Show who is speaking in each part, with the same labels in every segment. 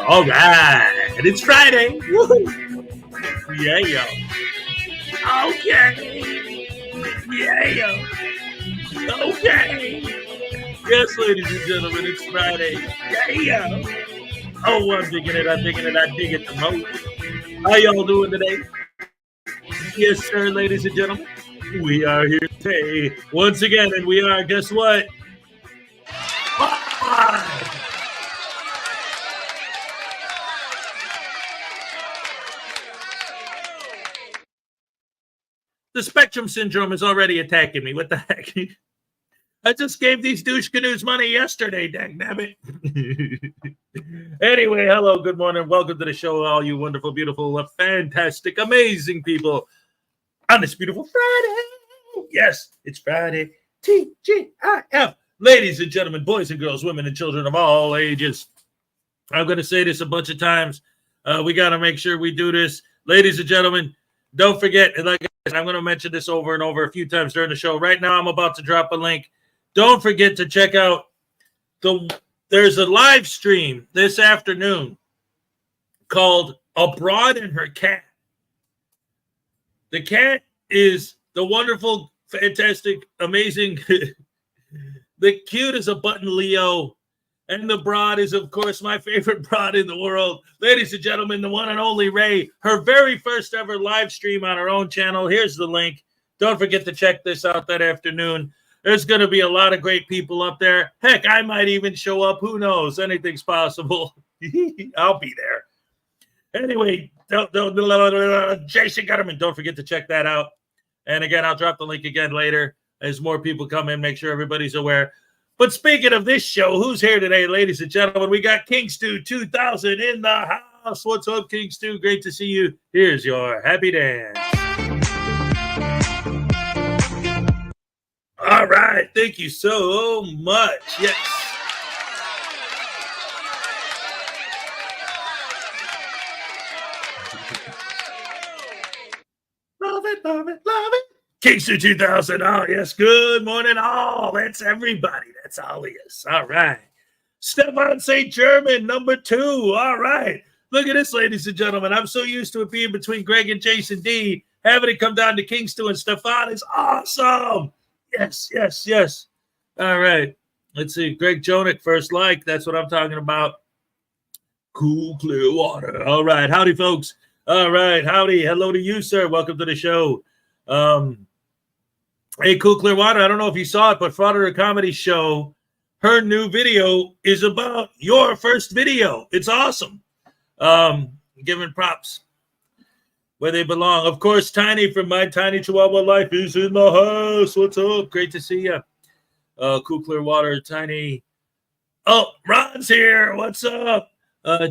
Speaker 1: All right, it's Friday. Woo-hoo. Yeah, yo. Okay. Yeah, yo. Okay. Yes, ladies and gentlemen, it's Friday. Yeah, yo. Oh, I'm digging it. I dig it the most. How y'all doing today? Yes, sir, ladies and gentlemen. We are here today once again, and we are, guess what? The spectrum syndrome is already attacking me. What the heck? I just gave these douche canoes money yesterday, dang nabbit. Anyway, hello, good morning. Welcome to the show, all you wonderful, beautiful, fantastic, amazing people on this beautiful Friday. Yes, it's Friday. TGIF. Ladies and gentlemen, boys and girls, women and children of all ages. I'm going to say this a bunch of times. We got to make sure we do this. Ladies and gentlemen, don't forget, like I said, I'm going to mention this over and over a few times during the show. Right now, I'm about to drop a link. Don't forget to check out the there's a live stream this afternoon called Abroad and Her Cat. The cat is the wonderful, fantastic, amazing, the cute as a button Leo. And the broad is, of course, my favorite broad in the world. Ladies and gentlemen, the one and only Ray, her very first ever live stream on her own channel. Here's the link. Don't forget to check this out that afternoon. There's going to be a lot of great people up there. Heck, I might even show up. Who knows? Anything's possible. I'll be there. Anyway, Jason Gutterman, don't forget to check that out. And again, I'll drop the link again later as more people come in. Make sure everybody's aware. But speaking of this show, who's here today, ladies and gentlemen? We got King Stu 2000 in the house. What's up, King Stu? Great to see you. Here's your happy dance. All right. Thank you so much. Yes. Love it, love it, love it. Kingston 2000. Oh, yes. Good morning, all. That's everybody. That's all he is. All right. Stefan St. German, number 2. All right. Look at this, ladies and gentlemen. I'm so used to it being between Greg and Jason D. Having it come down to Kingston and Stefan is awesome. Yes, yes, yes. All right. Let's see. Greg Jonick, first like. That's what I'm talking about. Cool, clear water. All right. Howdy, folks. All right. Howdy. Hello to you, sir. Welcome to the show. Hey, Cool Clearwater, I don't know if you saw it, but Frauditor Comedy Show, her new video is about your first video. It's awesome. Giving props where they belong. Of course, Tiny from My Tiny Chihuahua Life is in the house. What's up? Great to see you. Cool Clearwater, Tiny. Oh, Ron's here. What's up?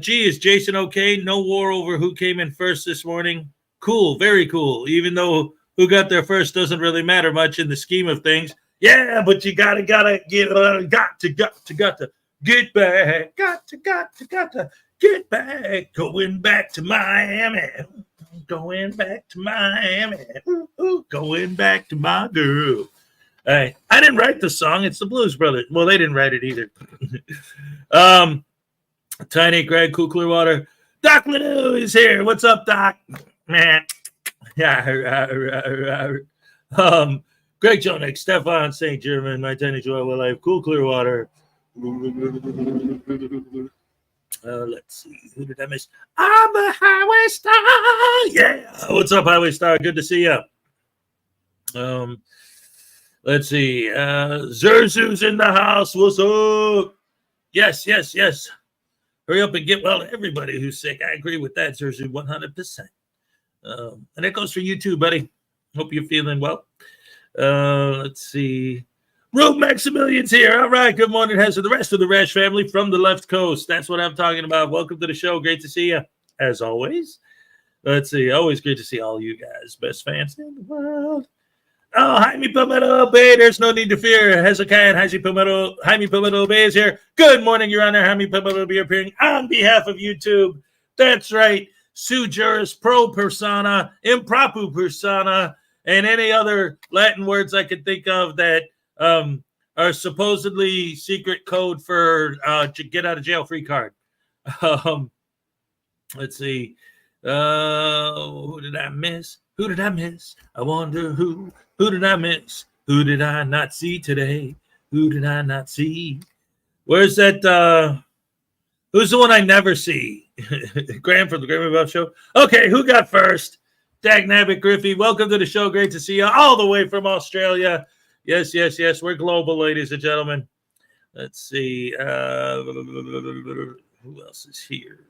Speaker 1: Gee, is Jason okay? No war over who came in first this morning. Cool, very cool. Even though who got there first doesn't really matter much in the scheme of things. Yeah, but you gotta get get back. Got to get back. Going back to Miami. Going back to Miami. Ooh, going back to my girl. Hey, I didn't write the song. It's the Blues Brothers. Well, they didn't write it either. Tiny Greg, Cool Clearwater. Doc Ledoux is here. What's up, Doc? Man. Yeah. Greg Jonick, Stefan St. German, My Tiny Chihuahua Life, Cool Clearwater. Let's see. Who did I miss? I'm the Highway Star. Yeah. What's up, Highway Star? Good to see you. Let's see. Zerzu's in the house. What's up? Yes, yes, yes. Hurry up and get well to everybody who's sick. I agree with that, Zerzu, 100%. And that goes for you too, buddy. Hope you're feeling well. Let's see. Rogue Maximilian's here. All right. Good morning, Hezzer. The rest of the Rash family from the left coast. That's what I'm talking about. Welcome to the show. Great to see you, as always. Let's see. Always great to see all you guys. Best fans in the world. Oh, Jaime Palmetto Bay. There's no need to fear. Hezokuai and Jaime Palmetto Bay is here. Good morning, Your Honor. Jaime Palmetto Bay appearing on behalf of YouTube. That's right. Sui juris, pro persona, improper persona, and any other Latin words I could think of that are supposedly secret code for get out of jail free card. Let's see. Who did I miss? Who did I miss? I wonder who. Who did I miss? Who did I not see today? Who did I not see? Where's that? Who's the one I never see? Graham from the Graham Above Show. Okay, who got first? Dag Nabbit Griffey. Welcome to the show. Great to see you all the way from Australia. Yes, yes, yes. We're global, ladies and gentlemen. Let's see. Who else is here?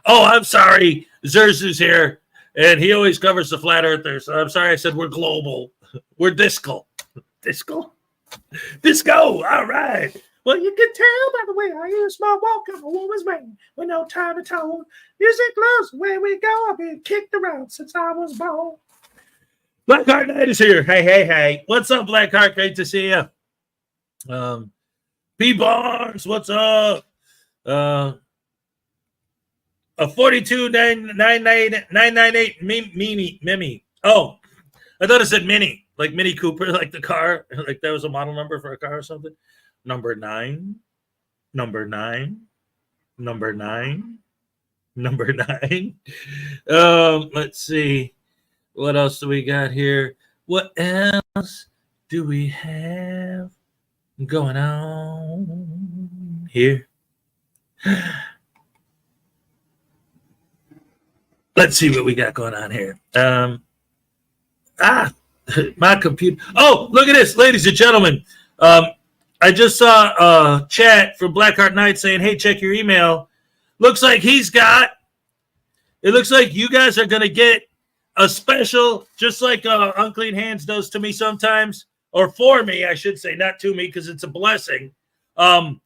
Speaker 1: Oh, I'm sorry. Zerzu's here. And he always covers the flat earthers. So I'm sorry I said we're global. We're disco. Disco? Disco. All right. Well, you can tell by the way I use my walk of a woman's man with no time at all. Music loves the way we go. I've been kicked around since I was born. Blackheart Knight is here. Hey, hey, hey. What's up, Blackheart? Great to see you. P. Barnes, what's up? A 42998 Mimi. Oh, I thought it said Mini, like Mini Cooper, like the car, like that was a model number for a car or something. number 9, number 9, number 9, number 9. Let's see. What else do we got here? What else do we have going on here? Let's see what we got going on here. My computer. Oh, look at this, ladies and gentlemen. I just saw a chat from Blackheart Knight saying, hey, check your email. Looks like it looks like you guys are going to get a special, just like Unclean Hands does to me sometimes, or for me, I should say, not to me, because it's a blessing. It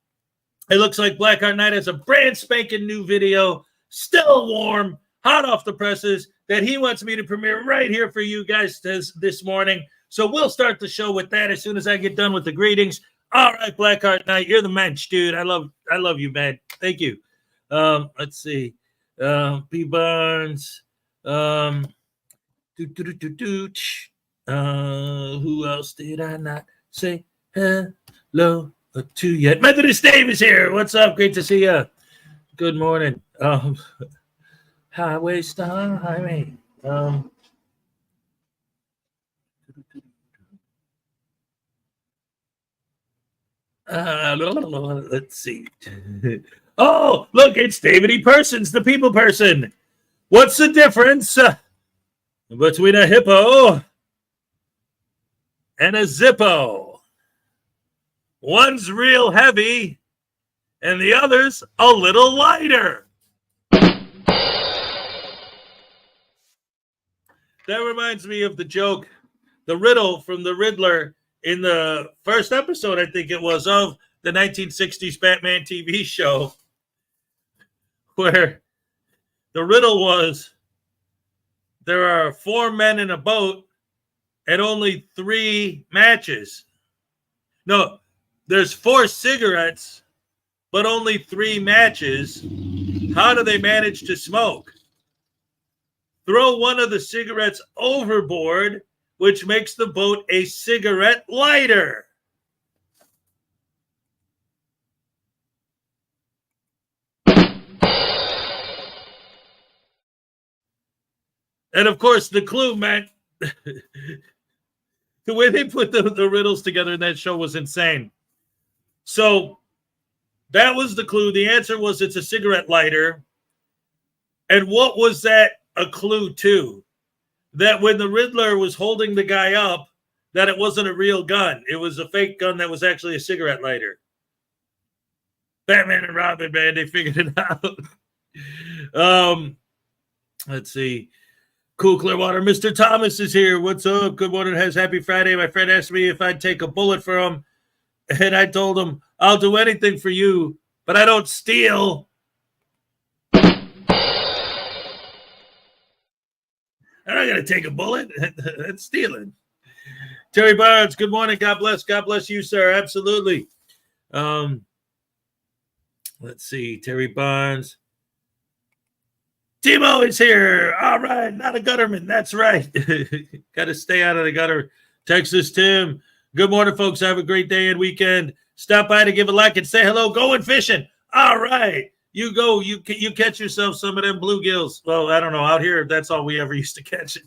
Speaker 1: looks like Blackheart Knight has a brand spanking new video, still warm, hot off the presses, that he wants me to premiere right here for you guys this morning. So we'll start the show with that as soon as I get done with the greetings. All right, Blackheart Knight, you're the mensch, dude. I love you, man. Thank you. Let's see. P. Barnes. Who else did I not say hello to yet? Methodist Dave is here. What's up? Great to see you. Good morning. Highway Star Highway. Let's see. Oh, look, it's David E. Persons, the people person. What's the difference between a hippo and a Zippo? One's real heavy and the other's a little lighter. That reminds me of the joke, the riddle from the Riddler in the first episode, I think it was, of the 1960s Batman TV show, where the riddle was, there are 4 men in a boat and only 3 matches. No, there's 4 cigarettes, but only 3 matches. How do they manage to smoke? Throw one of the cigarettes overboard, which makes the boat a cigarette lighter. And of course, the clue meant the way they put the riddles together in that show was insane. So that was the clue. The answer was it's a cigarette lighter. And what was that a clue to? That when the Riddler was holding the guy up, that it wasn't a real gun. It was a fake gun that was actually a cigarette lighter. Batman and Robin, man, they figured it out. Let's see. Cool Clearwater. Mr. Thomas is here. What's up? Good morning. Happy Friday. My friend asked me if I'd take a bullet for him. And I told him, I'll do anything for you, but I don't steal. I'm not going to take a bullet. That's stealing. Terry Barnes, good morning. God bless. God bless you, sir. Absolutely. Let's see. Terry Barnes. Timo is here. All right. Not a gutterman. That's right. Got to stay out of the gutter. Texas Tim. Good morning, folks. Have a great day and weekend. Stop by to give a like and say hello. Going fishing. All right. You go. You catch yourself some of them bluegills. Well, I don't know. Out here, that's all we ever used to catch. It.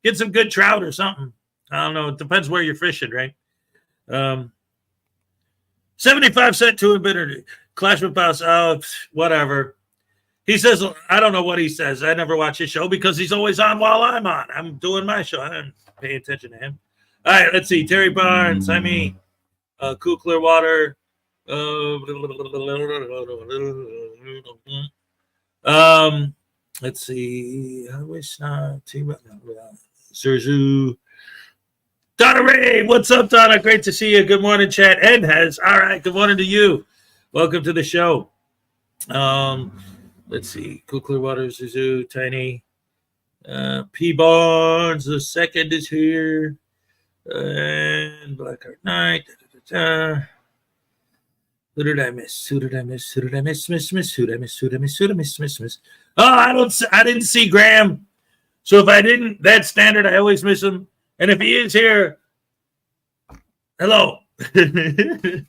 Speaker 1: Get some good trout or something. I don't know. It depends where you're fishing, right? 75-cent to embittered. Clash with Boss. Oh, whatever. He says, I don't know what he says. I never watch his show because he's always on while I'm on. I'm doing my show. I don't pay attention to him. All right, let's see. Terry Barnes, Cool Clearwater. Let's see. I wish not. Surzu. Donna Ray, what's up, Donna? Great to see you. Good morning, chat. Ed has. All right, good morning to you. Welcome to the show. Let's see. Cool Clearwater, Zuzu, Tiny. P. Barnes, the second is here. And Blackheart Knight. Who did I miss? Who did I miss? Who did I miss? Miss. Who did I miss? Who did I miss? Who did I miss? Oh, I didn't see Graham. So if I didn't, that's standard. I always miss him. And if he is here, hello. Anyway,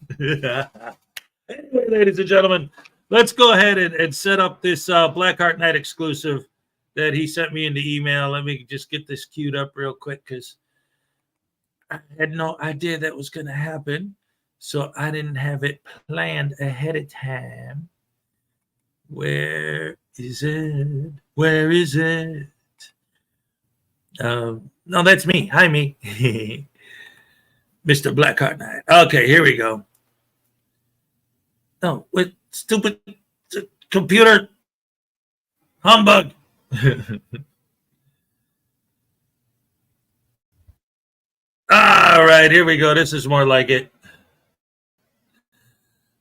Speaker 1: ladies and gentlemen, let's go ahead and set up this Blackheart Night exclusive that he sent me in the email. Let me just get this queued up real quick because I had no idea that was going to happen. So I didn't have it planned ahead of time. Where is it? Where is it? No, that's me. Hi, me. Mr. Blackheart Knight. Okay, here we go. No, with stupid computer humbug. All right, here we go. This is more like it.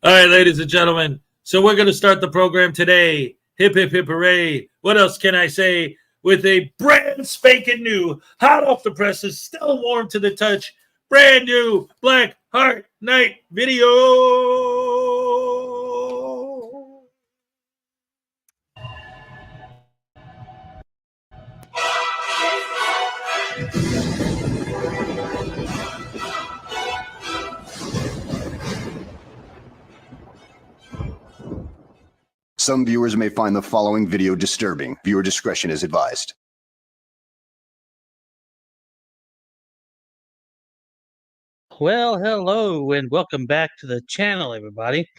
Speaker 1: All right, ladies and gentlemen. So we're going to start the program today. Hip, hip, hip, hooray. What else can I say? With a brand spanking new, hot off the presses, still warm to the touch, brand new Black Heart Night video.
Speaker 2: Some viewers may find the following video disturbing. Viewer discretion is advised.
Speaker 3: Well, hello and welcome back to the channel, everybody.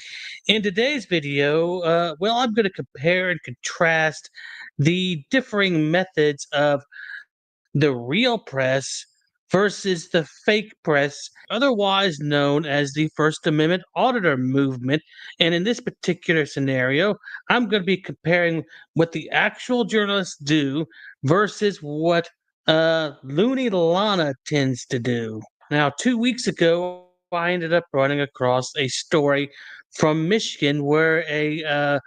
Speaker 3: In today's video, I'm going to compare and contrast the differing methods of the real press versus the fake press, otherwise known as the First Amendment auditor movement. And in this particular scenario, I'm going to be comparing what the actual journalists do versus what Looney Lana tends to do. Now, 2 weeks ago, I ended up running across a story from Michigan where a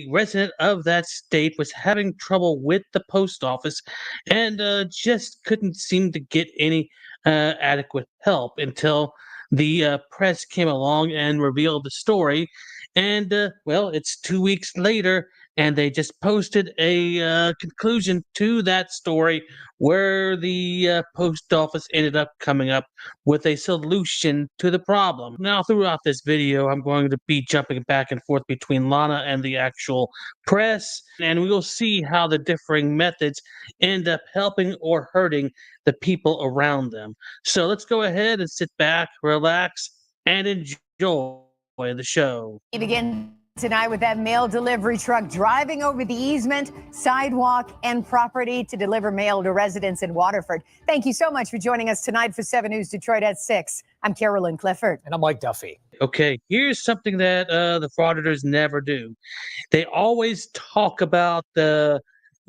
Speaker 3: resident of that state was having trouble with the post office and just couldn't seem to get any adequate help until the press came along and revealed the story. And it's 2 weeks later, and they just posted a conclusion to that story where the post office ended up coming up with a solution to the problem. Now, throughout this video, I'm going to be jumping back and forth between Lana and the actual press, and we will see how the differing methods end up helping or hurting the people around them. So let's go ahead and sit back, relax, and enjoy the show.
Speaker 4: We begin tonight with that mail delivery truck driving over the easement, sidewalk, and property to deliver mail to residents in Waterford. Thank you so much for joining us tonight for 7 News Detroit at 6. I'm Carolyn Clifford.
Speaker 5: And I'm Mike Duffy.
Speaker 3: Okay, here's something that the frauditors never do. They always talk about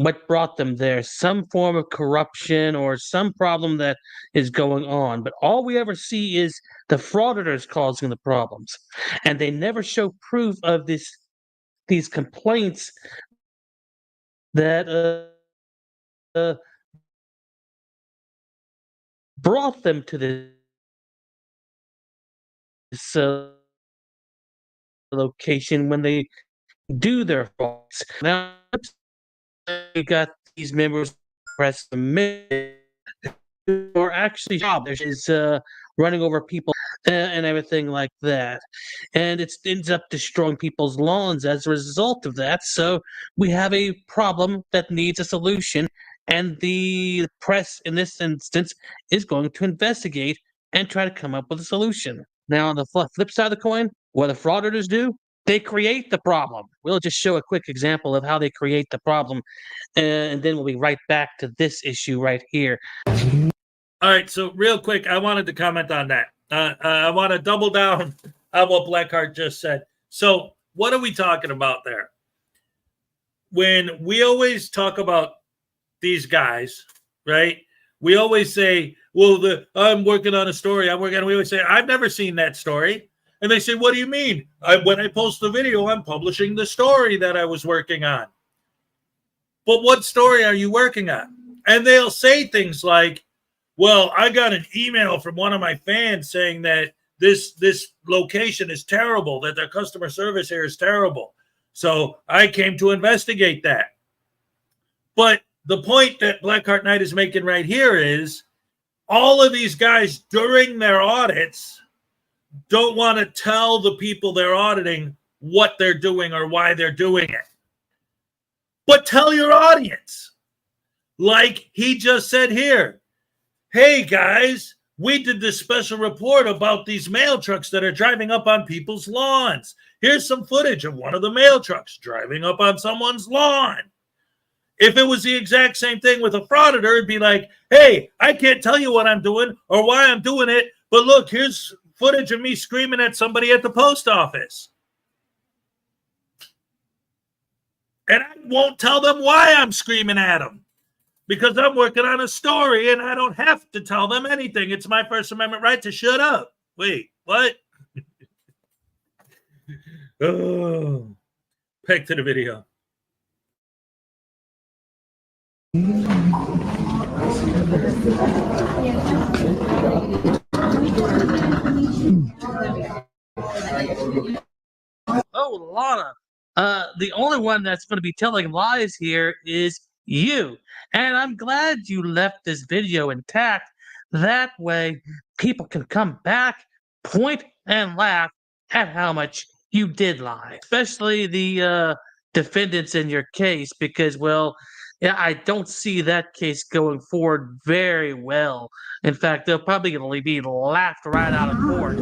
Speaker 3: what brought them there, some form of corruption or some problem that is going on. But all we ever see is the frauditors causing the problems. And they never show proof of these complaints that brought them to this location when they do their frauds. Now, you got these members of the press who are actually job. There's running over people and everything like that. And it ends up destroying people's lawns as a result of that. So we have a problem that needs a solution. And the press, in this instance, is going to investigate and try to come up with a solution. Now, on the flip side of the coin, what the frauditors do, they create the problem. We'll just show a quick example of how they create the problem, and then we'll be right back to this issue right here.
Speaker 1: All right, so real quick, I wanted to comment on that. I want to double down on what Blackheart just said. So what are we talking about there? When we always talk about these guys, right? We always say, well, I'm working on a story. We always say, I've never seen that story. And they say, what do you mean? When I post the video, I'm publishing the story that I was working on. But what story are you working on? And they'll say things like, well, I got an email from one of my fans saying that this location is terrible, that their customer service here is terrible. So I came to investigate that. But the point that Blackheart Knight is making right here is all of these guys during their audits don't want to tell the people they're auditing what they're doing or why they're doing it. But tell your audience. Like he just said here, hey guys, we did this special report about these mail trucks that are driving up on people's lawns. Here's some footage of one of the mail trucks driving up on someone's lawn. If it was the exact same thing with a frauditor, it'd be like, hey, I can't tell you what I'm doing or why I'm doing it, but look, here's footage of me screaming at somebody at the post office. And I won't tell them why I'm screaming at them because I'm working on a story and I don't have to tell them anything. It's my First Amendment right to shut up. Wait, what? Oh, back to the video.
Speaker 3: Oh, Lana. The only one that's going to be telling lies here is you. And I'm glad you left this video intact. That way, people can come back, point, and laugh at how much you did lie. Especially the defendants in your case, because, well, yeah, I don't see that case going forward very well. In fact, they'll probably be laughed right out of court.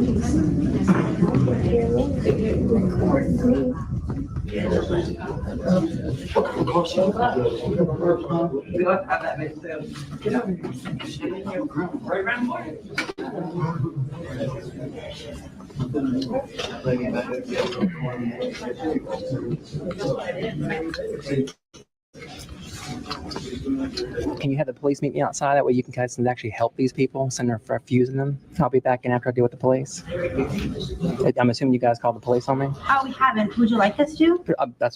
Speaker 5: Can you have the police meet me outside? That way you can guys actually help these people instead of refusing them. I'll be back in after I deal with the police. I'm assuming you guys called the police on me?
Speaker 6: Oh, we haven't. Would you like us to?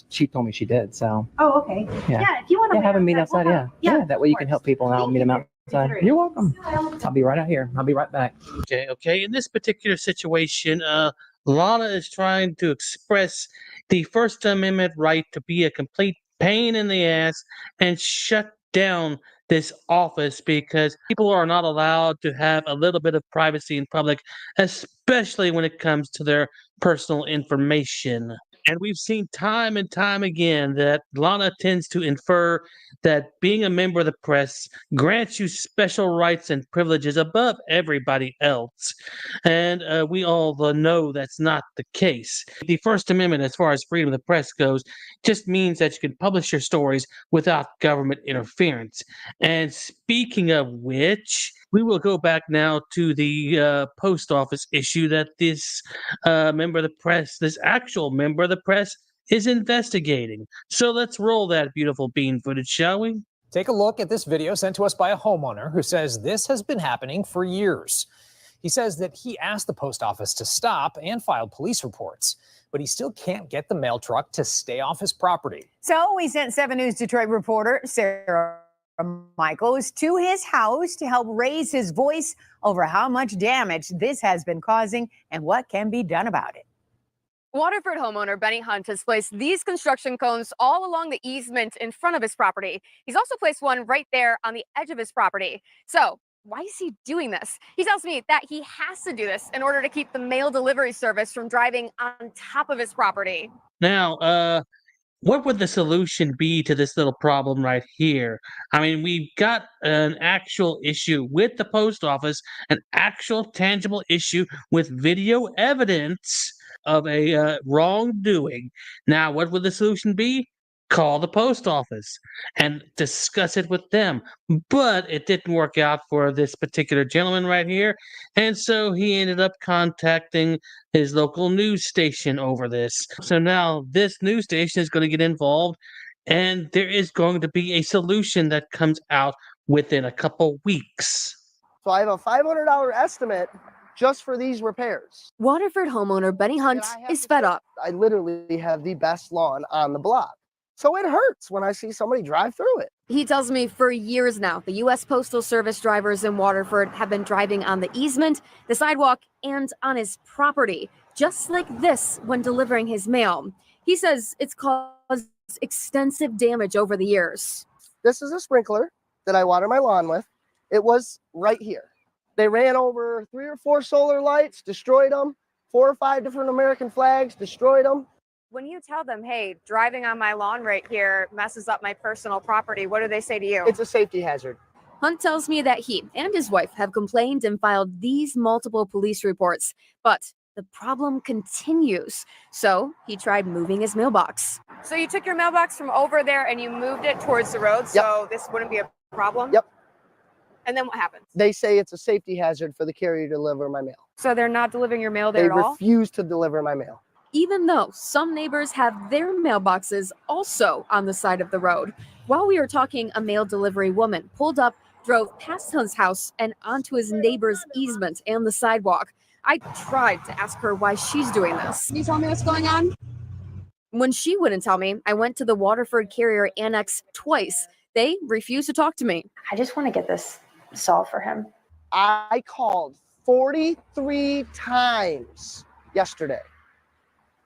Speaker 5: She told me she did, so.
Speaker 6: Oh, okay.
Speaker 5: Yeah.
Speaker 6: If you want to
Speaker 5: have them meet outside, yeah. That way you can help people and I'll meet them outside. You're welcome. I'll be right out here. I'll be right back.
Speaker 3: Okay. In this particular situation, Lana is trying to express the First Amendment right to be a complete pain in the ass and shut down this office because people are not allowed to have a little bit of privacy in public, especially when it comes to their personal information. And we've seen time and time again that Lana tends to infer that being a member of the press grants you special rights and privileges above everybody else. And we all know that's not the case. The First Amendment, as far as freedom of the press goes, just means that you can publish your stories without government interference. And speaking of which, we will go back now to the post office issue that this member of the press, this actual member of the press, is investigating. So let's roll that beautiful bean footage, shall we?
Speaker 7: Take a look at this video sent to us by a homeowner who says this has been happening for years. He says that he asked the post office to stop and filed police reports, but he still can't get the mail truck to stay off his property.
Speaker 4: So we sent 7 News Detroit reporter Sarah Michaels to his house to help raise his voice over how much damage this has been causing and what can be done about it.
Speaker 8: Waterford homeowner Benny Hunt has placed these construction cones all along the easement in front of his property. He's also placed one right there on the edge of his property. So why is he doing this? He tells me that he has to do this in order to keep the mail delivery service from driving on top of his property.
Speaker 3: Now, what would the solution be to this little problem right here? I mean, we've got an actual issue with the post office, an actual tangible issue with video evidence of a wrongdoing. Now, what would the solution be? Call the post office and discuss it with them. But it didn't work out for this particular gentleman right here. And so he ended up contacting his local news station over this. So now this news station is going to get involved, and there is going to be a solution that comes out within a couple weeks.
Speaker 9: So I have a $500 estimate just for these repairs.
Speaker 8: Waterford homeowner Benny Hunt is fed up.
Speaker 9: I literally have the best lawn on the block. So it hurts when I see somebody drive through it.
Speaker 8: He tells me for years now, the U.S. Postal Service drivers in Waterford have been driving on the easement, the sidewalk, and on his property, just like this when delivering his mail. He says it's caused extensive damage over the years.
Speaker 9: This is a sprinkler that I water my lawn with. It was right here. They ran over 3 or 4 solar lights, destroyed them. 4 or 5 different American flags, destroyed them.
Speaker 8: When you tell them, hey, driving on my lawn right here messes up my personal property, what do they say to you?
Speaker 9: It's a safety hazard.
Speaker 8: Hunt tells me that he and his wife have complained and filed these multiple police reports, but the problem continues. So he tried moving his mailbox. So you took your mailbox from over there and you moved it towards the road, so this wouldn't be a problem?
Speaker 9: Yep.
Speaker 8: And then what happens?
Speaker 9: They say it's a safety hazard for the carrier to deliver my mail.
Speaker 8: So they're not delivering your mail there
Speaker 9: They
Speaker 8: at all?
Speaker 9: refuse to deliver my mail.
Speaker 8: Even though some neighbors have their mailboxes also on the side of the road. While we were talking, a mail delivery woman pulled up, drove past Hunt's house and onto his neighbor's easement and the sidewalk. I tried to ask her why she's doing this. Can you tell me what's going on? When she wouldn't tell me, I went to the Waterford Carrier Annex twice. They refused to talk to me.
Speaker 10: I just want to get this solved for him.
Speaker 9: I called 43 times yesterday.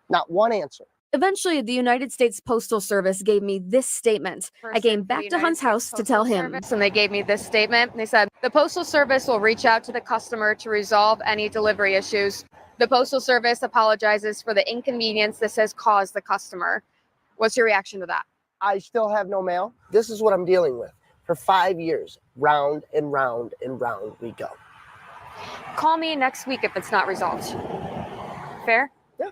Speaker 9: Not one answer.
Speaker 8: Eventually, the United States Postal Service gave me this statement. I came back to Hunt's house to tell him. And they gave me this statement. They said, the Postal Service will reach out to the customer to resolve any delivery issues. The Postal Service apologizes for the inconvenience this has caused the customer. What's your reaction to that?
Speaker 9: I still have no mail. This is what I'm dealing with. For 5 years, round and round and round we go.
Speaker 8: Call me next week if it's not resolved. Fair?
Speaker 9: Yeah.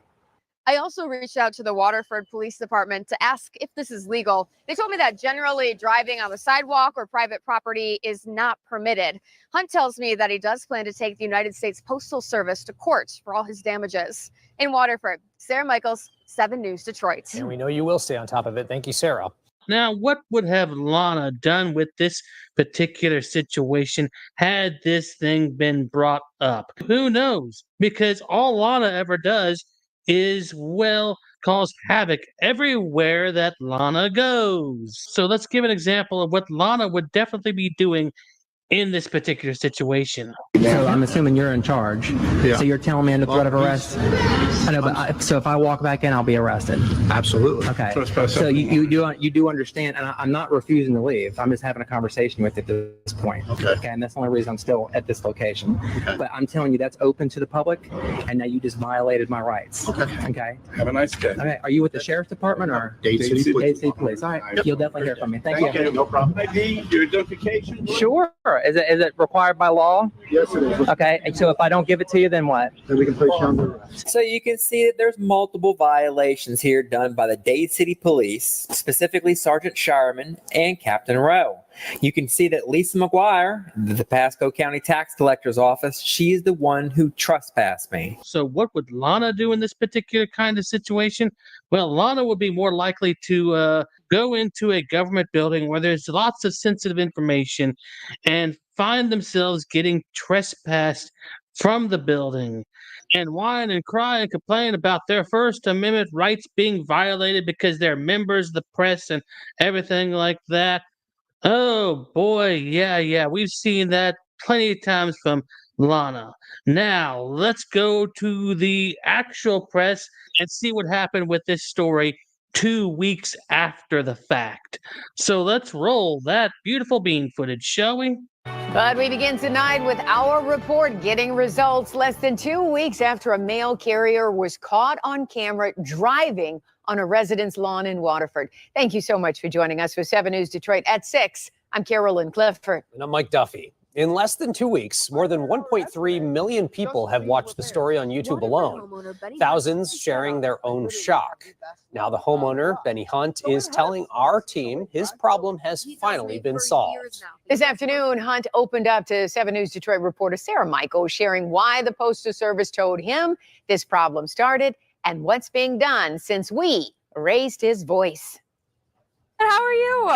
Speaker 8: I also reached out to the Waterford Police Department to ask if this is legal. They told me that generally driving on the sidewalk or private property is not permitted. Hunt tells me that he does plan to take the United States Postal Service to court for all his damages. In Waterford, Sarah Michaels, 7 News Detroit.
Speaker 7: And we know you will stay on top of it. Thank you, Sarah.
Speaker 3: Now, what would have Lana done with this particular situation had this thing been brought up? Who knows? Because all Lana ever does is, well, cause havoc everywhere that Lana goes. So let's give an example of what Lana would definitely be doing in this particular situation.
Speaker 5: So I'm assuming you're in charge.
Speaker 11: Yeah.
Speaker 5: So you're telling me under threat of arrest? I know, but so if I walk back in, I'll be arrested.
Speaker 11: Absolutely.
Speaker 5: Okay.
Speaker 11: Trespass
Speaker 5: So
Speaker 11: up.
Speaker 5: you do understand, and I'm not refusing to leave. I'm just having a conversation with you at this point.
Speaker 11: Okay.
Speaker 5: And that's the only reason I'm still at this location.
Speaker 11: Okay.
Speaker 5: But I'm telling you that's open to the public, and now you just violated my rights.
Speaker 11: Okay.
Speaker 5: Okay.
Speaker 11: Have a nice day.
Speaker 5: Okay. Are you with the sheriff's department or
Speaker 11: Dade City Police.
Speaker 5: Dade City Police? All right. You'll definitely hear from me. Thank you.
Speaker 11: No problem. ID, your identification.
Speaker 5: Sure. Is it required by law?
Speaker 11: Yes, it is.
Speaker 5: Okay. And so if I don't give it to you, then what?
Speaker 11: Then we can place you under arrest.
Speaker 12: So you can see that there's multiple violations here done by the Dade City Police, specifically Sergeant Shireman and Captain Rowe. You can see that Lisa McGuire, the Pasco County Tax Collector's Office, she is the one who trespassed me.
Speaker 3: So what would Lana do in this particular kind of situation? Well, Lana would be more likely to go into a government building where there's lots of sensitive information and find themselves getting trespassed from the building and whine and cry and complain about their First Amendment rights being violated because they're members of the press and everything like that. Oh boy, yeah, we've seen that plenty of times from Lana. Now, let's go to the actual press and see what happened with this story 2 weeks after the fact. So let's roll that beautiful bean footage, shall we?
Speaker 4: But we begin tonight with our report getting results less than 2 weeks after a mail carrier was caught on camera driving on a resident's lawn in Waterford. Thank you so much for joining us for 7 News Detroit at 6. I'm Carolyn Clifford.
Speaker 7: And I'm Mike Duffy. In less than 2 weeks, more than 1.3 million people have watched the story on YouTube alone, thousands sharing their own shock. Now the homeowner, Benny Hunt, is telling our team his problem has finally been solved.
Speaker 4: This afternoon, Hunt opened up to 7 News Detroit reporter Sarah Michaels, sharing why the Postal Service told him this problem started and what's being done since we raised his voice.
Speaker 8: How are you?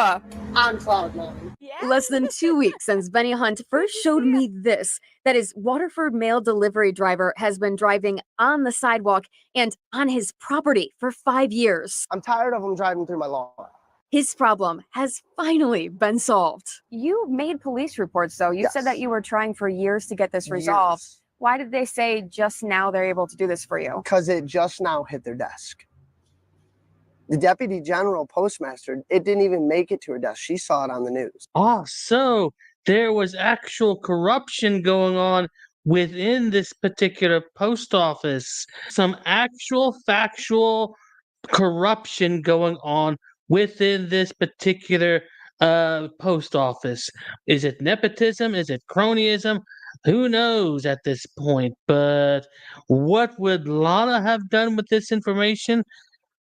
Speaker 9: On cloud nine.
Speaker 8: Less than 2 weeks since Benny Hunt first showed me this, that his Waterford mail delivery driver has been driving on the sidewalk and on his property for 5 years.
Speaker 9: I'm tired of them driving through my lawn.
Speaker 8: His problem has finally been solved. You made police reports, though. You said
Speaker 9: Yes.
Speaker 8: that you were trying for years to get this resolved.
Speaker 9: Years.
Speaker 8: Why did they say just now they're able to do this for you?
Speaker 9: Because it just now hit their desk. The deputy general postmaster, it didn't even make it to her desk. She saw it on the news.
Speaker 3: Oh, so there was actual corruption going on within this particular post office, some actual factual corruption going on within this particular post office. Is it nepotism? Is it cronyism? Who knows at this point? But what would Lana have done with this information?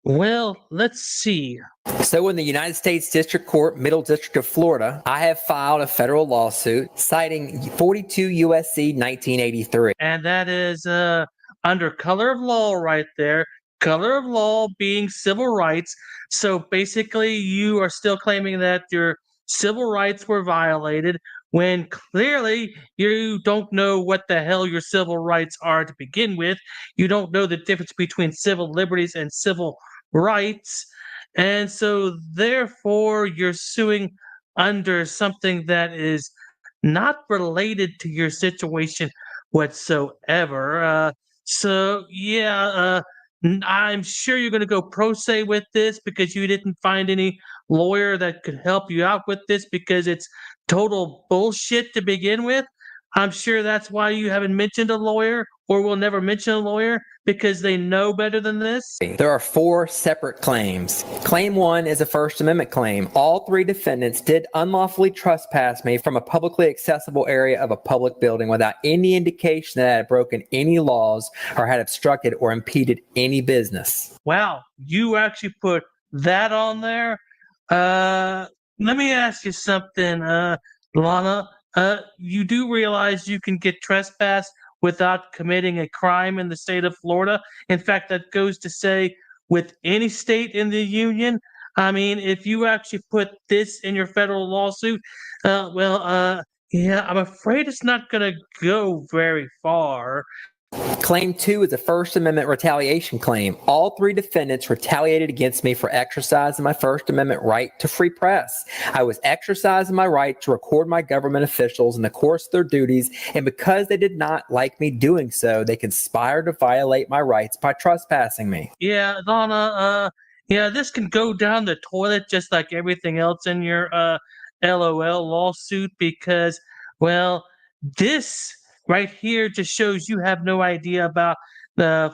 Speaker 3: Well, let's see.
Speaker 12: So, in the United States District Court, Middle District of Florida, I have filed a federal lawsuit citing 42 USC 1983.
Speaker 3: And that is under color of law right there. Color of law being civil rights. So basically, you are still claiming that your civil rights were violated when clearly you don't know what the hell your civil rights are to begin with. You don't know the difference between civil liberties and civil rights. And so, therefore, you're suing under something that is not related to your situation whatsoever. I'm sure you're going to go pro se with this because you didn't find any lawyer that could help you out with this because it's total bullshit to begin with. I'm sure that's why you haven't mentioned a lawyer or will never mention a lawyer because they know better than this.
Speaker 12: There are 4 separate claims. Claim 1 is a First Amendment claim. All 3 defendants did unlawfully trespass me from a publicly accessible area of a public building without any indication that I had broken any laws or had obstructed or impeded any business.
Speaker 3: Wow, you actually put that on there? Let me ask you something, Lana. You do realize you can get trespassed without committing a crime in the state of Florida? In fact, that goes to say with any state in the union. I mean, if you actually put this in your federal lawsuit, yeah, I'm afraid it's not going to go very far.
Speaker 12: Claim 2 is a First Amendment retaliation claim. All 3 defendants retaliated against me for exercising my First Amendment right to free press. I was exercising my right to record my government officials in the course of their duties, and because they did not like me doing so, they conspired to violate my rights by trespassing me.
Speaker 3: Yeah, Lana, this can go down the toilet just like everything else in your LOL lawsuit because, well, this right here just shows you have no idea about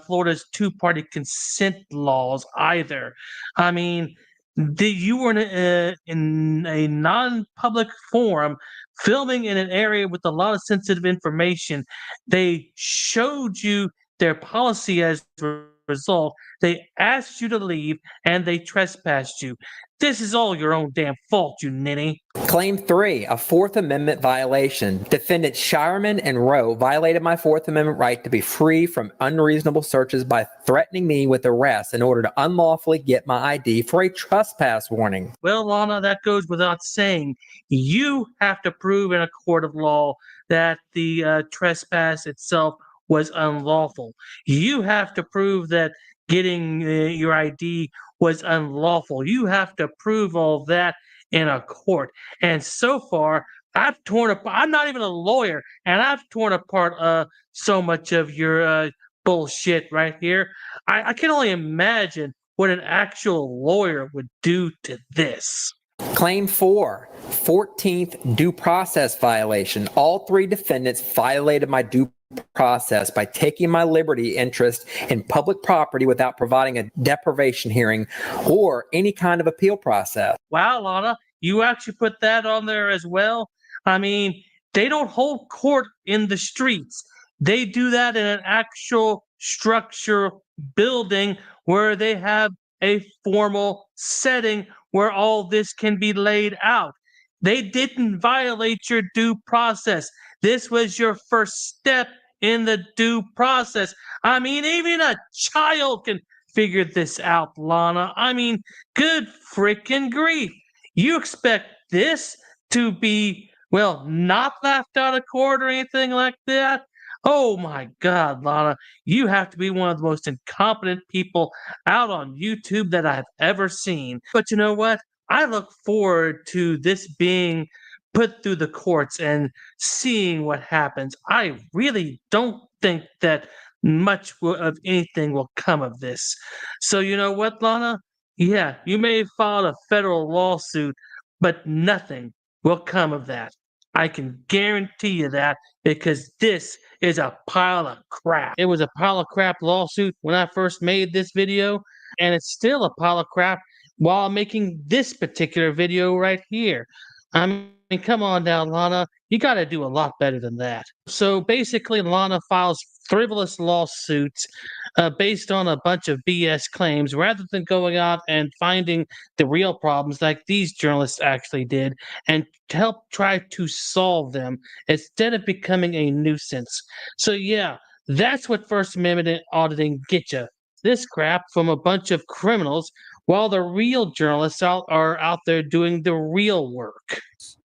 Speaker 3: Florida's two-party consent laws either. I mean, you were in a non-public forum filming in an area with a lot of sensitive information. They showed you their policy as a result. They asked you to leave and they trespassed you. This is all your own damn fault, you ninny.
Speaker 12: Claim 3, a Fourth Amendment violation. Defendants Shireman and Rowe violated my Fourth Amendment right to be free from unreasonable searches by threatening me with arrest in order to unlawfully get my ID for a trespass warning.
Speaker 3: Well, Lana, that goes without saying. You have to prove in a court of law that the trespass itself was unlawful. You have to prove that getting your ID was unlawful. You have to prove all that in a court. And so far, I've torn apart. I'm not even a lawyer, and I've torn apart so much of your bullshit right here. I can only imagine what an actual lawyer would do to this.
Speaker 12: Claim 4, 14th due process violation. All 3 defendants violated my due process by taking my liberty interest in public property without providing a deprivation hearing or any kind of appeal process.
Speaker 3: Wow, Lana, you actually put that on there as well? I mean, they don't hold court in the streets. They do that in an actual structure building where they have a formal setting where all this can be laid out. They didn't violate your due process. This was your first step in the due process. I mean, even a child can figure this out, Lana. I mean, good freaking grief. You expect this to be, well, not laughed out of court or anything like that? Oh my God, Lana, you have to be one of the most incompetent people out on YouTube that I've ever seen. But you know what? I look forward to this being put through the courts and seeing what happens. I really don't think that much of anything will come of this. So you know what, Lana? Yeah, you may have filed a federal lawsuit, but nothing will come of that. I can guarantee you that, because this is a pile of crap. It was a pile of crap lawsuit when I first made this video, and it's still a pile of crap while making this particular video right here. I mean, come on now, Lana. You got to do a lot better than that. So basically, Lana files frivolous lawsuits based on a bunch of BS claims rather than going out and finding the real problems like these journalists actually did and help try to solve them instead of becoming a nuisance. So, yeah, that's what First Amendment auditing gets you. This crap from a bunch of criminals, while the real journalists are out there doing the real work.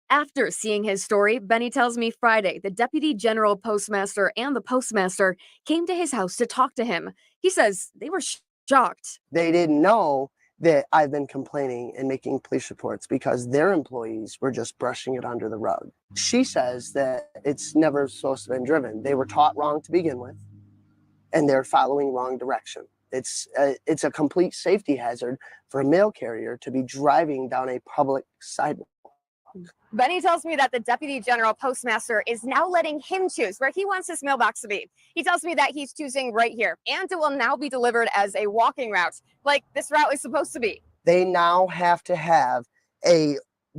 Speaker 8: After seeing his story, Benny tells me Friday the Deputy General Postmaster and the Postmaster came to his house to talk to him. He says they were shocked.
Speaker 9: They didn't know that I've been complaining and making police reports because their employees were just brushing it under the rug. She says that it's never supposed to have been driven. They were taught wrong to begin with, and they're following wrong direction. It's a complete safety hazard for a mail carrier to be driving down a public sidewalk.
Speaker 8: Benny tells me that the Deputy General Postmaster is now letting him choose where he wants his mailbox to be. He tells me that he's choosing right here, and it will now be delivered as a walking route, like this route is supposed to be.
Speaker 9: They now have to have a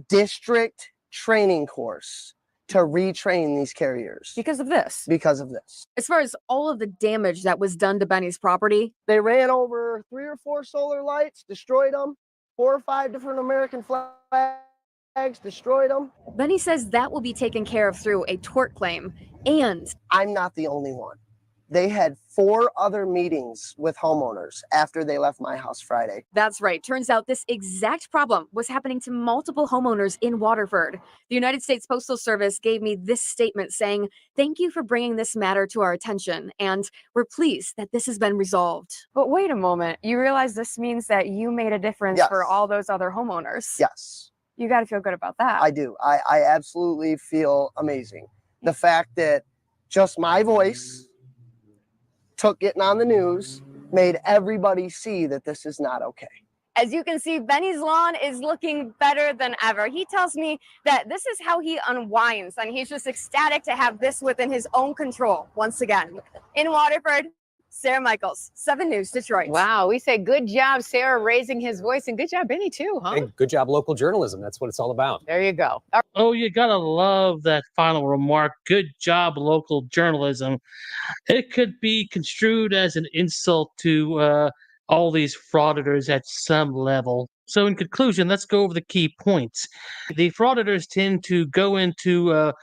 Speaker 9: district training course to retrain these carriers.
Speaker 8: Because of this.
Speaker 9: Because of this.
Speaker 8: As far as all of the damage that was done to Benny's property,
Speaker 9: they ran over 3 or 4 solar lights, destroyed them, 4 or 5 different American flags, destroyed them.
Speaker 8: Benny says that will be taken care of through a tort claim, and
Speaker 9: I'm not the only one. They had 4 other meetings with homeowners after they left my house Friday.
Speaker 8: That's right. Turns out this exact problem was happening to multiple homeowners in Waterford. The United States Postal Service gave me this statement saying, "Thank you for bringing this matter to our attention, and we're pleased that this has been resolved." But wait a moment. You realize this means that you made a difference for all those other homeowners?
Speaker 9: Yes.
Speaker 8: You got to feel good about that.
Speaker 9: I do. I absolutely feel amazing. The fact that just my voice took getting on the news, made everybody see that this is not okay.
Speaker 8: As you can see, Benny's lawn is looking better than ever. He tells me that this is how he unwinds, and he's just ecstatic to have this within his own control once again. In Waterford, Sarah Michaels, 7 News, Detroit.
Speaker 4: Wow, we say good job, Sarah, raising his voice, and good job, Benny, too, huh?
Speaker 7: Hey, good job, local journalism. That's what it's all about.
Speaker 4: There you go.
Speaker 3: Oh, you gotta love that final remark. Good job, local journalism. It could be construed as an insult to all these frauditors at some level. So in conclusion, let's go over the key points. The frauditors tend to go into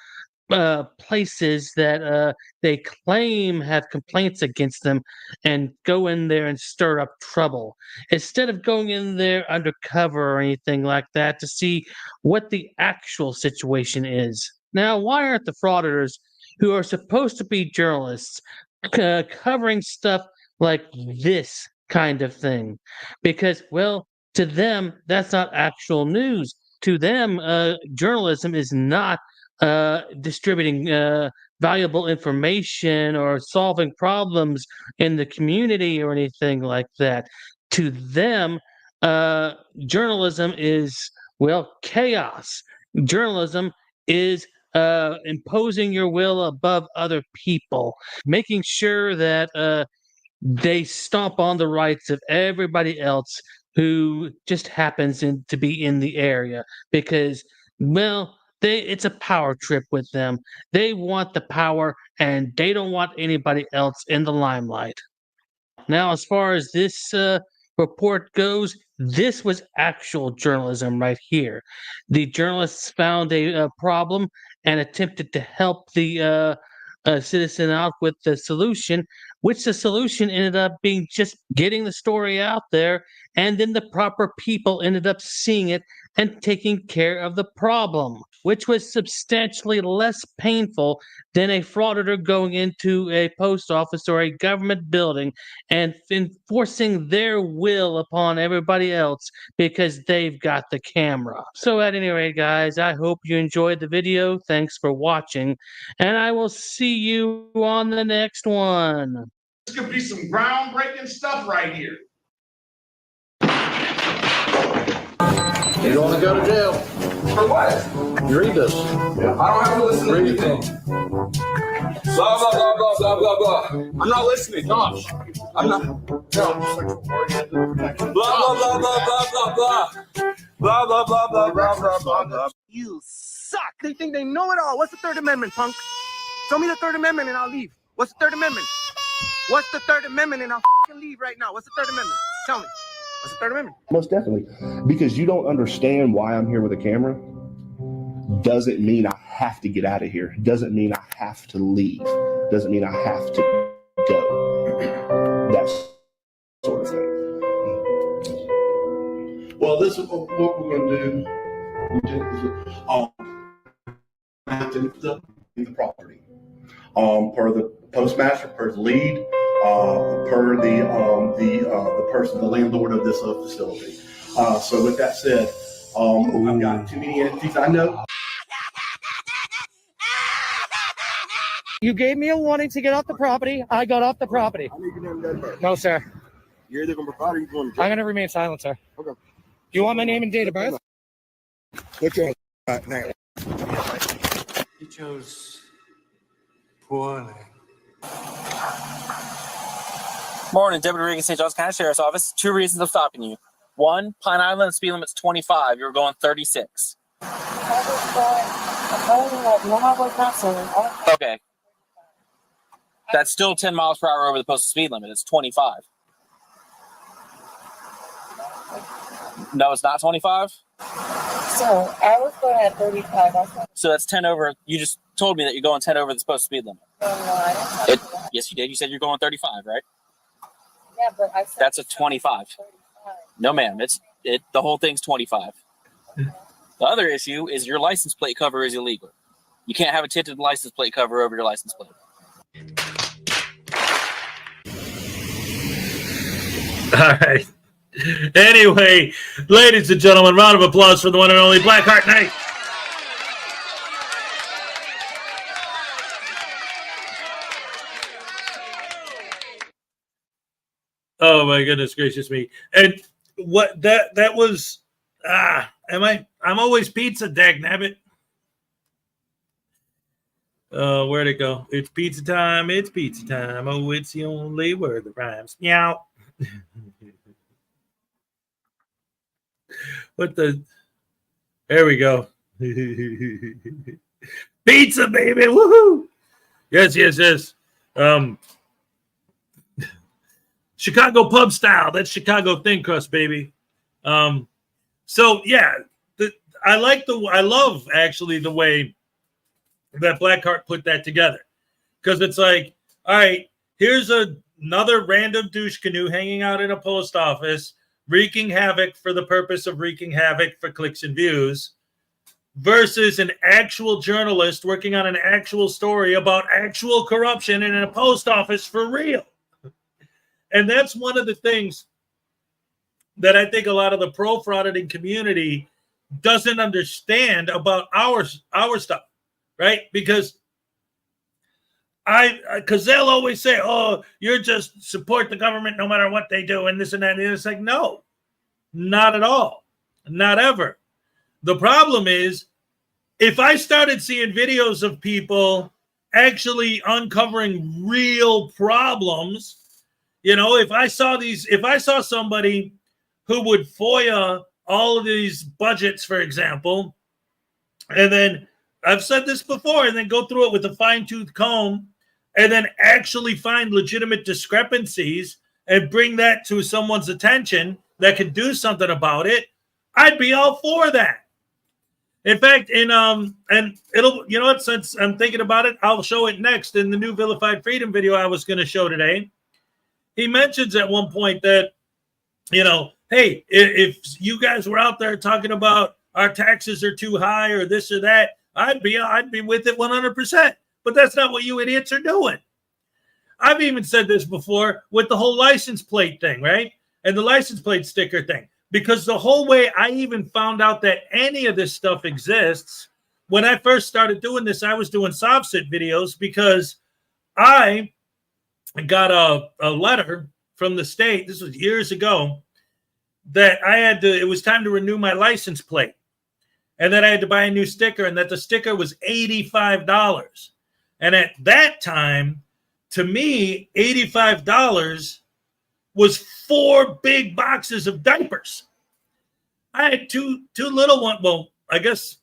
Speaker 3: places that they claim have complaints against them and go in there and stir up trouble instead of going in there undercover or anything like that to see what the actual situation is. Now, why aren't the frauditors, who are supposed to be journalists, covering stuff like this kind of thing? Because, well, to them, that's not actual news. To them, journalism is not distributing valuable information or solving problems in the community or anything like that. To them, journalism is, well, chaos. Journalism is imposing your will above other people, making sure that they stomp on the rights of everybody else who just happens to be in the area because, well, it's a power trip with them. They want the power, and they don't want anybody else in the limelight. Now, as far as this report goes, this was actual journalism right here. The journalists found a problem and attempted to help the citizen out with the solution, which the solution ended up being just getting the story out there, and then the proper people ended up seeing it and taking care of the problem, which was substantially less painful than a frauditor going into a post office or a government building and enforcing their will upon everybody else because they've got the camera. So at any rate, guys, I hope you enjoyed the video. Thanks for watching, and I will see you on the next one.
Speaker 13: This could be some groundbreaking stuff right here.
Speaker 11: You don't want to go to jail.
Speaker 14: For what?
Speaker 11: You read this.
Speaker 14: Yeah. I don't have to listen to anything. Blah, blah, blah, blah, blah, blah, blah. I'm not listening.
Speaker 11: Gosh.
Speaker 14: I'm not.
Speaker 11: No, sexual oriented protection.
Speaker 14: Blah, blah, blah, blah, blah, blah, blah. Blah, blah, blah, blah, blah, blah, blah, blah.
Speaker 9: You suck. They think they know it all. What's the Third Amendment, punk? Show me the Third Amendment and I'll leave. What's the Third Amendment? What's the Third Amendment and I'll leave right now? What's the Third Amendment? Tell me. What's the Third Amendment?
Speaker 15: Most definitely. Because you don't understand why I'm here with a camera doesn't mean I have to get out of here. Doesn't mean I have to leave. Doesn't mean I have to go. That sort of thing.
Speaker 11: Well, this is what we're going to do. I have to lift the property. Per the postmaster, per the lead, per the person, the landlord of this facility. So with that said, I've got too many entities. I know.
Speaker 9: You gave me a warning to get off the property. I got off the property.
Speaker 11: I need your name and date of birth.
Speaker 9: No, sir.
Speaker 11: You're either going to provide or you're going to jail.
Speaker 9: I'm going to remain silent, sir.
Speaker 11: Okay.
Speaker 9: Do you want my name and date of birth?
Speaker 11: What's your name?
Speaker 16: He chose poorly.
Speaker 17: Morning, Deputy Regan, St. Johns County Sheriff's Office. 2 reasons of stopping you. 1, Pine Island speed limit's 25. You were going 36. Okay. That's still 10 miles per hour over the posted speed limit. It's 25. No, it's not 25?
Speaker 18: So I was going at 35.
Speaker 17: So that's 10 over. You just told me that you're going 10 over the posted speed limit. Yes, you did. You said you're going 35, right?
Speaker 18: Yeah, but I said
Speaker 17: that's a 25. No, ma'am. The whole thing's 25. The other issue is your license plate cover is illegal. You can't have a tinted license plate cover over your license plate.
Speaker 1: All right. Anyway, ladies and gentlemen, round of applause for the one and only Blackheart Knight. Oh my goodness gracious me. And what that was I'm always pizza, dagnabbit. Where'd it go? It's pizza time, it's pizza time. Oh, it's the only word that rhymes. Meow. What the? There we go. Pizza, baby. Woohoo. Yes. Chicago pub style. That's Chicago thin crust, baby. So yeah, I love actually the way that Blackheart put that together, because it's like, all right, here's another random douche canoe hanging out in a post office, wreaking havoc for the purpose of wreaking havoc for clicks and views, versus an actual journalist working on an actual story about actual corruption in a post office for real. And that's one of the things that I think a lot of the pro-frauditing community doesn't understand about our stuff, right? Because they'll always say, oh, you're just support the government no matter what they do and this and that. And it's like, no, not at all. Not ever. The problem is, if I started seeing videos of people actually uncovering real problems, if I saw somebody who would FOIA all of these budgets, for example, and then I've said this before, and then go through it with a fine-tooth comb and then actually find legitimate discrepancies and bring that to someone's attention that could do something about it, I'd be all for that. In fact, and it'll, since I'm thinking about it, I'll show it next in the new Vilified Freedom video I was going to show today. He mentions at one point that, hey, if you guys were out there talking about our taxes are too high or this or that, I'd be with it 100%. But that's not what you idiots are doing. I've even said this before with the whole license plate thing, right? And the license plate sticker thing. Because the whole way I even found out that any of this stuff exists, when I first started doing this, I was doing SovSit videos because I got a letter from the state, this was years ago, that it was time to renew my license plate. and that I had to buy a new sticker, and that the sticker was $85. And at that time, to me, $85 was 4 big boxes of diapers. I had two little ones. Well, I guess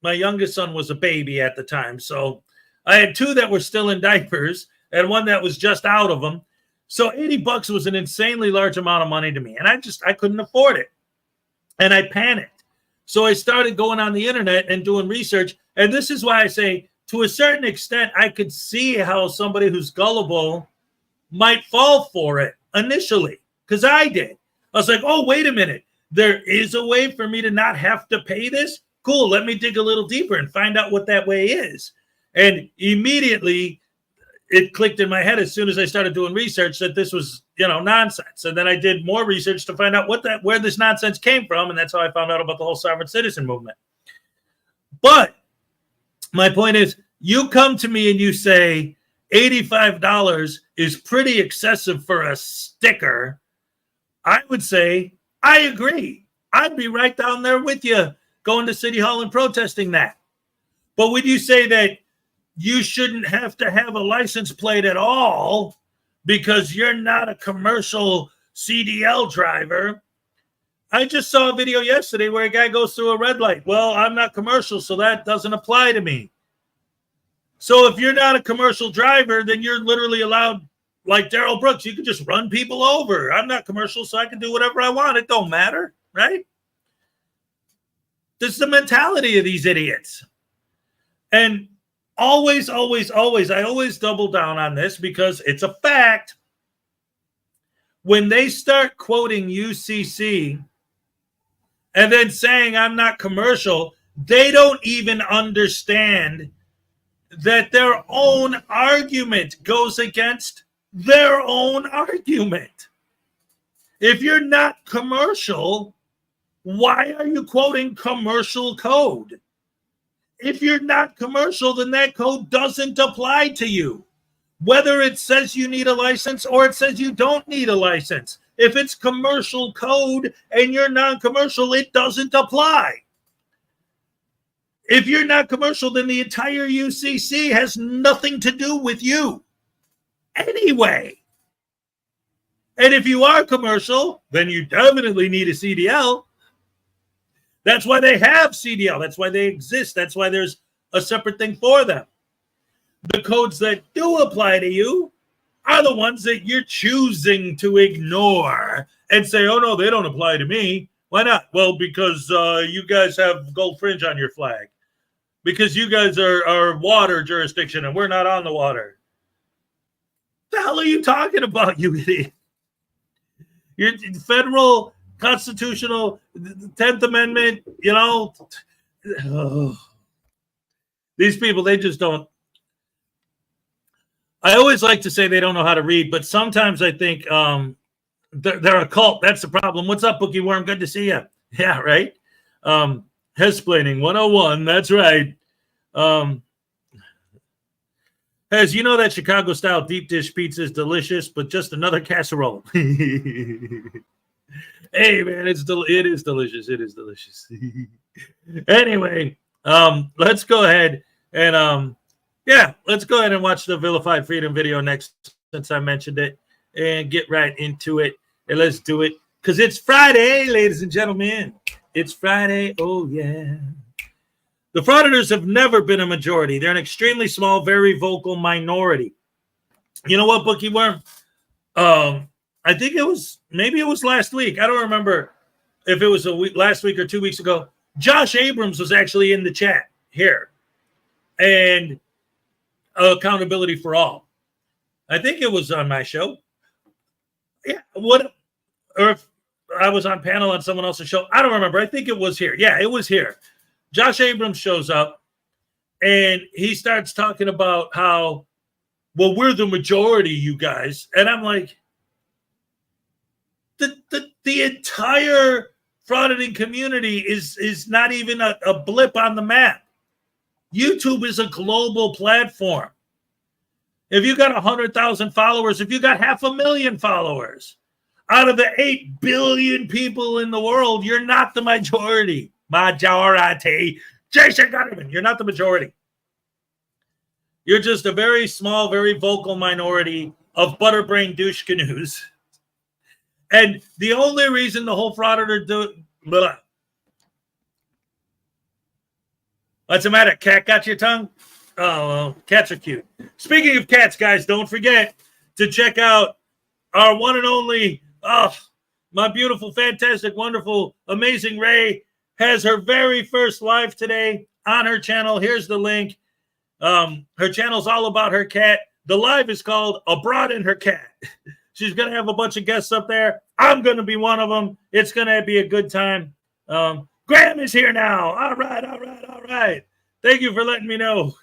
Speaker 1: my youngest son was a baby at the time. So I had 2 that were still in diapers and one that was just out of them. So $80 was an insanely large amount of money to me. And I couldn't afford it. And I panicked. So I started going on the internet and doing research. And this is why I say, to a certain extent, I could see how somebody who's gullible might fall for it initially, because I did. I was like, oh, wait a minute. There is a way for me to not have to pay this? Cool, let me dig a little deeper and find out what that way is. And immediately it clicked in my head as soon as I started doing research that this was, nonsense. And then I did more research to find out where this nonsense came from. And that's how I found out about the whole sovereign citizen movement. But my point is, you come to me and you say $85 is pretty excessive for a sticker. I would say, I agree. I'd be right down there with you going to City Hall and protesting that. But would you say that you shouldn't have to have a license plate at all because you're not a commercial CDL driver? I just saw a video yesterday where a guy goes through a red light. Well, I'm not commercial, so that doesn't apply to me. So if you're not a commercial driver, then you're literally allowed, like Daryl Brooks, you can just run people over. I'm not commercial, so I can do whatever I want. It don't matter, right? This is the mentality of these idiots. And always, always, always, I always double down on this because it's a fact. When they start quoting UCC and then saying I'm not commercial, they don't even understand that their own argument goes against their own argument. If you're not commercial, why are you quoting commercial code? If you're not commercial, then that code doesn't apply to you. Whether it says you need a license or it says you don't need a license. If it's commercial code and you're non-commercial, it doesn't apply. If you're not commercial, then the entire UCC has nothing to do with you anyway. And if you are commercial, then you definitely need a CDL. That's why they have CDL. That's why they exist. That's why there's a separate thing for them. The codes that do apply to you are the ones that you're choosing to ignore and say, oh, no, they don't apply to me. Why not? Well, because you guys have gold fringe on your flag. Because you guys are water jurisdiction and we're not on the water. What the hell are you talking about, you idiot? You're federal, constitutional, 10th Amendment, These people, they just don't. I always like to say they don't know how to read, but sometimes I think they're a cult. That's the problem. What's up, Bookie Worm? Good to see you. Yeah, right? Hesplaining 101. That's right. Hez, you know that Chicago-style deep dish pizza is delicious, but just another casserole. Hey, man, it is delicious. It is delicious. Anyway, let's go ahead and let's go ahead and watch the Vilified Freedom video next, since I mentioned it, and get right into it. And let's do it, because it's Friday, ladies and gentlemen. It's Friday. Oh, yeah. The Frauditors have never been a majority. They're an extremely small, very vocal minority. You know what, Bookie Worm? I think maybe it was last week. I don't remember if it was last week or 2 weeks ago. Josh Abrams was actually in the chat here. And Accountability for All. I think it was on my show. Yeah, or if I was on panel on someone else's show. I don't remember. I think it was here. Yeah, it was here. Josh Abrams shows up and he starts talking about how, well, we're the majority, you guys. And I'm like, the entire frauditing community is not even a blip on the map. YouTube is a global platform. If you got 100,000 followers, if you got 500,000 followers, out of the 8 billion people in the world, you're not the majority. Majority. Jason Gutterman, you're not the majority. You're just a very small, very vocal minority of butterbrain douche canoes. And the only reason the whole Frauditor what's the matter? Cat got your tongue? Oh, well, cats are cute. Speaking of cats, guys, don't forget to check out our one and only, my beautiful, fantastic, wonderful, amazing Ray has her very first live today on her channel. Here's the link. Her channel's all about her cat. The live is called Abroad in Her Cat. She's going to have a bunch of guests up there. I'm going to be one of them. It's going to be a good time. Graham is here now. All right. Thank you for letting me know.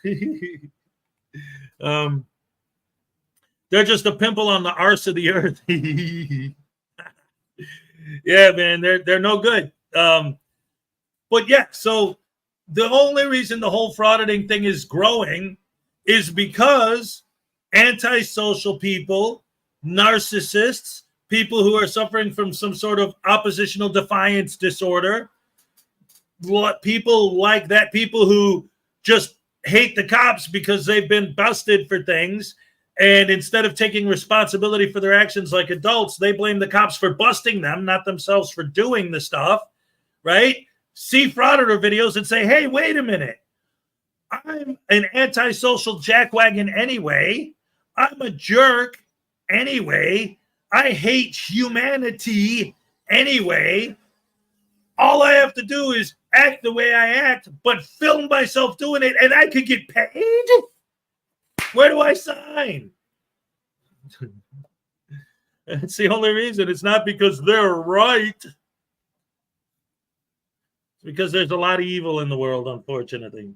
Speaker 1: They're just a pimple on the arse of the earth. Yeah, man, they're no good. But yeah, so the only reason the whole frauditing thing is growing is because antisocial people, narcissists, people who are suffering from some sort of oppositional defiance disorder, people like that, people who just hate the cops because they've been busted for things, and instead of taking responsibility for their actions like adults, they blame the cops for busting them, not themselves for doing the stuff, right? See Frauditor videos and say, hey, wait a minute. I'm an antisocial jackwagon anyway. I'm a jerk anyway. I hate humanity anyway. All I have to do is act the way I act, but film myself doing it, and I could get paid? Where do I sign? It's the only reason. It's not because they're right. It's because there's a lot of evil in the world, unfortunately.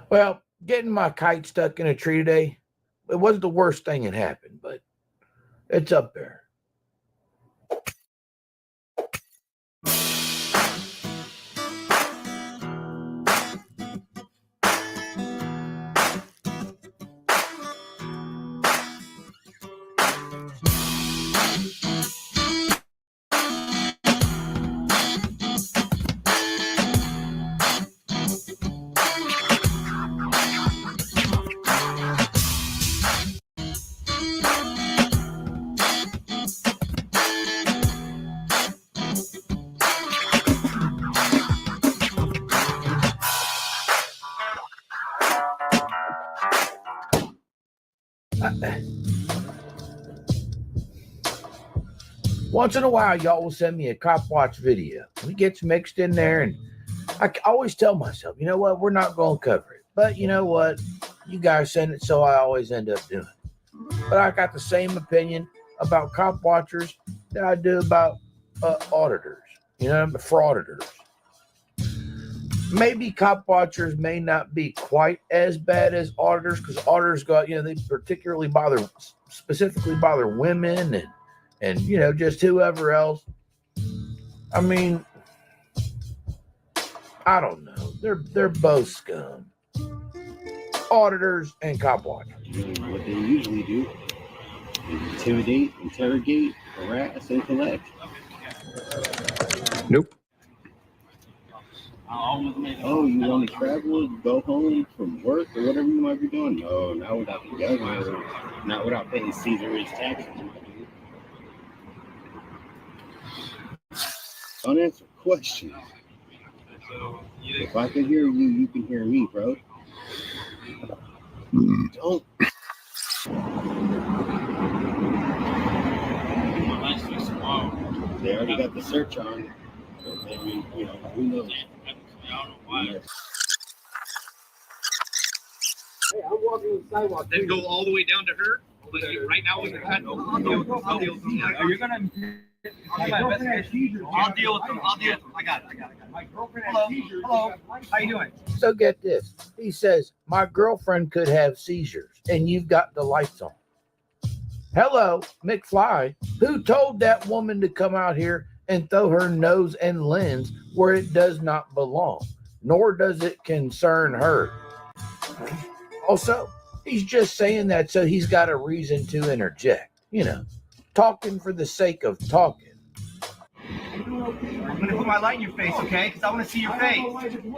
Speaker 19: Well, getting my kite stuck in a tree today, it wasn't the worst thing that happened, but it's up there. Once in a while, y'all will send me a cop watch video. It gets mixed in there, and I always tell myself, you know what, we're not going to cover it. But you know what, you guys send it, so I always end up doing it. But I got the same opinion about cop watchers that I do about auditors, frauditors. Maybe cop watchers may not be quite as bad as auditors, because auditors they particularly specifically bother women and just whoever else. I mean, I don't know. They're both scum. Auditors and cop watchers.
Speaker 20: What they usually do is intimidate, interrogate, harass, and collect.
Speaker 19: Nope.
Speaker 20: Oh, you want to travel, go home from work or whatever you might be doing? No, not without the government, not without paying Caesar's taxes. Unanswered questions. If I can hear you, you can hear me, bro. Don't. They already got the search on. So maybe, who knows?
Speaker 21: Hey, I'm walking the sidewalk. Then go all the way down to her. But right now, with the cut, I'll deal with them. Are you gonna? I'll deal with them. I got it. My girlfriend has seizures. Hello. How you doing?
Speaker 19: So get this. He says, my girlfriend could have seizures, and you've got the lights on. Hello, McFly. Who told that woman to come out here and throw her nose and lens where it does not belong, nor does it concern her? Also, he's just saying that so he's got a reason to interject. Talking for the sake of talking.
Speaker 21: I'm gonna put my light in your face, okay? Because I want to see your face.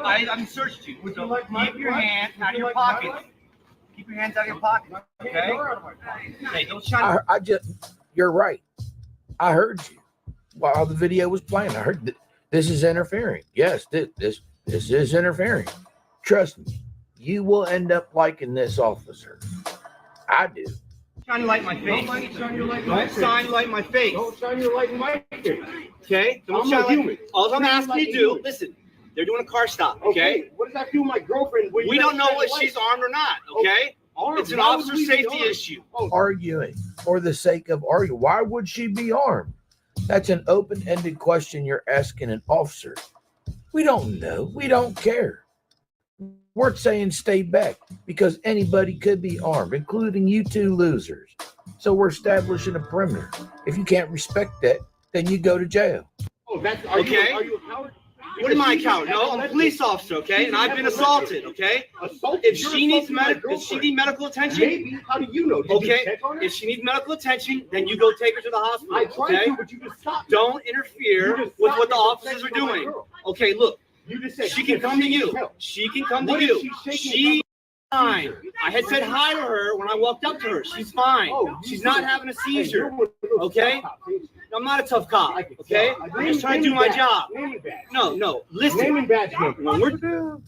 Speaker 21: I'm searched you. So keep your hand out of your pocket. Keep your hands out of your pocket, okay? Hey, don't shine.
Speaker 19: You're right. I heard you while the video was playing. I heard this is interfering. Yes, this is interfering. Trust me, you will end up liking this officer. I do.
Speaker 21: Shine your light in my face. Don't shine your light in my face. Don't shine your light in my face.
Speaker 14: Don't shine your light in my face.
Speaker 21: Okay? Don't shine light. All I'm asking you to do, listen, they're doing a car stop, okay?
Speaker 14: What does that do with my girlfriend?
Speaker 21: We don't know what she's armed or not, okay? It's an officer safety issue.
Speaker 19: Arguing for the sake of arguing. Why would she be armed? That's an open-ended question you're asking an officer. We don't know. We don't care. We're saying stay back because anybody could be armed, including you two losers. So we're establishing a perimeter. If you can't respect that, then you go to jail.
Speaker 21: Are you a coward? What am I a coward? No, I'm a police officer, okay? And I've been assaulted, okay? If she needs medical attention,
Speaker 14: maybe. How do you know?
Speaker 21: Okay. If she needs medical attention, then you go take her to the hospital.
Speaker 14: I tried to, but you just stopped.
Speaker 21: Don't interfere with what the officers are doing. Okay, look.
Speaker 14: You just said
Speaker 21: she can come to you. She can come to you. She's fine. I had said hi to her when I walked up to her. She's fine. She's not having a seizure. Okay? I'm not a tough cop. Okay? I'm just trying to do my job. No. Listen.
Speaker 14: Name and badge number.
Speaker 21: When we're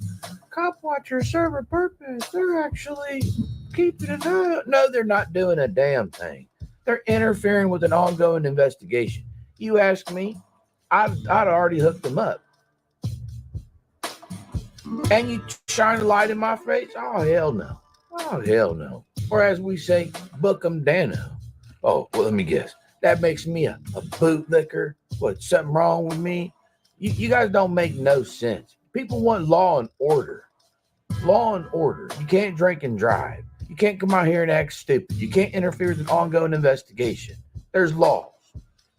Speaker 19: cop watchers serve a purpose. They're actually keeping an eye. No, they're not doing a damn thing. They're interfering with an ongoing investigation. You ask me, I'd already hooked them up. And you shine a light in my face? Oh, hell no. Oh, hell no. Or as we say, book 'em Dano. Oh, well, let me guess. That makes me a bootlicker? What, something wrong with me? You guys don't make no sense. People want law and order. Law and order. You can't drink and drive. You can't come out here and act stupid. You can't interfere with an ongoing investigation. There's laws.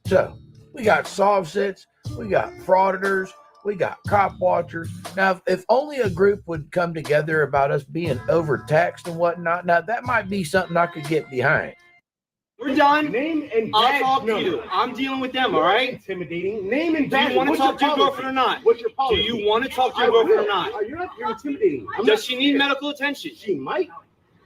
Speaker 19: So, we got soft sits. We got frauditors. We got cop watchers. Now, if only a group would come together about us being overtaxed and whatnot, now that might be something I could get behind.
Speaker 21: We're done.
Speaker 14: Name and
Speaker 21: I'll
Speaker 14: badge
Speaker 21: talk to
Speaker 14: number.
Speaker 21: you. I'm dealing with them, all right?
Speaker 14: Intimidating. Name and
Speaker 21: Do
Speaker 14: badge.
Speaker 21: you want to
Speaker 14: What's
Speaker 21: talk to your
Speaker 14: policy?
Speaker 21: girlfriend or not?
Speaker 14: What's your policy?
Speaker 21: Do you want to talk to your girlfriend or not?
Speaker 14: You're intimidating.
Speaker 21: Does she need medical attention?
Speaker 14: She might.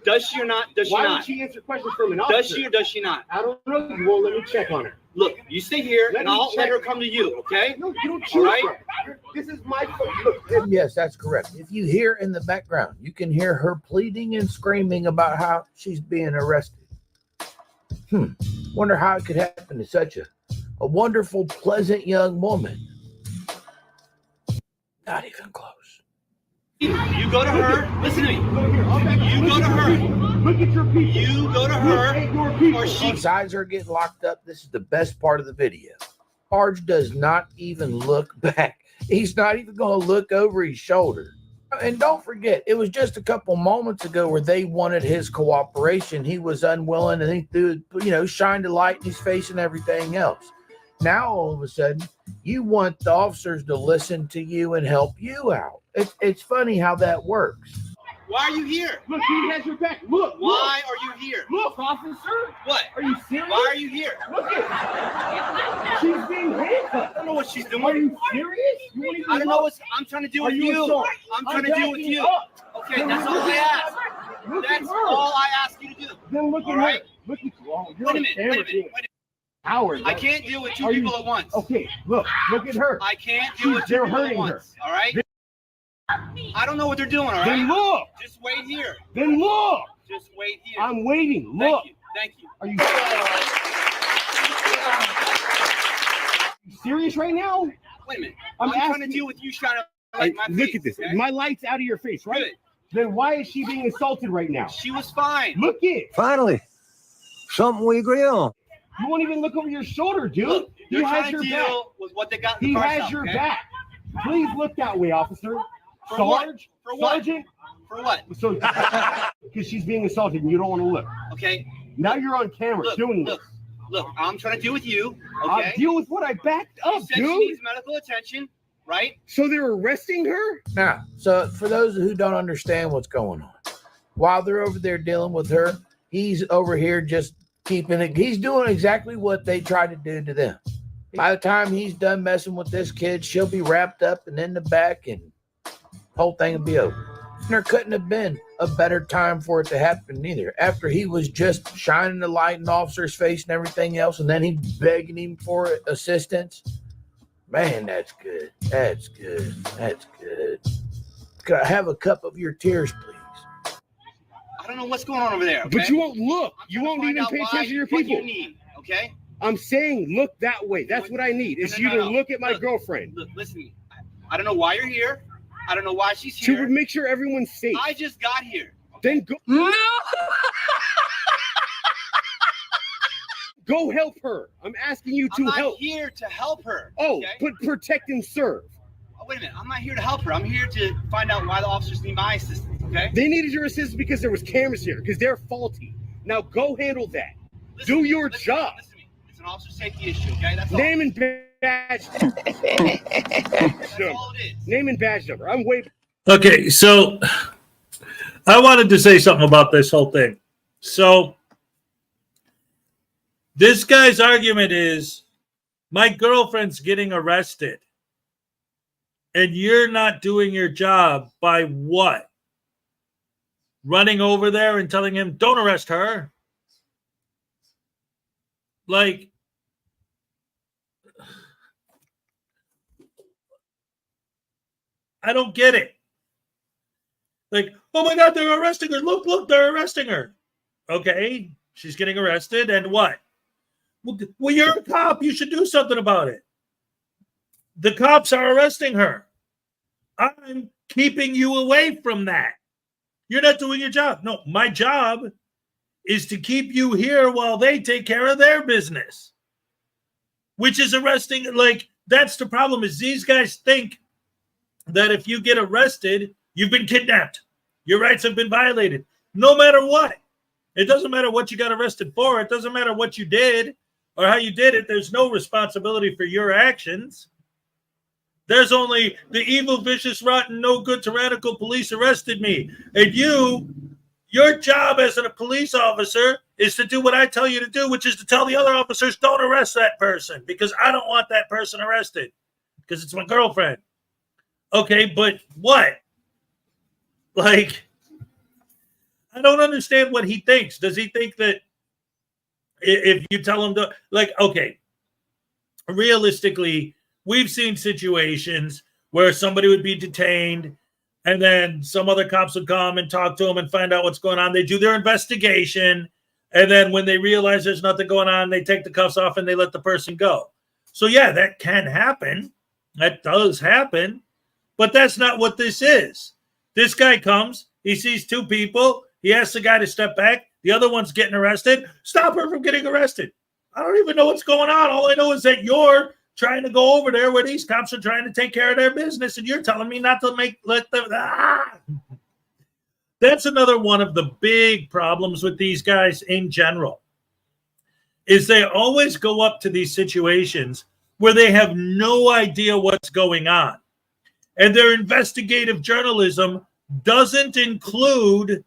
Speaker 21: Does she or not? Does she
Speaker 14: Why
Speaker 21: not?
Speaker 14: would she answer questions from an officer?
Speaker 21: Does she or does she not?
Speaker 14: I don't know. You won't let me check on her.
Speaker 21: Look, you stay here and I'll let her come to you, okay?
Speaker 14: No, you don't
Speaker 21: All
Speaker 14: choose
Speaker 21: right?
Speaker 14: her. This is my look.
Speaker 19: Yes, that's correct. If you hear in the background, you can hear her pleading and screaming about how she's being arrested. Wonder how it could happen to such a wonderful, pleasant young woman. Not even close.
Speaker 21: You go to her. Listen to me. You go to her.
Speaker 14: Look at your people.
Speaker 21: You go to her. Or she.
Speaker 19: His eyes are getting locked up. This is the best part of the video. Arj does not even look back. He's not even going to look over his shoulder. And don't forget, it was just a couple moments ago where they wanted his cooperation. He was unwilling, and he threw, shined a light in his face and everything else. Now, all of a sudden, you want the officers to listen to you and help you out. It's funny how that works.
Speaker 21: Why are you here?
Speaker 14: Look, he has your back. Look.
Speaker 21: Why are you here?
Speaker 14: Look, officer.
Speaker 21: What?
Speaker 14: Are you serious?
Speaker 21: Why are you here?
Speaker 14: Look at her. She's being handcuffed.
Speaker 21: I don't know what she's doing.
Speaker 14: Are you serious? You won't even
Speaker 21: I don't know what I'm trying to do with you. I'm trying to deal with you. Okay, that's all I ask. That's all I ask you to do.
Speaker 14: Then look at her. Look at you. Oh,
Speaker 21: Wait a minute.
Speaker 14: Howard.
Speaker 21: I can't deal with two people at once.
Speaker 14: Okay, look at her.
Speaker 21: I can't deal with two people at once. All right? I don't know what they're doing, all right?
Speaker 14: Then look.
Speaker 21: Just wait here.
Speaker 14: Then look.
Speaker 21: Just wait here.
Speaker 14: I'm waiting. Look.
Speaker 21: Thank you.
Speaker 14: Are you serious right now?
Speaker 21: Wait a minute. I'm trying to deal with you shining like my face.
Speaker 14: Look at this.
Speaker 21: Okay?
Speaker 14: My light's out of your face, right?
Speaker 21: Good.
Speaker 14: Then why is she being assaulted right now?
Speaker 21: She was fine.
Speaker 14: Look it.
Speaker 2: Finally, something we agree on.
Speaker 14: You won't even look over your shoulder, dude.
Speaker 21: Look,
Speaker 14: He has your back.
Speaker 21: with what they got in
Speaker 14: He
Speaker 21: the car
Speaker 14: has
Speaker 21: stop,
Speaker 14: your
Speaker 21: okay?
Speaker 14: back. Please look that way, officer.
Speaker 21: For what?
Speaker 14: Sarge?
Speaker 21: For what?
Speaker 14: Sergeant?
Speaker 21: For what?
Speaker 14: So, because she's being assaulted and you don't want to look.
Speaker 21: Okay.
Speaker 14: Now you're on camera doing this.
Speaker 21: Look, I'm trying to deal with you. Okay.
Speaker 14: I'll deal with what I backed up,
Speaker 21: You said
Speaker 14: dude.
Speaker 21: she needs medical attention, right?
Speaker 14: So they're arresting her?
Speaker 19: Now, so for those who don't understand what's going on, while they're over there dealing with her, he's over here just keeping it. He's doing exactly what they tried to do to them. By the time he's done messing with this kid, she'll be wrapped up and in the back, and whole thing will be over. And there couldn't have been a better time for it to happen either. After he was just shining the light in the officer's face and everything else, and then he begging him for assistance. Man, that's good. That's good. That's good. Could I have a cup of your tears, please?
Speaker 21: I don't know what's going on over there. Okay?
Speaker 6: But you won't look. You won't even pay attention to your people.
Speaker 21: What you need, okay?
Speaker 6: I'm saying look that way. That's what I need. Is you to look at my girlfriend.
Speaker 21: Look, listen. I don't know why you're here. I don't know why she's here.
Speaker 6: To make sure everyone's safe.
Speaker 21: I just got here.
Speaker 6: Then go.
Speaker 21: No!
Speaker 6: Go help her. I'm asking you to
Speaker 21: I'm not
Speaker 6: help.
Speaker 21: here to help her.
Speaker 6: Oh,
Speaker 21: okay?
Speaker 6: but protect and serve.
Speaker 21: Oh, wait a minute. I'm not here to help her. I'm here to find out why the officers need my assistance, okay?
Speaker 6: They needed your assistance because there was cameras here, because they're faulty. Now go handle that. Do your job.
Speaker 21: Listen to me. It's an officer safety issue, okay? That's all.
Speaker 6: Name and badge.
Speaker 21: That's all it is.
Speaker 6: Name and badge number. I'm way.
Speaker 1: Okay, so I wanted to say something about this whole thing. So this guy's argument is, my girlfriend's getting arrested, and you're not doing your job by what? Running over there and telling him, don't arrest her. Like, I don't get it. Like, oh my God, they're arresting her. Look, they're arresting her. Okay, she's getting arrested, and what? Well, you're a cop. You should do something about it. The cops are arresting her. I'm keeping you away from that. You're not doing your job. No, my job is to keep you here while they take care of their business, which is arresting. Like, that's the problem, is these guys think that if you get arrested, you've been kidnapped. Your rights have been violated. No matter what. It doesn't matter what you got arrested for. It doesn't matter what you did or how you did it. There's no responsibility for your actions. There's only the evil, vicious, rotten, no good, tyrannical police arrested me. And your job as a police officer is to do what I tell you to do, which is to tell the other officers, don't arrest that person, because I don't want that person arrested because it's my girlfriend. Okay, but what? Like, I don't understand what he thinks. Does he think that if you tell him to, like, okay, realistically, we've seen situations where somebody would be detained and then some other cops would come and talk to them and find out what's going on. They do their investigation. And then when they realize there's nothing going on, they take the cuffs off and they let the person go. So yeah, that can happen. That does happen. But that's not what this is. This guy comes, he sees two people, he asks the guy to step back, the other one's getting arrested. Stop her from getting arrested. I don't even know what's going on. All I know is that you're trying to go over there where these cops are trying to take care of their business, and you're telling me not to let them. That's another one of the big problems with these guys in general, is they always go up to these situations where they have no idea what's going on. And their investigative journalism doesn't include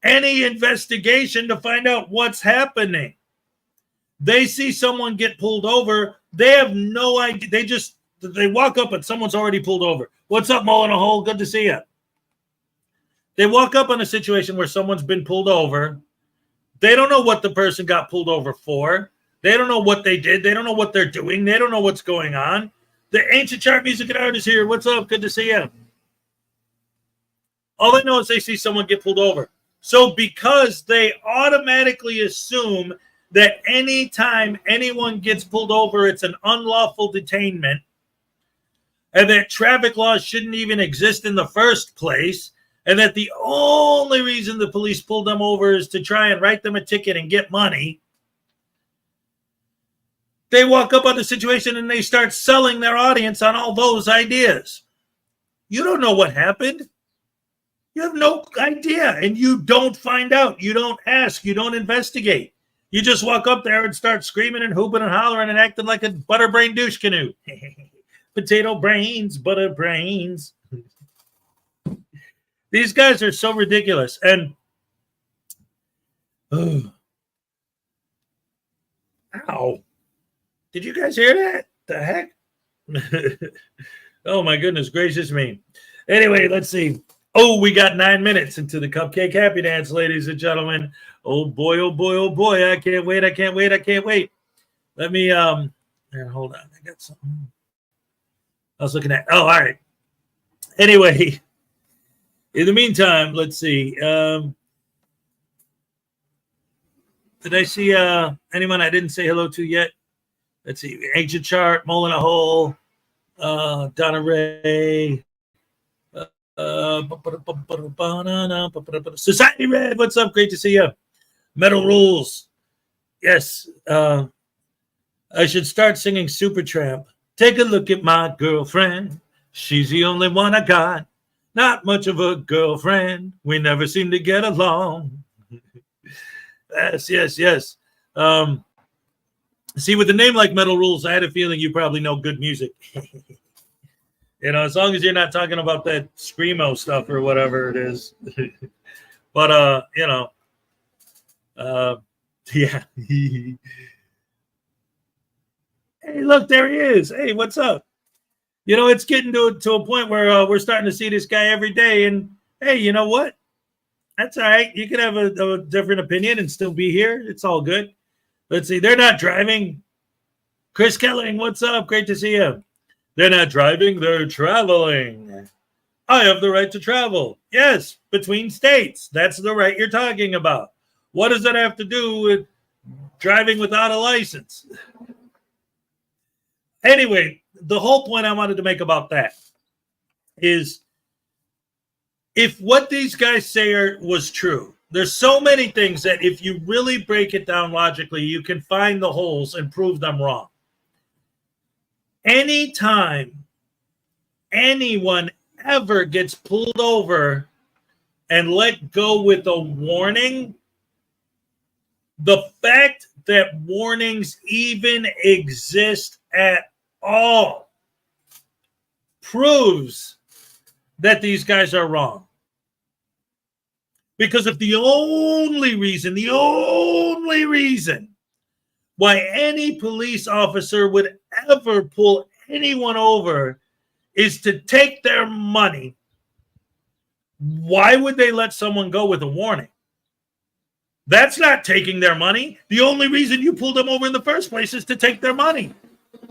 Speaker 1: any investigation to find out what's happening. They see someone get pulled over. They have no idea. They walk up and someone's already pulled over. What's up, Mo in a hole? Good to see you. They walk up on a situation where someone's been pulled over. They don't know what the person got pulled over for. They don't know what they did. They don't know what they're doing. They don't know what's going on. The Ancient Chart Music and Art is here. What's up? Good to see you. All they know is they see someone get pulled over. So because they automatically assume that anytime anyone gets pulled over, it's an unlawful detainment, and that traffic laws shouldn't even exist in the first place, and that the only reason the police pulled them over is to try and write them a ticket and get money, they walk up on the situation and they start selling their audience on all those ideas. You don't know what happened. You have no idea, and you don't find out. You don't ask. You don't investigate. You just walk up there and start screaming and hooping and hollering and acting like a butterbrain douche canoe. Potato brains, butter brains. These guys are so ridiculous. And ow. Did you guys hear that? The heck? Oh, my goodness gracious me. Anyway, let's see. Oh, we got 9 minutes into the Cupcake Happy Dance, ladies and gentlemen. Oh, boy, oh, boy, oh, boy. I can't wait. I can't wait. I can't wait. Let me, hold on. I got something I was looking at. Oh, all right. Anyway, in the meantime, let's see. Did I see anyone I didn't say hello to yet? Let's see. Ancient Chart, Mole in a Hole, Donna Ray, Society Red. What's up? Great to see you. Metal Rules. Yes. I should start singing Supertramp. Take a look at my girlfriend. She's the only one I got. Not much of a girlfriend. We never seem to get along. Yes. See, with a name like Metal Rules, I had a feeling you probably know good music. You know, as long as you're not talking about that screamo stuff or whatever it is. But, you know, yeah. Hey, look, there he is. Hey, what's up? You know, it's getting to a point where we're starting to see this guy every day. And, hey, you know what? That's all right. You can have a different opinion and still be here. It's all good. Let's see. They're not driving. Chris Kelling, what's up? Great to see you. They're not driving. They're traveling. I have the right to travel. Yes, between states. That's the right you're talking about. What does that have to do with driving without a license? Anyway, the whole point I wanted to make about that is if what these guys say was true, there's so many things that if you really break it down logically, you can find the holes and prove them wrong. Anytime anyone ever gets pulled over and let go with a warning, the fact that warnings even exist at all proves that these guys are wrong. Because if the only reason why any police officer would ever pull anyone over is to take their money, why would they let someone go with a warning? That's not taking their money. The only reason you pulled them over in the first place is to take their money.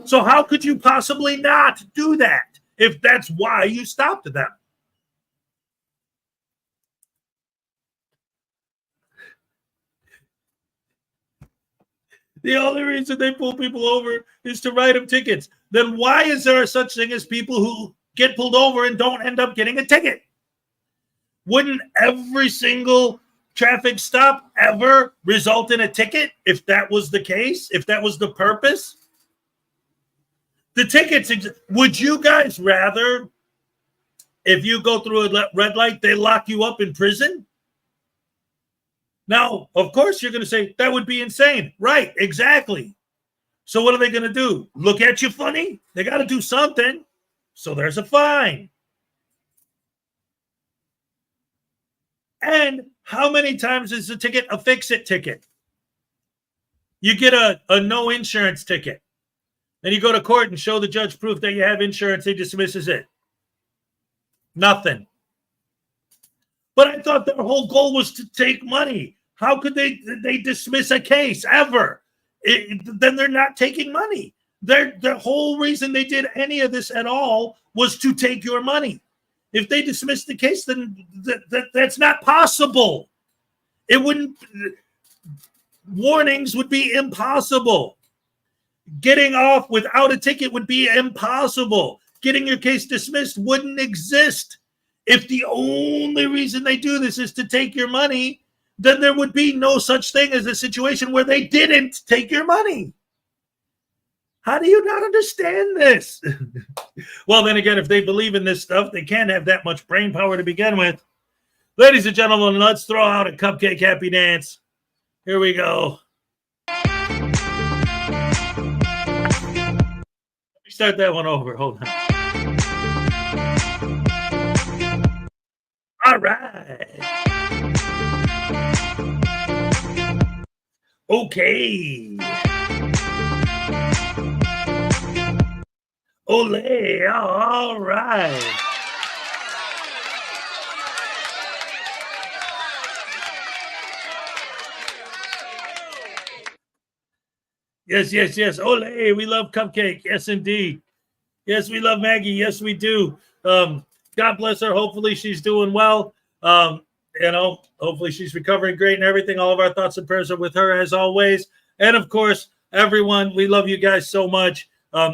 Speaker 1: So how could you possibly not do that if that's why you stopped them? The only reason they pull people over is to write them tickets. Then why is there such thing as people who get pulled over and don't end up getting a ticket? Wouldn't every single traffic stop ever result in a ticket if that was the case, if that was the purpose? The tickets, would you guys rather, if you go through a red light, they lock you up in prison? Now, of course, you're going to say that would be insane. Right, exactly. So what are they going to do? Look at you funny? They got to do something. So there's a fine. And how many times is the ticket a fix-it ticket? You get a no insurance ticket. Then you go to court and show the judge proof that you have insurance. He dismisses it. Nothing. But I thought their whole goal was to take money. How could they dismiss a case ever? Then they're not taking money. The whole reason they did any of this at all was to take your money. If they dismissed the case, then that's not possible. It wouldn't. Warnings would be impossible. Getting off without a ticket would be impossible. Getting your case dismissed wouldn't exist. If the only reason they do this is to take your money, then there would be no such thing as a situation where they didn't take your money. How do you not understand this? Well, then again, if they believe in this stuff, they can't have that much brain power to begin with. Ladies and gentlemen, let's throw out a Cupcake Happy Dance. Here we go. Let me start that one over. Hold on. All right. Okay. Ole. All right. Yes, yes, yes. Ole, we love Cupcake. Yes, indeed. Yes, we love Maggie. Yes, we do. God bless her. Hopefully she's doing well. Hopefully she's recovering great and everything. All of our thoughts and prayers are with her as always. And of course, everyone, we love you guys so much.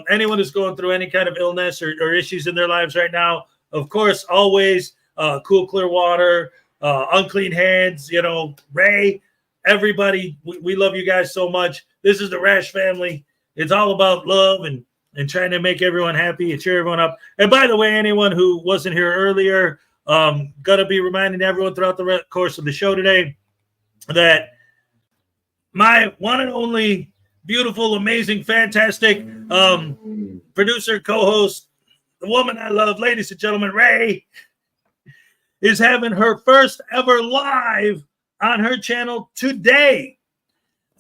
Speaker 1: Anyone who's going through any kind of illness or issues in their lives right now, of course, always cool, clear water, unclean hands, Ray, everybody, we love you guys so much. This is the Rash family. It's all about love and trying to make everyone happy and cheer everyone up. And by the way, anyone who wasn't here earlier, gonna be reminding everyone throughout the course of the show today that my one and only beautiful, amazing, fantastic producer, co-host, the woman I love, ladies and gentlemen, Ray, is having her first ever live on her channel today.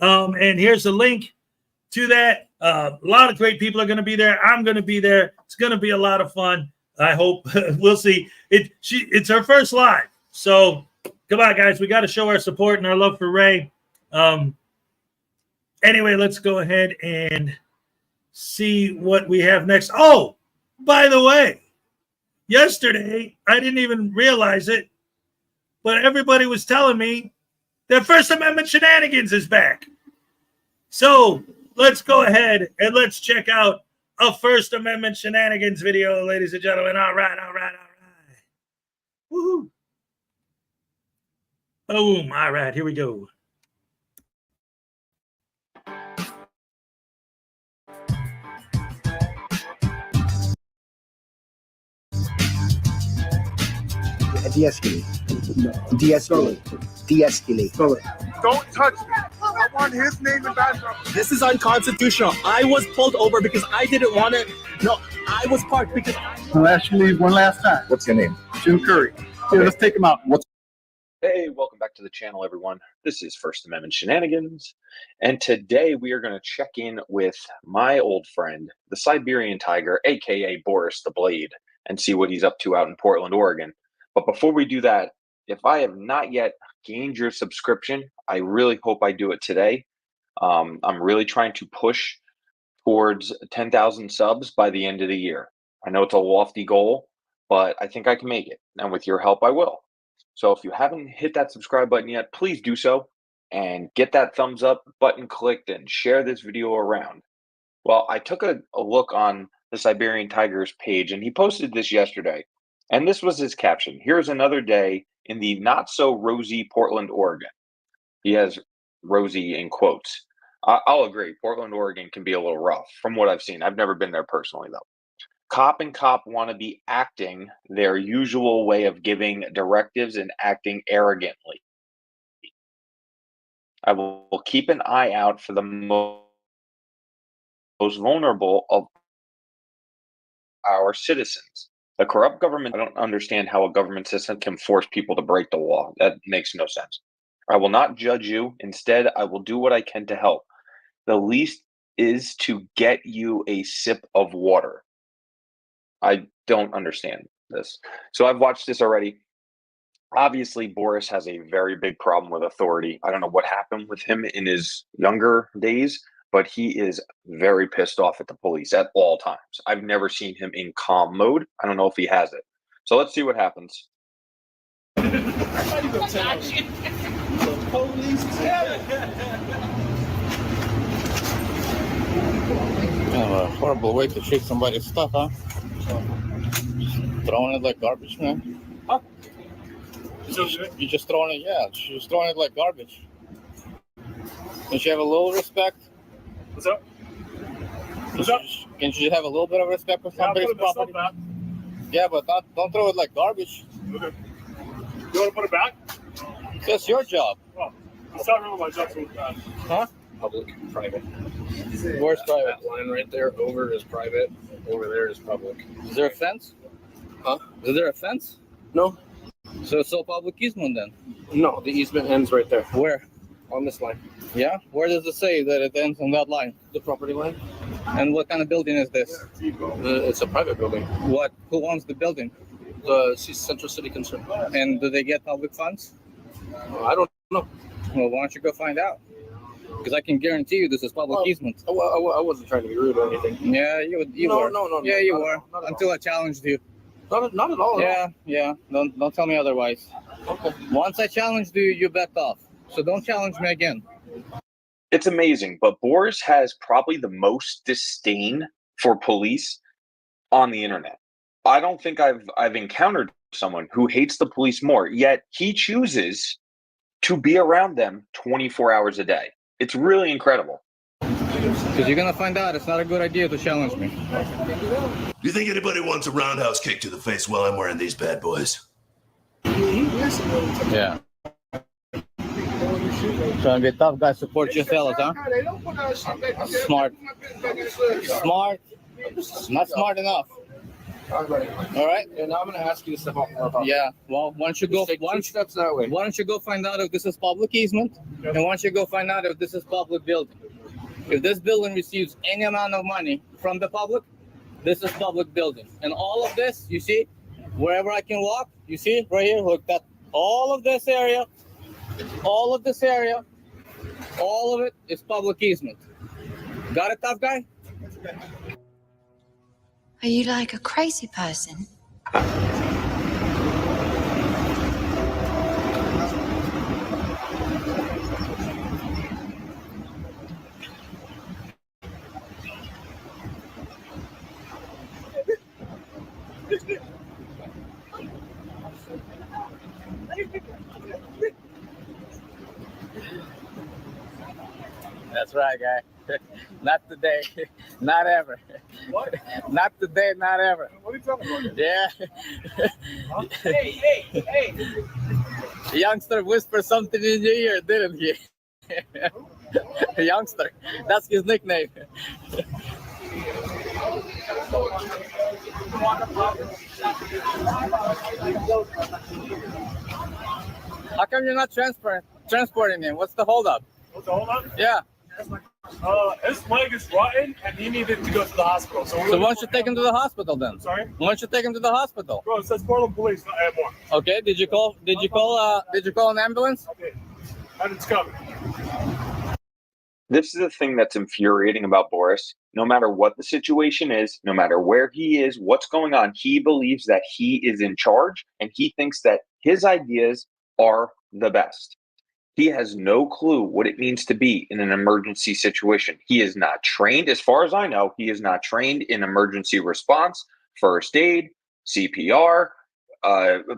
Speaker 1: And here's a link to that. A lot of great people are going to be there. I'm going to be there. It's going to be a lot of fun. I hope. We'll see. It's her first live. So come on, guys. We got to show our support and our love for Ray. Anyway, let's go ahead and see what we have next. Oh, by the way, yesterday, I didn't even realize it, but everybody was telling me that First Amendment Shenanigans is back. So let's go ahead and let's check out a First Amendment Shenanigans video, ladies and gentlemen. All right. Woohoo. Boom. All right, here we go.
Speaker 10: De-escalate. De-escalate. De-escalate.
Speaker 22: Don't touch me. I want his name and badge number.
Speaker 23: This is unconstitutional. I was pulled over because I didn't want to. No, I was parked because.
Speaker 22: I'll ask you to leave one last time.
Speaker 10: What's your name?
Speaker 22: Jim Curry. Here, let's take him out.
Speaker 24: Hey, welcome back to the channel, everyone. This is First Amendment Shenanigans, and today we are going to check in with my old friend, the Siberian Tiger, aka Boris the Blade, and see what he's up to out in Portland, Oregon. But before we do that, if I have not yet gained your subscription, I really hope I do it today. I'm really trying to push towards 10,000 subs by the end of the year. I know it's a lofty goal, but I think I can make it. And with your help, I will. So if you haven't hit that subscribe button yet, please do so and get that thumbs up button clicked and share this video around. Well, I took a look on the Siberian Tiger's page, and he posted this yesterday. And this was his caption. Here's another day in the not so rosy Portland, Oregon. He has rosy in quotes. I'll agree. Portland, Oregon can be a little rough from what I've seen. I've never been there personally, though. Cop and cop want to be acting their usual way of giving directives and acting arrogantly. I will keep an eye out for the most vulnerable of our citizens. The corrupt government, I don't understand how a government system can force people to break the law. That makes no sense. I will not judge you. Instead, I will do what I can to help. The least is to get you a sip of water. I don't understand this. So I've watched this already. Obviously, Boris has a very big problem with authority. I don't know what happened with him in his younger days, but he is very pissed off at the police at all times. I've never seen him in calm mode. I don't know if he has it. So let's see what happens.
Speaker 25: A horrible way to treat somebody's stuff, huh? Throwing it like garbage, man. Huh? You're just throwing it, yeah. You're just throwing it like garbage. Don't you have a little respect?
Speaker 22: What's up? What's up?
Speaker 25: Can't you have a little bit of respect for somebody's property? Yeah, but don't throw it like garbage.
Speaker 22: Okay. You want to put it back?
Speaker 25: That's your job.
Speaker 22: Oh, it's not really my job to put it back.
Speaker 25: Huh?
Speaker 26: Public, private.
Speaker 25: Where's private?
Speaker 26: That line right there, over is private, over there is public.
Speaker 25: Is there a fence?
Speaker 26: Huh?
Speaker 25: Is there a fence?
Speaker 26: No.
Speaker 25: So it's all public easement then?
Speaker 26: No, the easement ends right there.
Speaker 25: Where?
Speaker 26: On this line.
Speaker 25: Yeah? Where does it say that it ends on that line?
Speaker 26: The property line.
Speaker 25: And what kind of building is this?
Speaker 26: It's a private building.
Speaker 25: What? Who owns the building?
Speaker 26: The Central City Concern.
Speaker 25: And do they get public funds?
Speaker 26: I don't know.
Speaker 25: Well, why don't you go find out? Because I can guarantee you this is public easement.
Speaker 26: I wasn't trying to be rude or anything.
Speaker 25: Yeah, you were.
Speaker 26: No.
Speaker 25: Yeah, you were. Until I challenged you.
Speaker 26: Not at all.
Speaker 25: Yeah. Don't tell me otherwise.
Speaker 26: Okay.
Speaker 25: Once I challenged you, you backed off. So don't challenge me again.
Speaker 24: It's amazing, but Boris has probably the most disdain for police on the internet. I don't think I've encountered someone who hates the police more, yet he chooses to be around them 24 hours a day. It's really incredible.
Speaker 25: Because you're going to find out it's not a good idea to challenge me.
Speaker 3: Do you think anybody wants a roundhouse kick to the face while I'm wearing these bad boys?
Speaker 25: Yeah. Trying to be a tough guy, support your fellas, huh? Smart. Not smart enough. All right.
Speaker 26: And now I'm going to ask you to step off.
Speaker 25: Yeah. Well, why don't you go?
Speaker 26: Why
Speaker 25: don't you go find out if this is public easement, and why don't you go find out if this is public building? If this building receives any amount of money from the public, this is public building. And all of this, you see, wherever I can walk, you see, right here, look, that all of this area, all of it is public easement. Got it, tough guy?
Speaker 4: Are you like a crazy person?
Speaker 25: That's right, guy. Not today. Not ever.
Speaker 26: What?
Speaker 25: Not today, not ever.
Speaker 26: What are you talking about?
Speaker 25: Yeah.
Speaker 26: Huh? Hey.
Speaker 25: The youngster whispered something in your ear, didn't he? The youngster. That's his nickname. How come you're not transporting him? What's the holdup?
Speaker 5: What's the holdup?
Speaker 25: Yeah.
Speaker 5: His leg is rotten, and he needed to go to the hospital. So
Speaker 25: why don't you take him to the hospital then?
Speaker 5: Sorry.
Speaker 25: Why don't you take him to the hospital?
Speaker 5: Bro, it says Portland Police, not anymore.
Speaker 25: Okay. Did you call an ambulance?
Speaker 5: Okay. And it's coming.
Speaker 24: This is the thing that's infuriating about Boris. No matter what the situation is, no matter where he is, what's going on, he believes that he is in charge, and he thinks that his ideas are the best. He has no clue what it means to be in an emergency situation. He is not trained, as far as I know, he is not trained in emergency response, first aid, CPR,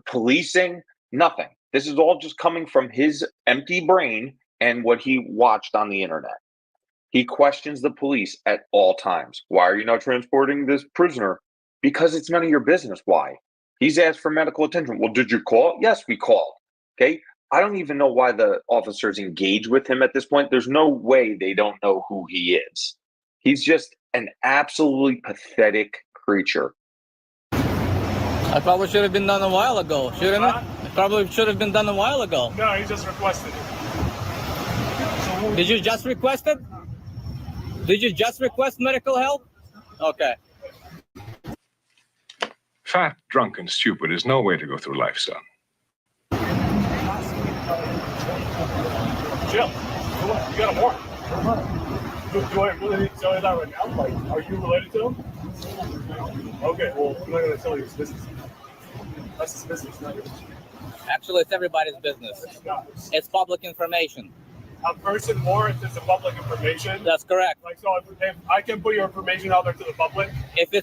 Speaker 24: policing, nothing. This is all just coming from his empty brain and what he watched on the internet. He questions the police at all times. Why are you not transporting this prisoner? Because it's none of your business. Why? He's asked for medical attention. Well, did you call? Yes, we called. Okay. I don't even know why the officers engage with him at this point. There's no way they don't know who he is. He's just an absolutely pathetic creature.
Speaker 25: I probably should have been done a while ago, shouldn't it? It probably should have been done a while ago.
Speaker 5: No, he just requested it.
Speaker 25: Did you just request it? Did you just request medical help? Okay.
Speaker 7: Fat, drunk, and stupid is no way to go through life, son.
Speaker 5: Chill. You got a warrant. Do I really need to tell you that right now? Like, are you related to him? Okay, well, I'm not going to tell you his business. That's his business, not yours.
Speaker 25: Actually, it's everybody's business. It's public information.
Speaker 5: A person warrant is a public information.
Speaker 25: That's correct.
Speaker 5: Like, so if I can put your information out there to the public,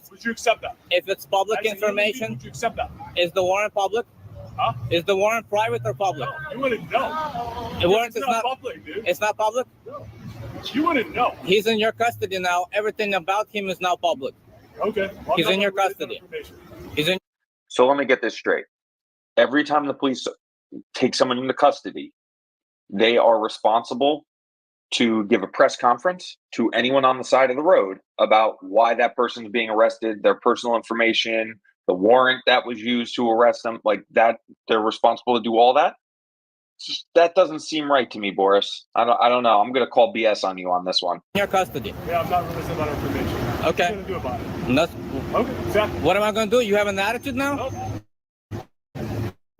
Speaker 5: would you accept that?
Speaker 25: If it's public information,
Speaker 5: would you accept that?
Speaker 25: Is the warrant public?
Speaker 5: Huh?
Speaker 25: Is the warrant private or public?
Speaker 5: You wouldn't know.
Speaker 25: The warrant is not
Speaker 5: public, dude.
Speaker 25: It's not public?
Speaker 5: No. You wouldn't know.
Speaker 25: He's in your custody now. Everything about him is now public.
Speaker 5: Okay. Well,
Speaker 25: he's in your custody. He's in.
Speaker 24: So let me get this straight. Every time the police take someone into custody, they are responsible to give a press conference to anyone on the side of the road about why that person's being arrested, their personal information, the warrant that was used to arrest them, like that. They're responsible to do all that. That doesn't seem right to me, Boris. I don't know. I'm gonna call BS on you on this one.
Speaker 25: Your custody.
Speaker 5: Yeah, I'm not releasing that information.
Speaker 25: Okay.
Speaker 5: What are you gonna do about it?
Speaker 25: That's,
Speaker 5: Okay, exactly.
Speaker 25: what am I gonna do? You have an attitude now?
Speaker 5: Nope.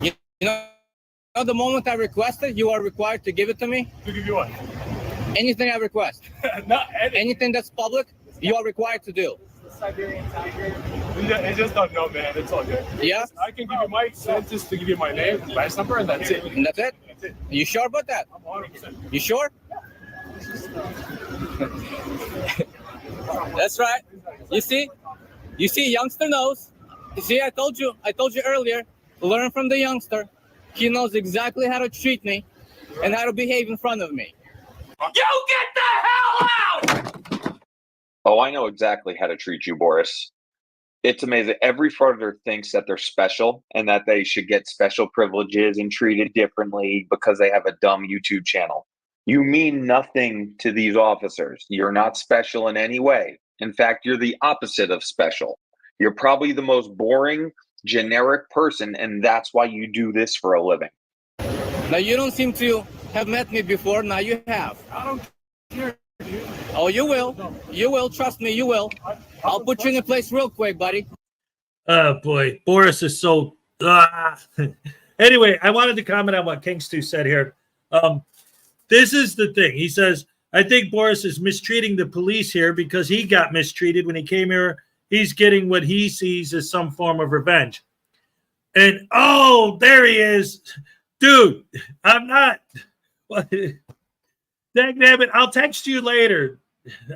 Speaker 25: You know, the moment I request it, you are required to give it to me.
Speaker 5: To give you what?
Speaker 25: Anything I request.
Speaker 5: Not
Speaker 25: anything that's public, you are required to do.
Speaker 5: Siberian tiger. It's just not no, man. It's all good.
Speaker 25: Yeah.
Speaker 5: I can give you my census to give you my name, license number, and that's it.
Speaker 25: And that's it?
Speaker 5: That's it.
Speaker 25: You sure about that?
Speaker 5: I'm 100%.
Speaker 25: You sure? That's right. You see, youngster knows. You see, I told you earlier, learn from the youngster. He knows exactly how to treat me and how to behave in front of me.
Speaker 3: You get the hell out!
Speaker 24: Oh, I know exactly how to treat you, Boris. It's amazing. Every frauditor thinks that they're special and that they should get special privileges and treated differently because they have a dumb YouTube channel. You mean nothing to these officers. You're not special in any way. In fact, you're the opposite of special. You're probably the most boring, generic person, and that's why you do this for a living.
Speaker 25: Now, you don't seem to have met me before. Now you have.
Speaker 5: I don't care, dude.
Speaker 25: Oh, you will. You will. Trust me, you will. I'll put you in a place real quick, buddy.
Speaker 1: Oh, boy. Boris is so... Anyway, I wanted to comment on what King2 said here. This is the thing. He says, I think Boris is mistreating the police here because he got mistreated when he came here. He's getting what he sees as some form of revenge. And, oh, there he is. Dude, I'm not... Dang it, I'll text you later.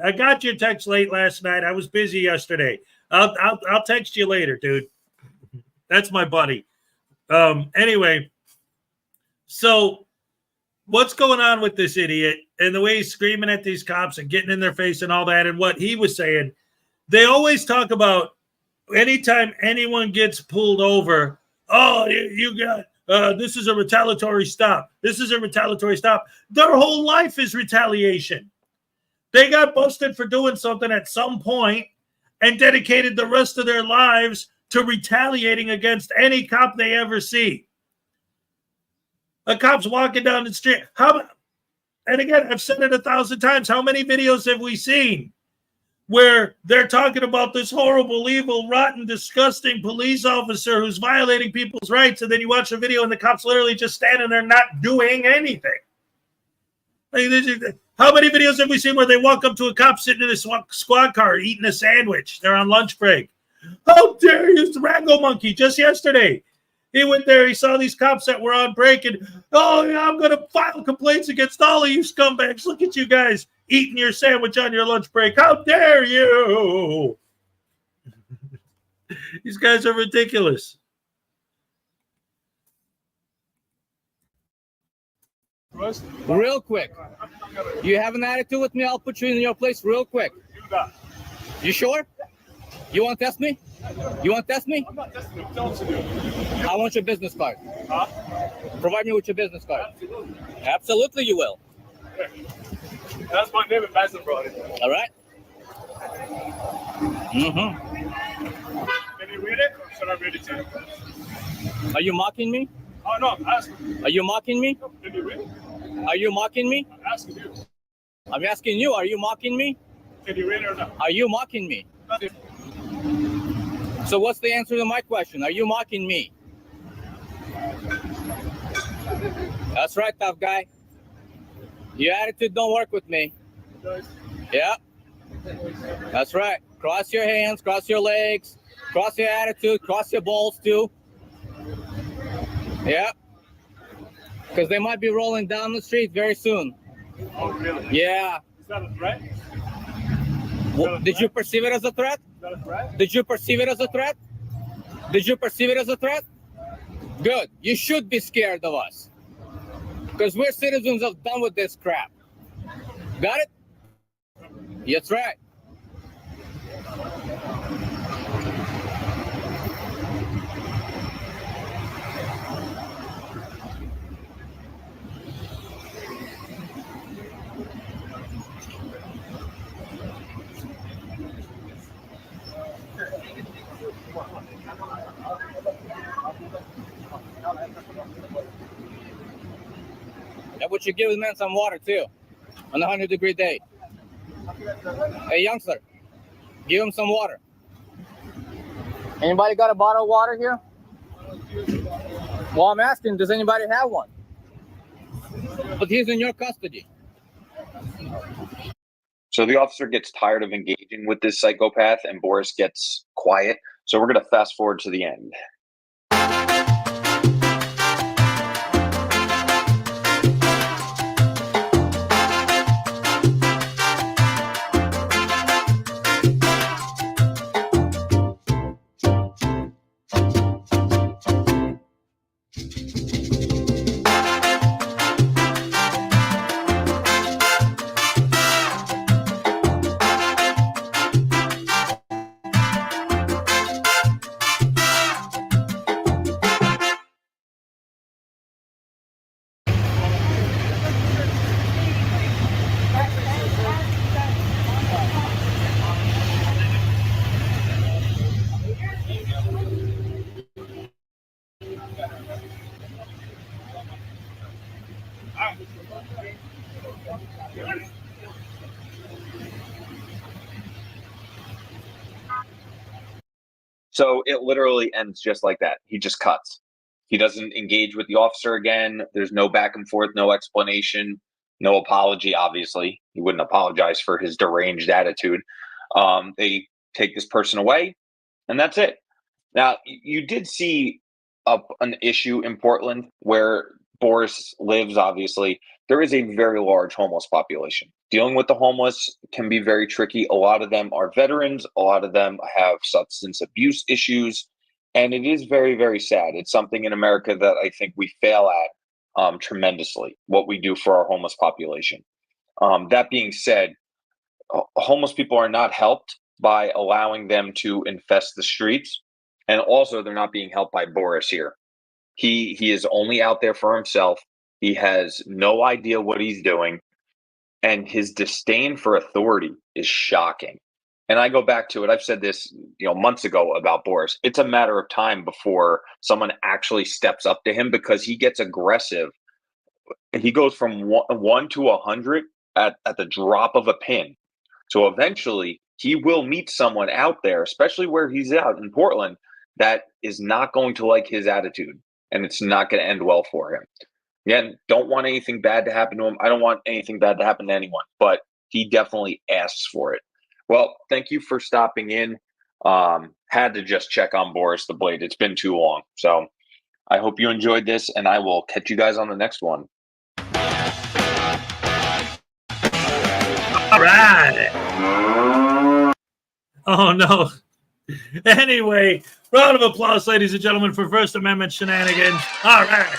Speaker 1: I got your text late last night. I was busy yesterday. I'll text you later, dude. That's my buddy. Anyway, so what's going on with this idiot and the way he's screaming at these cops and getting in their face and all that, and what he was saying, they always talk about anytime anyone gets pulled over, oh, you got this is a retaliatory stop. This is a retaliatory stop. Their whole life is retaliation. They got busted for doing something at some point and dedicated the rest of their lives to retaliating against any cop they ever see. A cop's walking down the street. And again, I've said it 1,000 times. How many videos have we seen where they're talking about this horrible, evil, rotten, disgusting police officer who's violating people's rights, and then you watch a video and the cop's literally just standing there not doing anything? How many videos have we seen where they walk up to a cop sitting in a squad car eating a sandwich? They're on lunch break. How dare you, the Rango Monkey, just yesterday. He went there, he saw these cops that were on break, and, oh, yeah, I'm going to file complaints against all of you scumbags. Look at you guys eating your sandwich on your lunch break. How dare you? These guys are ridiculous.
Speaker 25: Real quick. You have an attitude with me, I'll put you in your place real quick. You sure? You want to test me? You want to test me?
Speaker 5: I'm not testing you. Tell them to do.
Speaker 25: I want your business card.
Speaker 5: Huh?
Speaker 25: Provide me with your business card.
Speaker 5: Absolutely.
Speaker 25: Absolutely, you will.
Speaker 5: That's my name and license, bro.
Speaker 25: All right.
Speaker 5: Can you read it, or should I read it to you?
Speaker 25: Are you mocking me?
Speaker 5: Oh, no, I'm asking.
Speaker 25: Are you mocking me?
Speaker 5: Can you read it?
Speaker 25: Are you mocking me?
Speaker 5: I'm asking you.
Speaker 25: I'm asking you, are you mocking me?
Speaker 5: Can you read it or not?
Speaker 25: Are you mocking me? So what's the answer to my question? Are you mocking me? That's right, tough guy. Your attitude don't work with me. Yeah. That's right. Cross your hands, cross your legs, cross your attitude, cross your balls too. Yeah. Because they might be rolling down the street very soon.
Speaker 5: Oh, really?
Speaker 25: Yeah.
Speaker 5: Is that a threat?
Speaker 25: Did you perceive it as a threat?
Speaker 5: Is that a threat?
Speaker 25: Did you perceive it as a threat? Did you perceive it as a threat? Good. You should be scared of us. Because we're citizens of done with this crap. Got it? That's right. but you give the man some water too on a 100-degree day. Hey, youngster, give him some water. Anybody got a bottle of water here? Well, I'm asking, does anybody have one? But he's in your custody.
Speaker 24: So the officer gets tired of engaging with this psychopath, and Boris gets quiet. So we're going to fast forward to the end. So it literally ends just like that. He just cuts. He doesn't engage with the officer again. There's no back and forth, no explanation, no apology, obviously. He wouldn't apologize for his deranged attitude. They take this person away, and that's it. Now, you did see an issue in Portland where Boris lives, obviously. There is a very large homeless population. Dealing with the homeless can be very tricky. A lot of them are veterans. A lot of them have substance abuse issues. And it is very, very sad. It's something in America that I think we fail at tremendously, what we do for our homeless population. That being said, homeless people are not helped by allowing them to infest the streets. And also, they're not being helped by Boris here. He is only out there for himself. He has no idea what he's doing. And his disdain for authority is shocking. And I go back to it. I've said this, months ago about Boris. It's a matter of time before someone actually steps up to him because he gets aggressive. He goes from 1 to 100 at the drop of a pin. So eventually he will meet someone out there, especially where he's out in Portland, that is not going to like his attitude, and it's not going to end well for him. Again, don't want anything bad to happen to him. I don't want anything bad to happen to anyone, but he definitely asks for it. Well, thank you for stopping in. Had to just check on Boris the Blade. It's been too long. So I hope you enjoyed this, and I will catch you guys on the next one.
Speaker 1: All right. Oh, no. Anyway, round of applause, ladies and gentlemen, for First Amendment shenanigans. All right.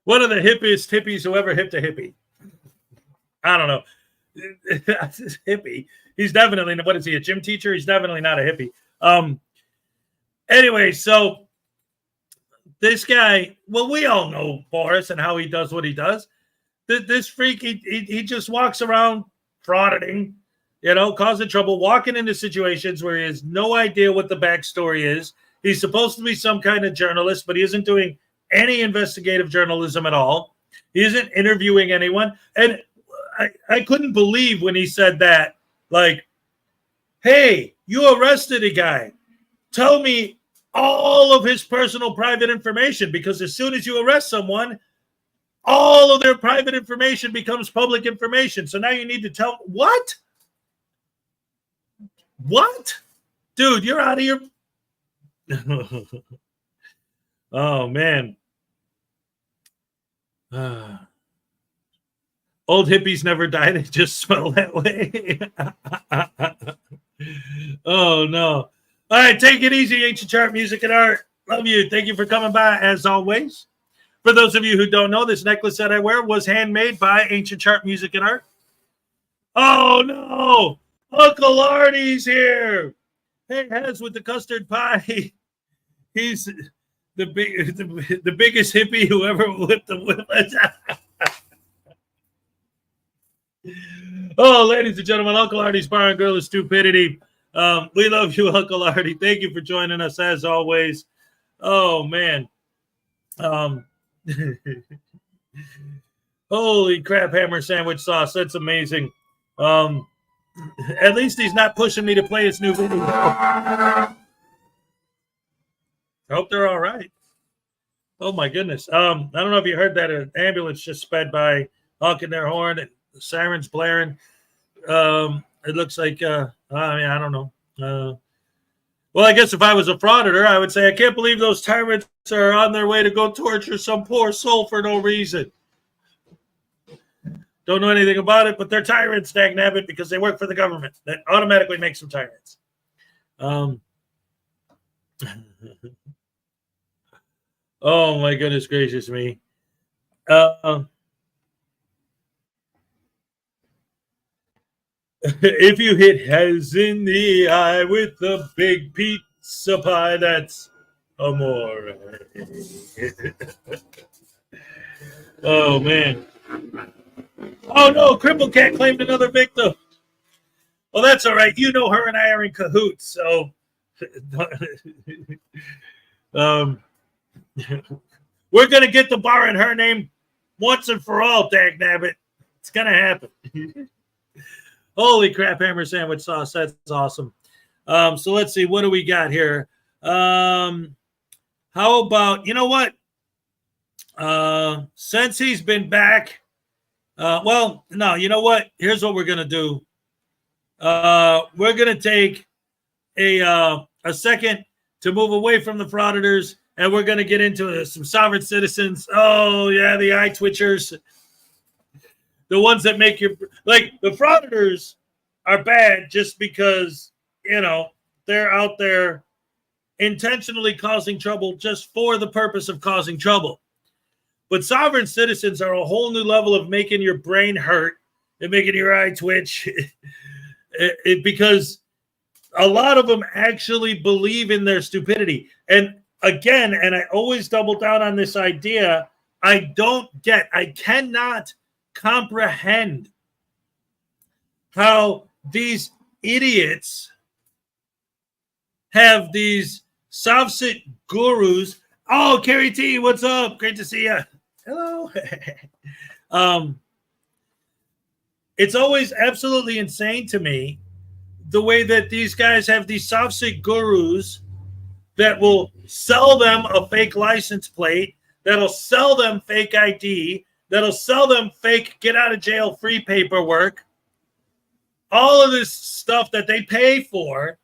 Speaker 1: One of the hippiest hippies who ever hipped a hippie. I don't know. Hippie. He's definitely, what is he, a gym teacher? He's definitely not a hippie. Anyway, so this guy, well, we all know Boris and how he does what he does. This freak, he just walks around frauditing, causing trouble, walking into situations where he has no idea what the backstory is. He's supposed to be some kind of journalist, but he isn't doing any investigative journalism at all. He isn't interviewing anyone. And I couldn't believe when he said that, like, hey, you arrested a guy. Tell me all of his personal private information, because as soon as you arrest someone, all of their private information becomes public information. So now you need to tell what? What? Dude, you're out of your... Oh, man. Old hippies never die. They just smell that way. Oh, no. All right, take it easy, Ancient Chart Music and Art. Love you. Thank you for coming by, as always. For those of you who don't know, this necklace that I wear was handmade by Ancient Chart Music and Art. Oh, no. Uncle Artie's here. Hey, Hez with the custard pie. He's the biggest hippie who ever whipped the whip. Oh, ladies and gentlemen, Uncle Artie's Bar and Grill of Stupidity. We love you, Uncle Artie. Thank you for joining us as always. Oh man. Holy crap, hammer sandwich sauce. That's amazing. At least he's not pushing me to play his new video. I hope they're all right. Oh my goodness. I don't know if you heard that an ambulance just sped by, honking their horn and the sirens blaring. It looks like I mean, I don't know. Well, I guess if I was a frauditor, I would say, I can't believe those tyrants are on their way to go torture some poor soul for no reason. Don't know anything about it, but they're tyrants, dagnabbit, because they work for the government. That automatically makes them tyrants. Oh, my goodness gracious me. If you hit Hez in the eye with the big pizza pie, that's amore. Oh, man. Oh, no, Cripple Cat claimed another victim. Well, that's all right. You know her and I are in cahoots, so... we're going to get the bar in her name once and for all, dagnabbit. It's going to happen. Holy crap, hammer sandwich sauce. That's awesome. So let's see. What do we got here? How about, you know what? Since he's been back, well, no, you know what? Here's what we're going to do. We're going to take a second to move away from the frauditors, and we're going to get into some sovereign citizens. Oh, yeah, the eye twitchers. The ones that make you, like, the frauditors are bad just because, you know, they're out there intentionally causing trouble just for the purpose of causing trouble. But sovereign citizens are a whole new level of making your brain hurt and making your eye twitch because a lot of them actually believe in their stupidity. And again, and I always double down on this idea, I cannot comprehend how these idiots have these Savsit gurus. Oh, Carrie T, what's up? Great to see you. Hello. It's always absolutely insane to me the way that these guys have these Savsit gurus that will sell them a fake license plate, that'll sell them fake ID, that'll sell them fake get out of jail free paperwork, all of this stuff that they pay for.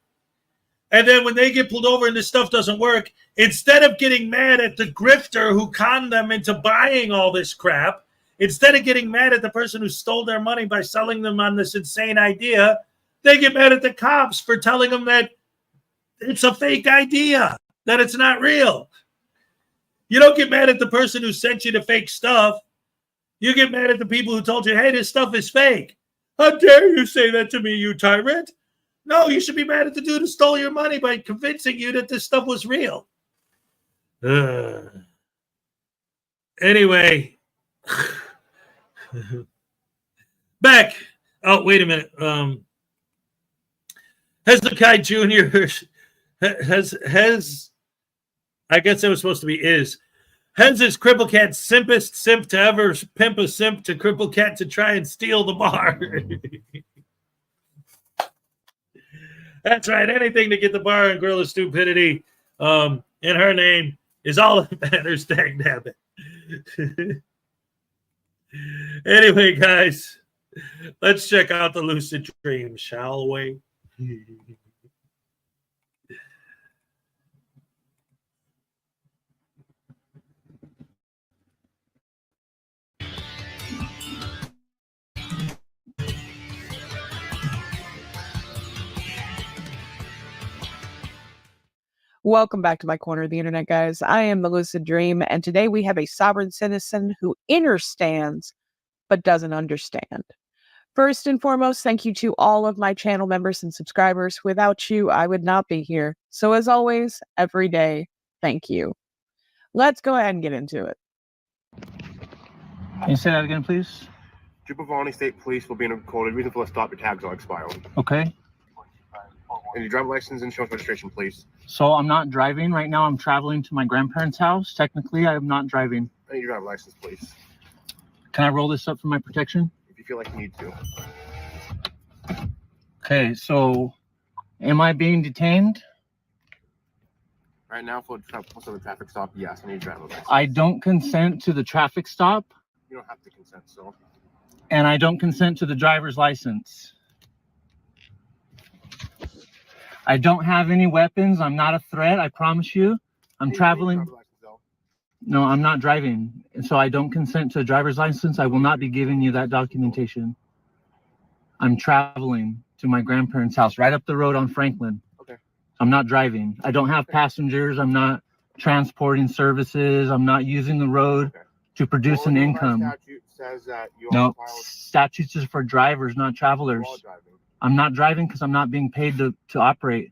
Speaker 1: And then when they get pulled over and this stuff doesn't work, instead of getting mad at the grifter who conned them into buying all this crap, instead of getting mad at the person who stole their money by selling them on this insane idea, they get mad at the cops for telling them that it's a fake idea, that it's not real. You don't get mad at the person who sent you the fake stuff. You get mad at the people who told you, hey, this stuff is fake. How dare you say that to me, you tyrant? No, you should be mad at the dude who stole your money by convincing you that this stuff was real. Anyway. Back. Oh, wait a minute. Hezokuai Jr. I guess it was supposed to be is. Hens is Cripple Cat's simpest simp to ever pimp a simp to Cripple Cat to try and steal the bar. That's right. Anything to get the bar and grill of stupidity in her name is all that matters, dagnabbit. Anyway, guys, let's check out the lucid dream, shall we?
Speaker 8: Welcome back to my corner of the internet, guys. I am the Lucid Dream, and today we have a sovereign citizen who understands but doesn't understand. First and foremost, thank you to all of my channel members and subscribers. Without you, I would not be here. So as always, every day, thank you. Let's go ahead and get into it.
Speaker 9: Can you say that again, please?
Speaker 6: Jupiter State Police will be recorded. Reason for the stop. Your tags are expiring.
Speaker 9: Okay.
Speaker 11: And your driver's license, insurance, registration, please.
Speaker 9: So I'm not driving right now. I'm traveling to my grandparents' house. Technically, I'm not driving.
Speaker 11: I need your driver's license, please.
Speaker 9: Can I roll this up for my protection?
Speaker 11: If you feel like you need to.
Speaker 9: Okay, so am I being detained?
Speaker 11: Right now, for the traffic stop, yes, I need your driver's license.
Speaker 9: I don't consent to the traffic stop.
Speaker 11: You don't have to consent, so.
Speaker 9: And I don't consent to the driver's license. I don't have any weapons. I'm not a threat. I promise you. I'm traveling. No, I'm not driving. And so I don't consent to a driver's license. I will not be giving you that documentation. I'm traveling to my grandparents' house right up the road on Franklin.
Speaker 11: Okay.
Speaker 9: I'm not driving. I don't have passengers. I'm not transporting services. I'm not using the road to produce an income.
Speaker 11: Statute says that
Speaker 9: No, statutes is for drivers, not travelers. I'm not driving because I'm not being paid to operate.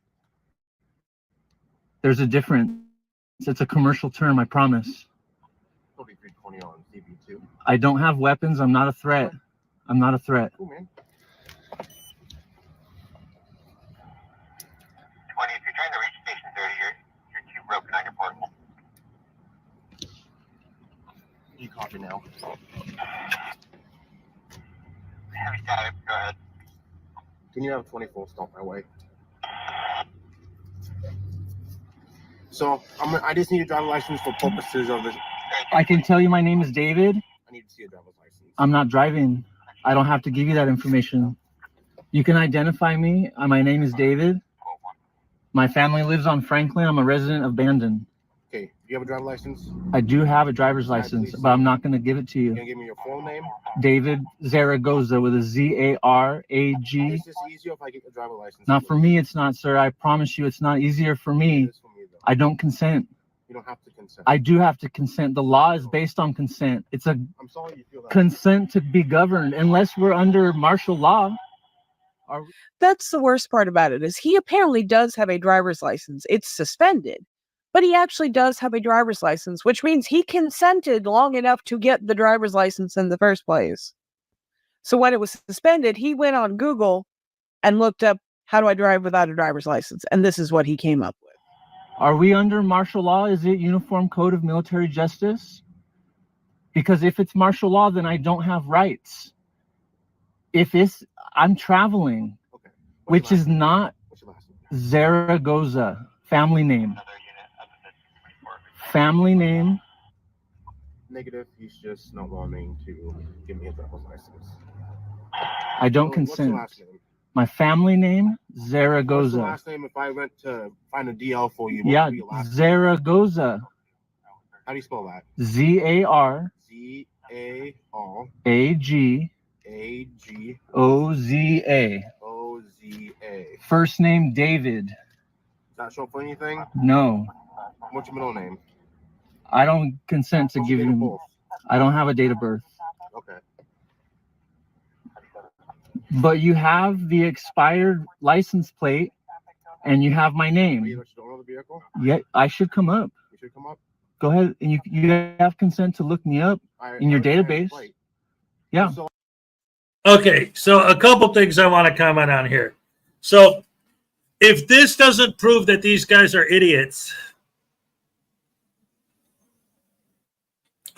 Speaker 9: There's a difference. It's a commercial term, I promise. I don't have weapons. I'm not a threat. I'm not a threat.
Speaker 11: Cool, man.
Speaker 12: 20, if you're trying to reach station 30, you're too broken on your portable.
Speaker 11: You copy now.
Speaker 12: Heavy static, go ahead.
Speaker 11: Can you have 24 stop my way? So I just need a driver's license for purposes of this.
Speaker 9: I can tell you my name is David.
Speaker 11: I need to see a driver's license.
Speaker 9: I'm not driving. I don't have to give you that information. You can identify me. My name is David. My family lives on Franklin. I'm a resident of Bandon.
Speaker 11: Okay. Do you have a driver's license?
Speaker 9: I do have a driver's license, but I'm not going to give it to you.
Speaker 11: Can you give me your full name?
Speaker 9: David Zaragoza with a Z-A-R-A-G.
Speaker 11: It's just easier if I get a driver's license.
Speaker 9: Not for me, it's not, sir. I promise you it's not easier for me. I don't consent.
Speaker 11: You don't have to consent.
Speaker 9: I do have to consent. The law is based on consent. It's a
Speaker 11: I'm sorry you feel that.
Speaker 9: consent to be governed unless we're under martial law.
Speaker 8: That's the worst part about it, is he apparently does have a driver's license. It's suspended, but he actually does have a driver's license, which means he consented long enough to get the driver's license in the first place. So when it was suspended, he went on Google and looked up, how do I drive without a driver's license? And this is what he came up with.
Speaker 9: Are we under martial law? Is it Uniform Code of Military Justice? Because if it's martial law, then I don't have rights. If it's, I'm traveling, which is not Zaragoza, family name. Family name.
Speaker 11: Negative, he's just not wanting to give me a driver's license.
Speaker 9: I don't consent.
Speaker 11: What's your last name?
Speaker 9: My family name, Zaragoza.
Speaker 11: What's your last name if I went to find a DL for you?
Speaker 9: Yeah, Zaragoza.
Speaker 11: How do you spell that?
Speaker 9: Z-A-R.
Speaker 11: Z-A-R.
Speaker 9: A-G.
Speaker 11: A-G.
Speaker 9: O-Z-A.
Speaker 11: O-Z-A.
Speaker 9: First name, David.
Speaker 11: Does that show up for anything?
Speaker 9: No.
Speaker 11: What's your middle name?
Speaker 9: I don't consent to give you. I don't have a date of birth.
Speaker 11: Okay.
Speaker 9: But you have the expired license plate, and you have my name.
Speaker 11: You don't know the vehicle?
Speaker 9: Yeah, I should come up.
Speaker 11: You should come up.
Speaker 9: Go ahead, and you have consent to look me up in your database. Yeah.
Speaker 1: Okay, so a couple things I want to comment on here. So if this doesn't prove that these guys are idiots,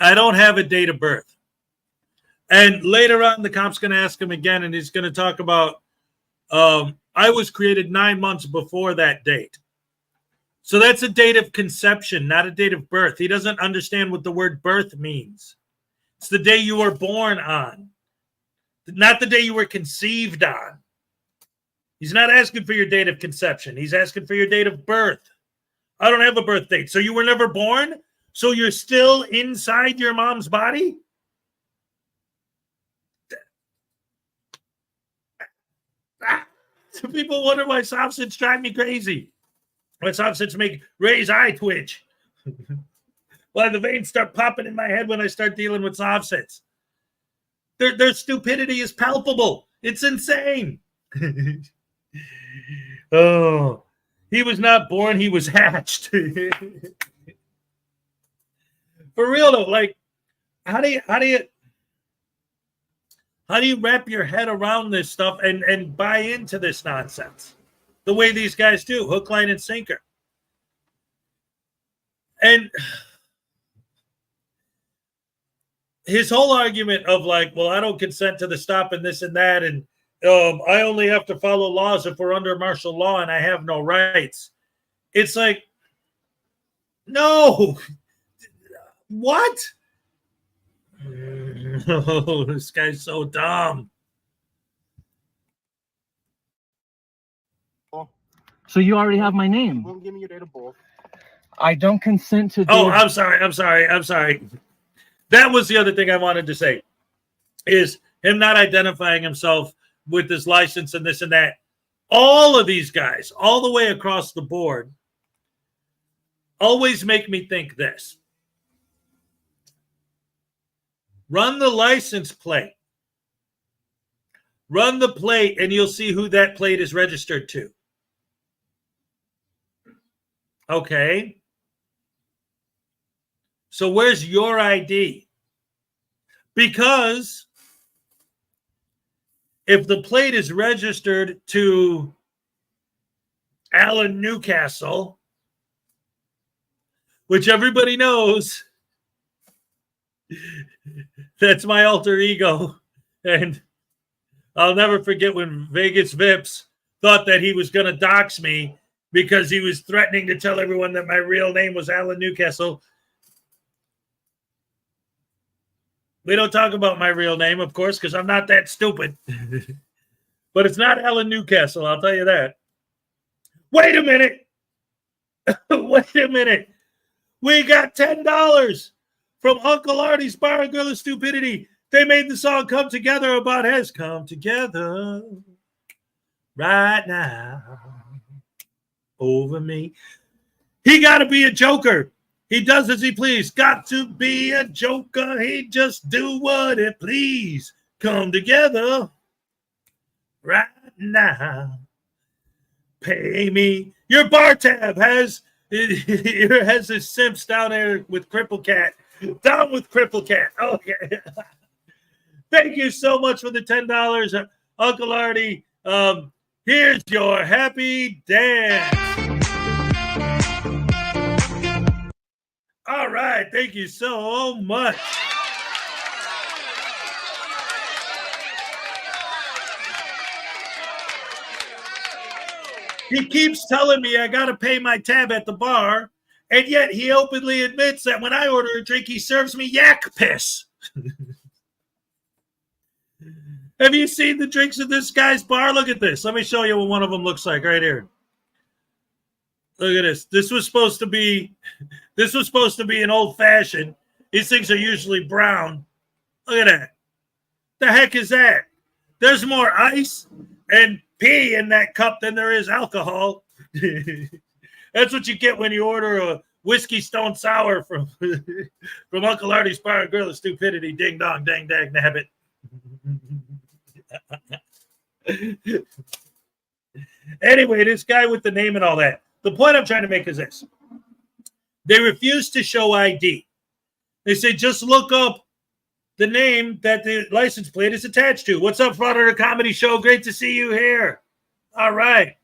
Speaker 1: I don't have a date of birth. And later on, the cop's going to ask him again, and he's going to talk about, I was created 9 months before that date. So that's a date of conception, not a date of birth. He doesn't understand what the word birth means. It's the day you were born on, not the day you were conceived on. He's not asking for your date of conception. He's asking for your date of birth. I don't have a birth date. So you were never born? So you're still inside your mom's body? So people wonder why soft-sits drive me crazy. Why soft-sits make Ray's eye twitch. Why the veins start popping in my head when I start dealing with soft-sits. Their stupidity is palpable. It's insane. Oh, he was not born. He was hatched. For real though, like, how do you wrap your head around this stuff and buy into this nonsense? the way these guys do, hook, line, and sinker. And his whole argument of like, well, I don't consent to the stop and this and that, and I only have to follow laws if we're under martial law and I have no rights. It's like, no. What? Oh, this guy's so dumb.
Speaker 9: So you already have my name.
Speaker 11: Well, give me your date of birth.
Speaker 9: I don't consent to.
Speaker 1: Oh, I'm sorry. That was the other thing I wanted to say, is him not identifying himself with his license and this and that. All of these guys, all the way across the board, always make me think this. Run the license plate. Run the plate, and you'll see who that plate is registered to. Okay. So where's your ID? Because if the plate is registered to Alan Newcastle, which everybody knows, that's my alter ego. And I'll never forget when Vegas Vips thought that he was going to dox me because he was threatening to tell everyone that my real name was Alan Newcastle. We don't talk about my real name, of course, because I'm not that stupid. But it's not Alan Newcastle, I'll tell you that. Wait a minute. Wait a minute. We got $10 from Uncle Artie's Bar and Grill of Stupidity. They made the song Come Together about has come together right now over me. He got to be a joker. He does as he please. Got to be a joker. He just do what it please. Come together right now. Pay me. Your bar tab has his simps down there with Cripple Cat. Down with Cripple Cat. Okay. Thank you so much for the $10, Uncle Artie. Here's your happy dance. All right. Thank you so much. He keeps telling me I got to pay my tab at the bar, and yet he openly admits that when I order a drink, he serves me yak piss. Have you seen the drinks at this guy's bar? Look at this. Let me show you what one of them looks like right here. Look at this. This was supposed to be an old fashioned. These things are usually brown. Look at that. The heck is that? There's more ice and pee in that cup than there is alcohol. That's what you get when you order a whiskey stone sour from Uncle Artie's Bar and Grill of Stupidity. Ding dong, dang dang nabbit. Anyway, this guy with the name and all that. The point I'm trying to make is this. They refuse to show ID. They say, just look up the name that the license plate is attached to. What's up, Frauditor Comedy Show? Great to see you here. All right.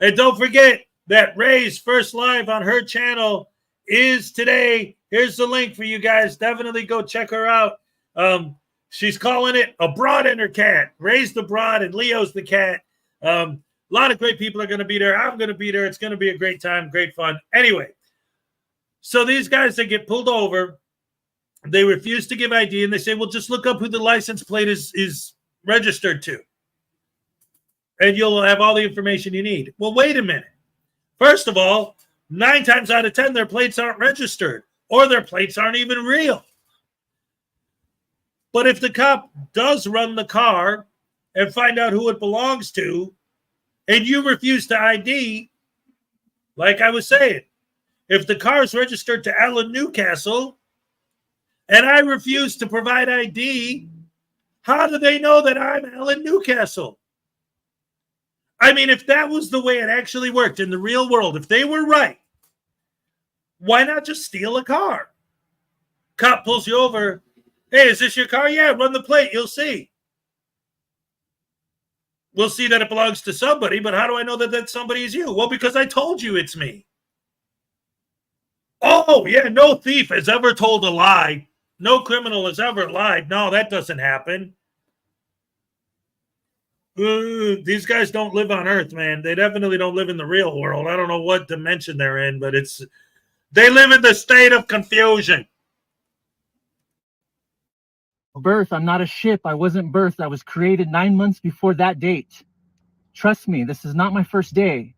Speaker 1: And don't forget that Ray's first live on her channel is today. Here's the link for you guys. Definitely go check her out. She's calling it A Broad and Her Cat. Ray's the broad and Leo's the cat. A lot of great people are going to be there. I'm going to be there. It's going to be a great time, great fun. Anyway, so these guys that get pulled over, they refuse to give ID, and they say, well, just look up who the license plate is registered to, and you'll have all the information you need. Well, wait a minute. First of all, 9 times out of 10, their plates aren't registered, or their plates aren't even real. But if the cop does run the car and find out who it belongs to, and you refuse to ID, like I was saying, if the car is registered to Alan Newcastle and I refuse to provide ID, how do they know that I'm Alan Newcastle? I mean, if that was the way it actually worked in the real world, if they were right, why not just steal a car? Cop pulls you over. Hey, is this your car? Yeah, run the plate. You'll see. we'll see that it belongs to somebody, but how do I know that that somebody is you? Well, because I told you it's me. Oh, yeah, no thief has ever told a lie. No criminal has ever lied. No, that doesn't happen. These guys don't live on Earth, man. They definitely don't live in the real world. I don't know what dimension they're in, but they live in the state of confusion.
Speaker 9: Birth. I'm not a ship. I wasn't birthed. I was created 9 months before that date. Trust me, this is not my first day.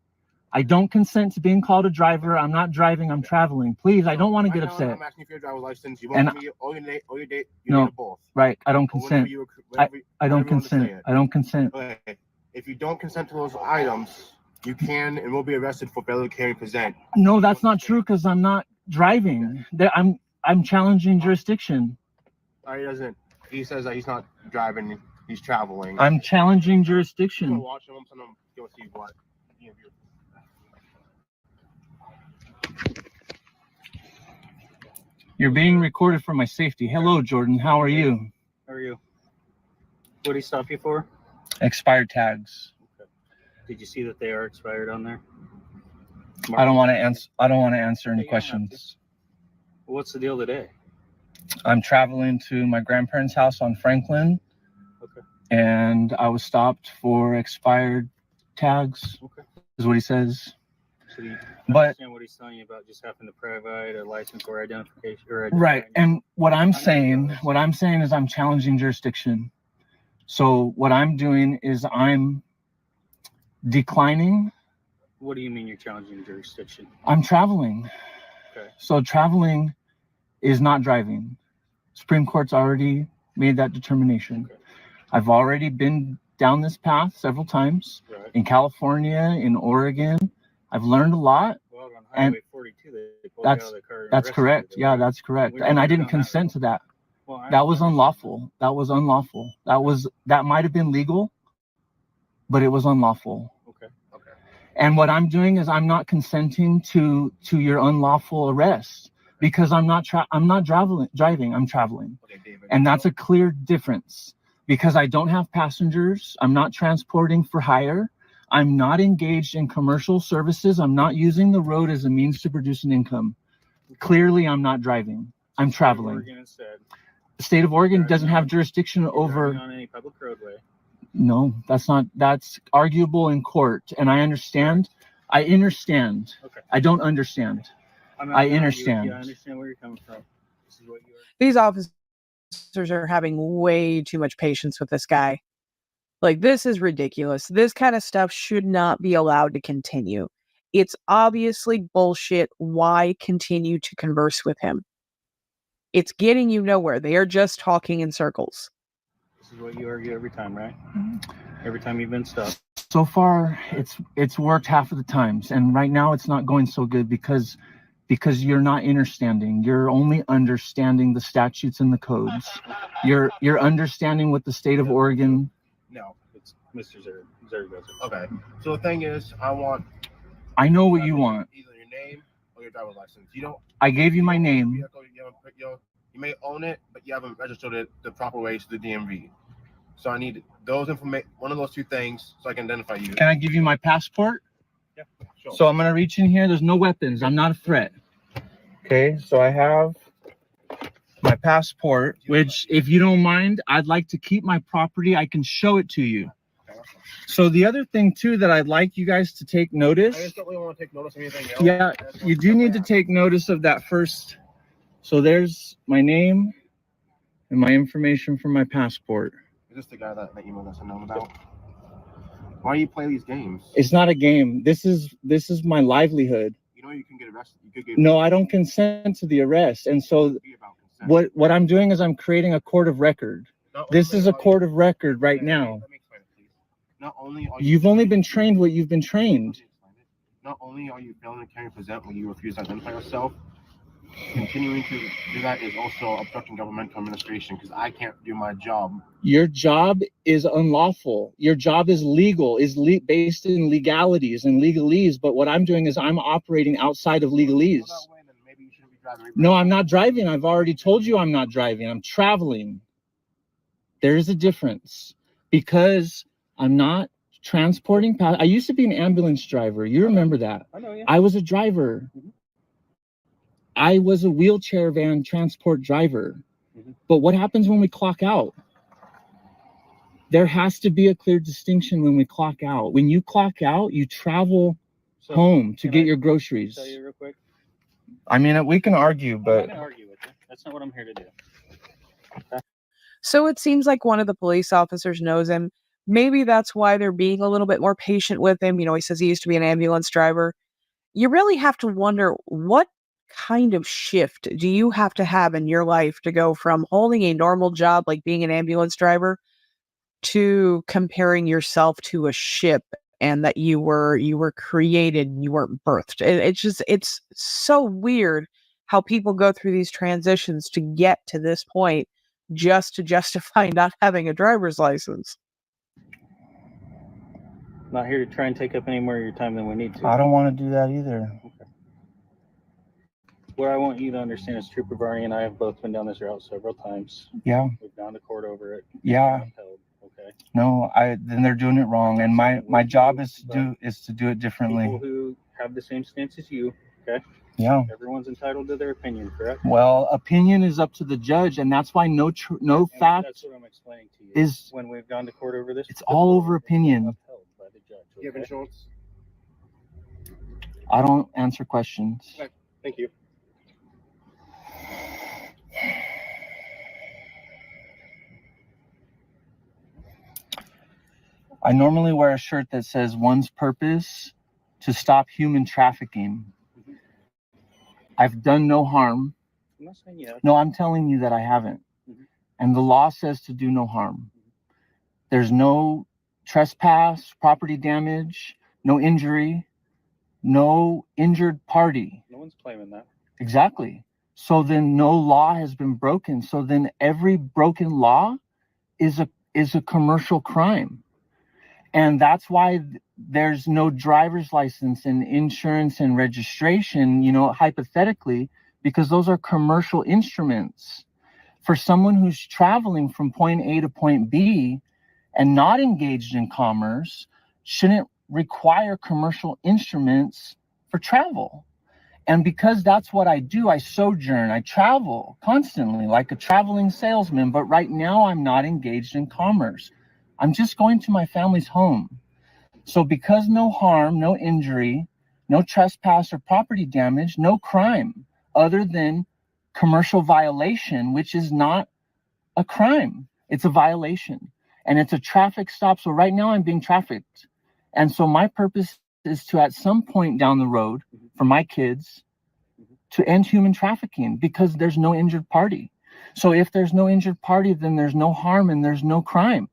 Speaker 9: I don't consent to being called a driver. I'm not driving. I'm traveling. Please, I don't want to get upset.
Speaker 11: I'm asking for your driver's license. You want me all your date? You
Speaker 9: No,
Speaker 11: need both.
Speaker 9: right. I don't consent. I don't consent. I don't consent.
Speaker 11: Okay. If you don't consent to those items, you can and will be arrested for failure to carry and present.
Speaker 9: No, that's not true because I'm not driving. I'm challenging jurisdiction.
Speaker 11: He doesn't. He says that he's not driving. He's traveling.
Speaker 9: I'm challenging jurisdiction.
Speaker 11: Watch him. Go see what.
Speaker 9: You're being recorded for my safety. Hello, Jordan. How are you?
Speaker 13: How are you? What did he stop you for?
Speaker 9: Expired tags.
Speaker 13: Okay. Did you see that they are expired on there?
Speaker 9: I don't want to answer. I don't want to answer any questions.
Speaker 13: What's the deal today?
Speaker 9: I'm traveling to my grandparents' house on Franklin.
Speaker 13: Okay.
Speaker 9: And I was stopped for expired tags.
Speaker 13: Okay.
Speaker 9: Is what he says.
Speaker 13: So you
Speaker 9: But
Speaker 13: understand what he's telling you about just having to provide a license or identification or
Speaker 9: right. And what I'm saying is I'm challenging jurisdiction. So what I'm doing is I'm declining.
Speaker 13: What do you mean you're challenging jurisdiction?
Speaker 9: I'm traveling.
Speaker 13: Okay.
Speaker 9: So traveling is not driving. Supreme Court's already made that determination.
Speaker 13: Okay.
Speaker 9: I've already been down this path several times in California, in Oregon. I've learned a lot.
Speaker 13: Well, on Highway 42, they pulled
Speaker 9: that's
Speaker 13: out of the car.
Speaker 9: that's correct. Yeah, that's correct. And I didn't consent to that.
Speaker 13: Well,
Speaker 9: that was unlawful. That was unlawful. That might have been legal, but it was unlawful.
Speaker 13: Okay. Okay.
Speaker 9: And what I'm doing is I'm not consenting to your unlawful arrest because I'm not driving. I'm traveling.
Speaker 13: Okay, David.
Speaker 9: And that's a clear difference because I don't have passengers. I'm not transporting for hire. I'm not engaged in commercial services. I'm not using the road as a means to produce an income. Clearly, I'm not driving. I'm traveling. The state of Oregon doesn't have jurisdiction over.
Speaker 13: On any public roadway.
Speaker 9: No, that's arguable in court. And I understand. I understand.
Speaker 13: Okay.
Speaker 9: I don't understand. I understand.
Speaker 13: Yeah, I understand where you're coming from. This is what you're.
Speaker 8: These officers are having way too much patience with this guy. Like, this is ridiculous. This kind of stuff should not be allowed to continue. It's obviously bullshit. Why continue to converse with him? It's getting you nowhere. They are just talking in circles.
Speaker 13: This is what you argue every time, right? Every time you've been stopped.
Speaker 9: So far, it's worked half of the times, and right now it's not going so good because you're not understanding. You're only understanding the statutes and the codes. You're understanding what the state of Oregon.
Speaker 13: No, it's Mr. Zergoza.
Speaker 11: Okay. So the thing is,
Speaker 9: I know what you want.
Speaker 11: Either your name or your driver's license. You don't.
Speaker 9: I gave you my name.
Speaker 11: You may own it, but you haven't registered it the proper way to the DMV. So I need those information, one of those two things, so I can identify you.
Speaker 9: Can I give you my passport?
Speaker 11: Yeah, sure.
Speaker 9: So I'm gonna reach in here. There's no weapons. I'm not a threat. Okay, so I have my passport, which, if you don't mind, I'd like to keep my property. I can show it to you. So the other thing too that I'd like you guys to take notice.
Speaker 11: I just don't really want to take notice of anything else.
Speaker 9: Yeah, you do need to take notice of that first. So there's my name and my information from my passport.
Speaker 11: Is this the guy that emailed us a note about? Why do you play these games?
Speaker 9: It's not a game. This is my livelihood.
Speaker 11: You know you can get arrested. You could get.
Speaker 9: No, I don't consent to the arrest. And so what I'm doing is I'm creating a court of record. This is a court of record right now.
Speaker 11: Not only are
Speaker 9: You've only been trained what you've been trained.
Speaker 11: Not only are you failing to carry and present when you refuse to identify yourself, continuing to do that is also obstructing governmental administration because I can't do my job.
Speaker 9: Your job is unlawful. Your job is legal, based in legalities and legalese. But what I'm doing is I'm operating outside of legalese. No, I'm not driving. I've already told you I'm not driving. I'm traveling. There is a difference because I'm not transporting. I used to be an ambulance driver. You remember that?
Speaker 13: I know, yeah.
Speaker 9: I was a driver. I was a wheelchair van transport driver. But what happens when we clock out? There has to be a clear distinction when we clock out. When you clock out, you travel home to get your groceries.
Speaker 13: Tell you real quick.
Speaker 9: I mean, we can argue,
Speaker 13: I'm
Speaker 9: but
Speaker 13: not gonna argue with you. That's not what I'm here to do.
Speaker 8: So it seems like one of the police officers knows him. Maybe that's why they're being a little bit more patient with him. You know, he says he used to be an ambulance driver. You really have to wonder, what kind of shift do you have to have in your life to go from holding a normal job like being an ambulance driver to comparing yourself to a ship, and that you were created, you weren't birthed. It's so weird how people go through these transitions to get to this point just to justify not having a driver's license.
Speaker 13: Not here to try and take up any more of your time than we need to.
Speaker 9: I don't want to do that either.
Speaker 13: Okay. What I want you to understand is Trooper Barney and I have both been down this route several times.
Speaker 9: Yeah.
Speaker 13: We've gone to court over it.
Speaker 9: Yeah.
Speaker 13: Upheld, okay.
Speaker 9: No, then they're doing it wrong, and my job is to do it differently.
Speaker 13: People who have the same stance as you, okay?
Speaker 9: Yeah.
Speaker 13: Everyone's entitled to their opinion, correct?
Speaker 9: Well, opinion is up to the judge, and that's why no fact.
Speaker 13: That's what I'm explaining to you.
Speaker 9: Is
Speaker 13: when we've gone to court over this.
Speaker 9: It's all over opinion.
Speaker 13: Upheld by the judge.
Speaker 11: Do you have insurance?
Speaker 9: I don't answer questions.
Speaker 11: Okay. Thank you.
Speaker 9: I normally wear a shirt that says one's purpose to stop human trafficking. I've done no harm.
Speaker 13: I'm not saying you have.
Speaker 9: No, I'm telling you that I haven't. And the law says to do no harm. There's no trespass, property damage, no injury, no injured party.
Speaker 13: No one's claiming that.
Speaker 9: Exactly. So then no law has been broken. So then every broken law is a commercial crime. And that's why there's no driver's license and insurance and registration, hypothetically, because those are commercial instruments. For someone who's traveling from point A to point B and not engaged in commerce, shouldn't require commercial instruments for travel. And because that's what I do, I sojourn, I travel constantly like a traveling salesman, but right now I'm not engaged in commerce. I'm just going to my family's home. So because no harm, no injury, no trespass or property damage, no crime other than commercial violation, which is not a crime. It's a violation. And it's a traffic stop. So right now I'm being trafficked. And so my purpose is to, at some point down the road, for my kids, to end human trafficking, because there's no injured party. So if there's no injured party, then there's no harm and there's no crime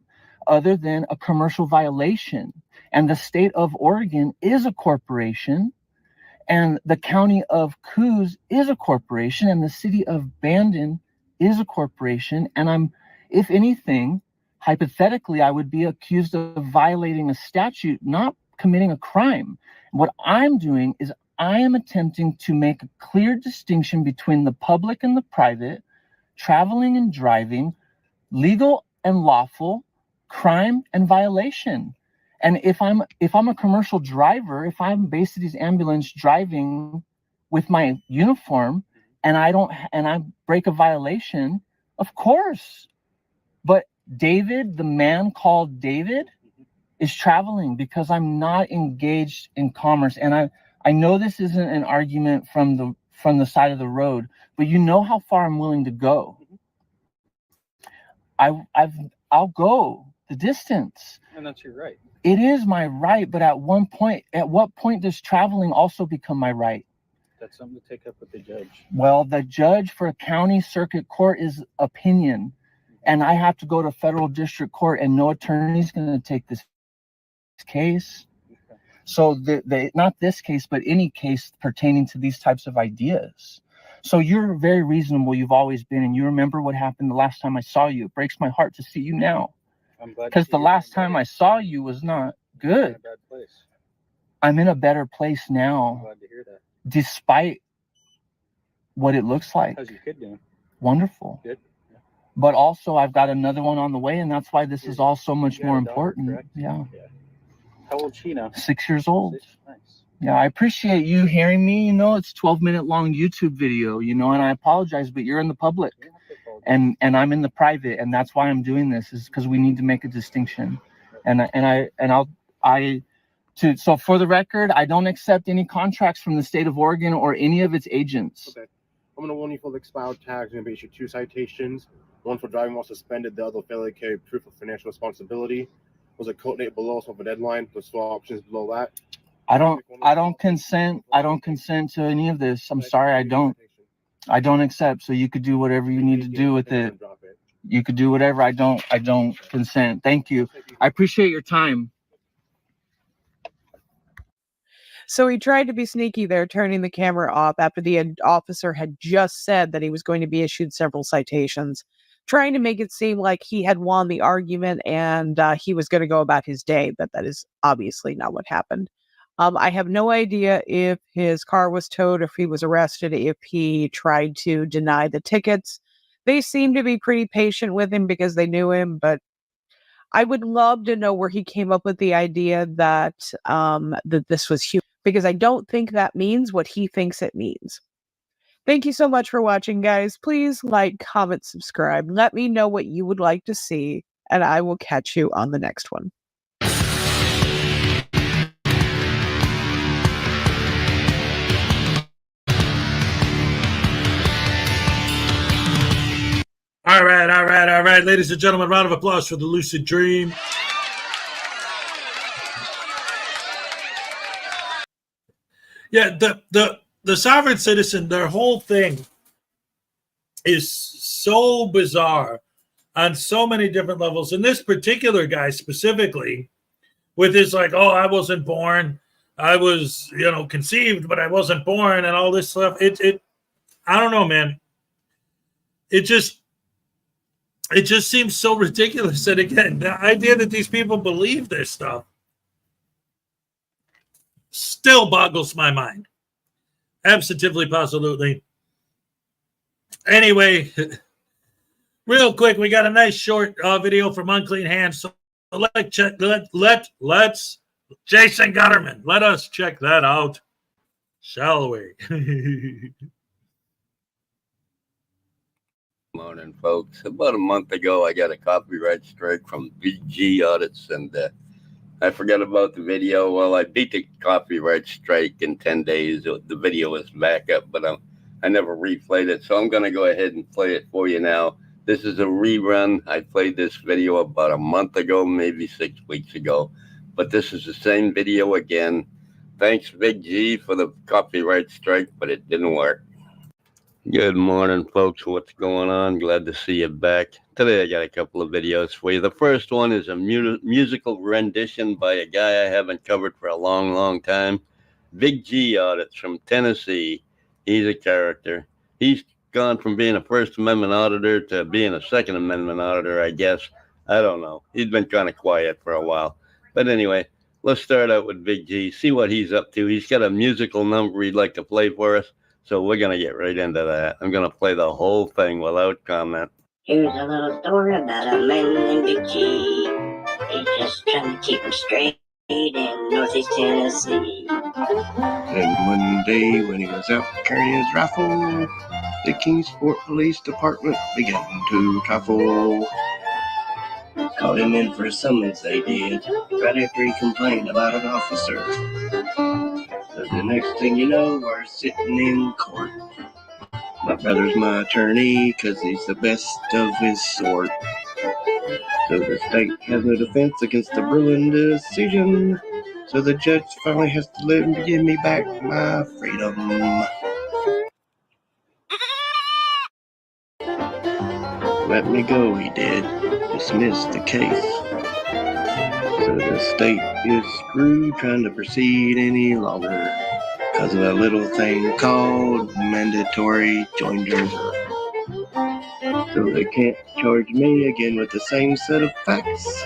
Speaker 9: other than a commercial violation. And the state of Oregon is a corporation, and the county of Coos is a corporation, and the city of Bandon is a corporation. And if anything, hypothetically, I would be accused of violating a statute, not committing a crime. What I'm doing is I am attempting to make a clear distinction between the public and the private, traveling and driving, legal and lawful, crime and violation. And if I'm a commercial driver, if I'm basically ambulance driving with my uniform and I break a violation, of course. But David, the man called David, is traveling because I'm not engaged in commerce. And I know this isn't an argument from the side of the road, but you know how far I'm willing to go. I'll go the distance.
Speaker 13: And that's your right.
Speaker 9: It is my right, but at what point does traveling also become my right?
Speaker 13: That's something to take up with the judge.
Speaker 9: Well, the judge for a county circuit court is opinion, and I have to go to federal district court, and no attorney's going to take this case. Okay. So not this case, but any case pertaining to these types of ideas. So you're very reasonable. You've always been, and you remember what happened the last time I saw you. It breaks my heart to see you now. Because the last time I saw you was not good.
Speaker 13: You're in a bad place.
Speaker 9: I'm in a better place now.
Speaker 13: I'm glad to hear that.
Speaker 9: Despite what it looks like.
Speaker 13: How's your kid doing?
Speaker 9: Wonderful.
Speaker 13: Good. Yeah.
Speaker 9: But also I've got another one on the way, and that's why this is all so much more important.
Speaker 13: Correct?
Speaker 9: Yeah.
Speaker 13: How old is she now?
Speaker 9: 6 years old.
Speaker 13: Nice.
Speaker 9: Yeah, I appreciate you hearing me. You know, it's 12-minute long YouTube video, you know, and I apologize, but you're in the public and I'm in the private, and that's why I'm doing this, is because we need to make a distinction. So for the record, I don't accept any contracts from the state of Oregon or any of its agents.
Speaker 11: Okay. I'm going to warn you for the expired tags. I'm going to issue 2 citations. One for driving while suspended, the other failure to carry proof of financial responsibility. Was a code date below, so for deadline, there's 4 options below that.
Speaker 9: I don't consent to any of this. I'm sorry, I don't accept. So you could do whatever you need to do with it. You could do whatever. I don't consent. Thank you. I appreciate your time.
Speaker 8: So he tried to be sneaky there, turning the camera off after the officer had just said that he was going to be issued several citations, trying to make it seem like he had won the argument and he was going to go about his day, but that is obviously not what happened. I have no idea if his car was towed, if he was arrested, if he tried to deny the tickets. They seem to be pretty patient with him because they knew him, but I would love to know where he came up with the idea that that this was human, because I don't think that means what he thinks it means. Thank you so much for watching, guys. Please like, comment, subscribe. Let me know what you would like to see, and I will catch you on the next one.
Speaker 1: All right, ladies and gentlemen, round of applause for the Lucid Dream. Yeah, the sovereign citizen, their whole thing is so bizarre on so many different levels. And this particular guy specifically, with his like, oh, I wasn't born, I was, conceived, but I wasn't born, and all this stuff. It I don't know, man. It just seems so ridiculous. And again, the idea that these people believe this stuff still boggles my mind. Absolutely, positively. Anyway, real quick, we got a nice short video from Unclean Hands. So let's Jason Gutterman, let us check that out, shall we?
Speaker 2: Morning, folks. About a month ago, I got a copyright strike from VG Audits, and I forgot about the video. Well, I beat the copyright strike in 10 days. The video is back up, but I never replayed it, so I'm going to go ahead and play it for you now. This is a rerun. I played this video about a month ago, maybe 6 weeks ago, but this is the same video again. Thanks, Big G, for the copyright strike, but it didn't work. Good morning, folks. What's going on? Glad to see you back. Today I got a couple of videos for you. The first one is a musical rendition by a guy I haven't covered for a long, long time. Big G Audits from Tennessee. He's a character. He's gone from being a First Amendment auditor to being a Second Amendment auditor, I guess. I don't know. He's been kind of quiet for a while. But anyway, let's start out with Big G. See what he's up to. He's got a musical number he'd like to play for us. So we're going to get right into that. I'm going to play the whole thing without comment.
Speaker 15: Here's a little story about a man named Big G. He's just trying to keep him straight in Northeast Tennessee.
Speaker 16: And one day when he was out carrying his rifle, the Kingsport Police Department began to trifle. Called him in for a summons, they did, right after he complained about an officer. So the next thing you know, we're sitting in court. My brother's my attorney, cause he's the best of his sort. So the state has no defense against the Bruin decision. So the judge finally has to let him give me back my freedom. Let me go, he did. Dismissed the case. So the state is screwed trying to proceed any longer because of a little thing called mandatory joinder. So they can't charge me again with the same set of facts.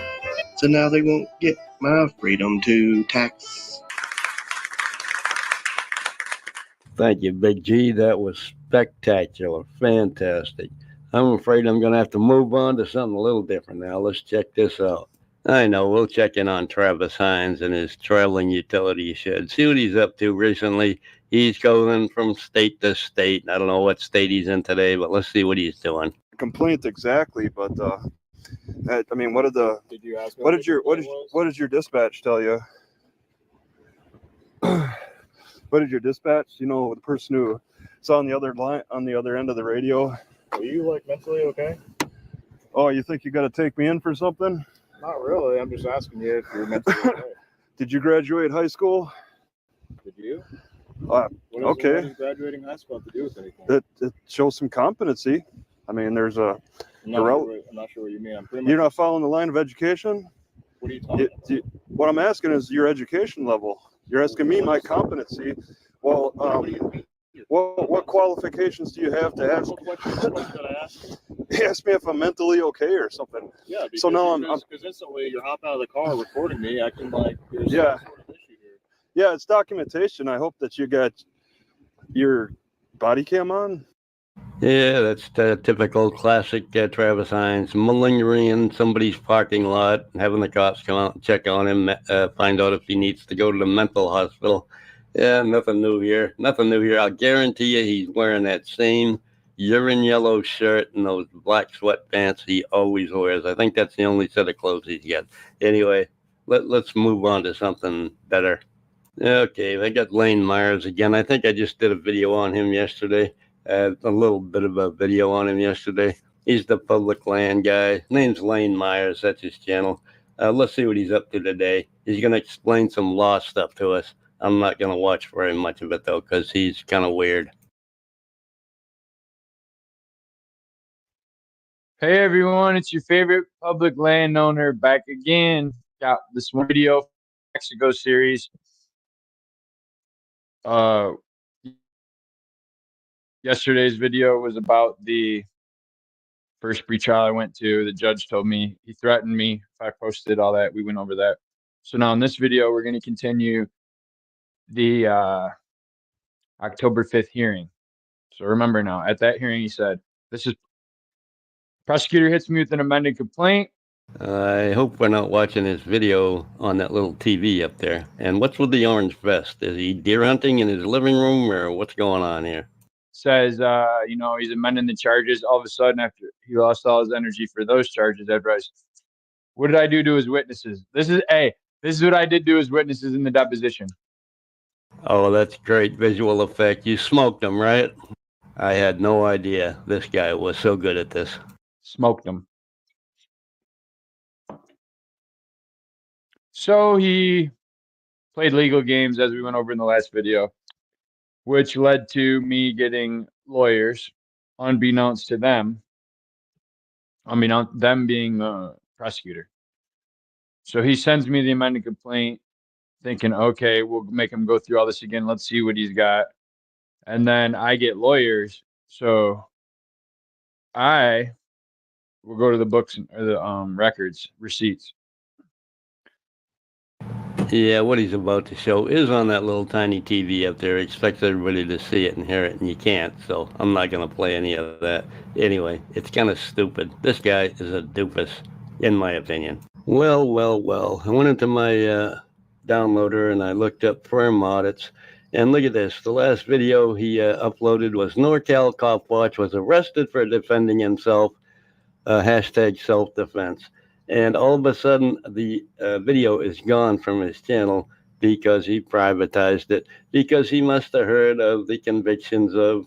Speaker 16: So now they won't get my freedom to tax.
Speaker 2: Thank you, Big G. That was spectacular. Fantastic. I'm afraid I'm going to have to move on to something a little different now. Let's check this out. I know. We'll check in on Travis Hines and his traveling utility shed. See what he's up to recently. He's going from state to state. I don't know what state he's in today, but let's see what he's doing.
Speaker 14: Complaint exactly, but I mean, what did your dispatch tell you? What did your dispatch? You know, the person who is on the other line, on the other end of the radio.
Speaker 5: Are you like mentally okay?
Speaker 14: Oh, you think you got to take me in for something?
Speaker 5: Not really. I'm just asking you if you're mentally okay.
Speaker 14: Did you graduate high school?
Speaker 5: Did you?
Speaker 14: Okay.
Speaker 5: What does graduating high school have to do with anything?
Speaker 14: It shows some competency. I mean, there's a.
Speaker 5: I'm not sure what you mean.
Speaker 14: You're not following the line of education?
Speaker 5: What are you talking about?
Speaker 14: What I'm asking is your education level. You're asking me my competency. Well, what qualifications do you have to ask? He asked me if I'm mentally okay or something.
Speaker 5: Yeah, because
Speaker 14: so now
Speaker 5: because instantly you're hopping out of the car recording me, acting like there's
Speaker 14: yeah.
Speaker 5: some sort of issue here.
Speaker 14: Yeah, it's documentation. I hope that you got your body cam on.
Speaker 2: Yeah, that's the typical classic Travis Hines, malingering in somebody's parking lot, having the cops come out and check on him, find out if he needs to go to the mental hospital. Yeah, nothing new here. Nothing new here. I'll guarantee you he's wearing that same urine yellow shirt and those black sweatpants he always wears. I think that's the only set of clothes he's got. Anyway, let's move on to something better. Okay, I got Lane Myers again. I think I just did a video on him yesterday. A little bit of a video on him yesterday. He's the public land guy. Name's Lane Myers. That's his channel. Let's see what he's up to today. He's going to explain some law stuff to us. I'm not going to watch very much of it, though, because he's kind of weird.
Speaker 17: Hey, everyone. It's your favorite public landowner back again. Got this one video, Mexico series. Yesterday's video was about the first pretrial I went to. The judge told me, he threatened me if I posted all that. We went over that. So now in this video, we're going to continue the October 5th hearing. So remember now, at that hearing, he said, prosecutor hits me with an amended complaint.
Speaker 2: I hope we're not watching his video on that little TV up there. And what's with the orange vest? Is he deer hunting in his living room, or what's going on here?
Speaker 17: Says, he's amending the charges. All of a sudden, after he lost all his energy for those charges, Ed Rice, what did I do to his witnesses? This is what I did to his witnesses in the deposition.
Speaker 2: Oh, that's great visual effect. You smoked them, right? I had no idea this guy was so good at this.
Speaker 17: Smoked them. So he played legal games, as we went over in the last video, which led to me getting lawyers, unbeknownst to them. Them being the prosecutor. So he sends me the amended complaint, thinking, okay, we'll make him go through all this again. Let's see what he's got. And then I get lawyers. So I will go to the books or the records, receipts.
Speaker 2: Yeah, what he's about to show is on that little tiny TV up there. He expects everybody to see it and hear it, and you can't, so I'm not going to play any of that. Anyway, it's kind of stupid. This guy is a doofus, in my opinion. Well. I went into my downloader, and I looked up firm audits, and look at this. The last video he uploaded was NorCal Cop Watch was arrested for defending himself, hashtag self-defense. And all of a sudden, the video is gone from his channel because he privatized it, because he must have heard of the convictions of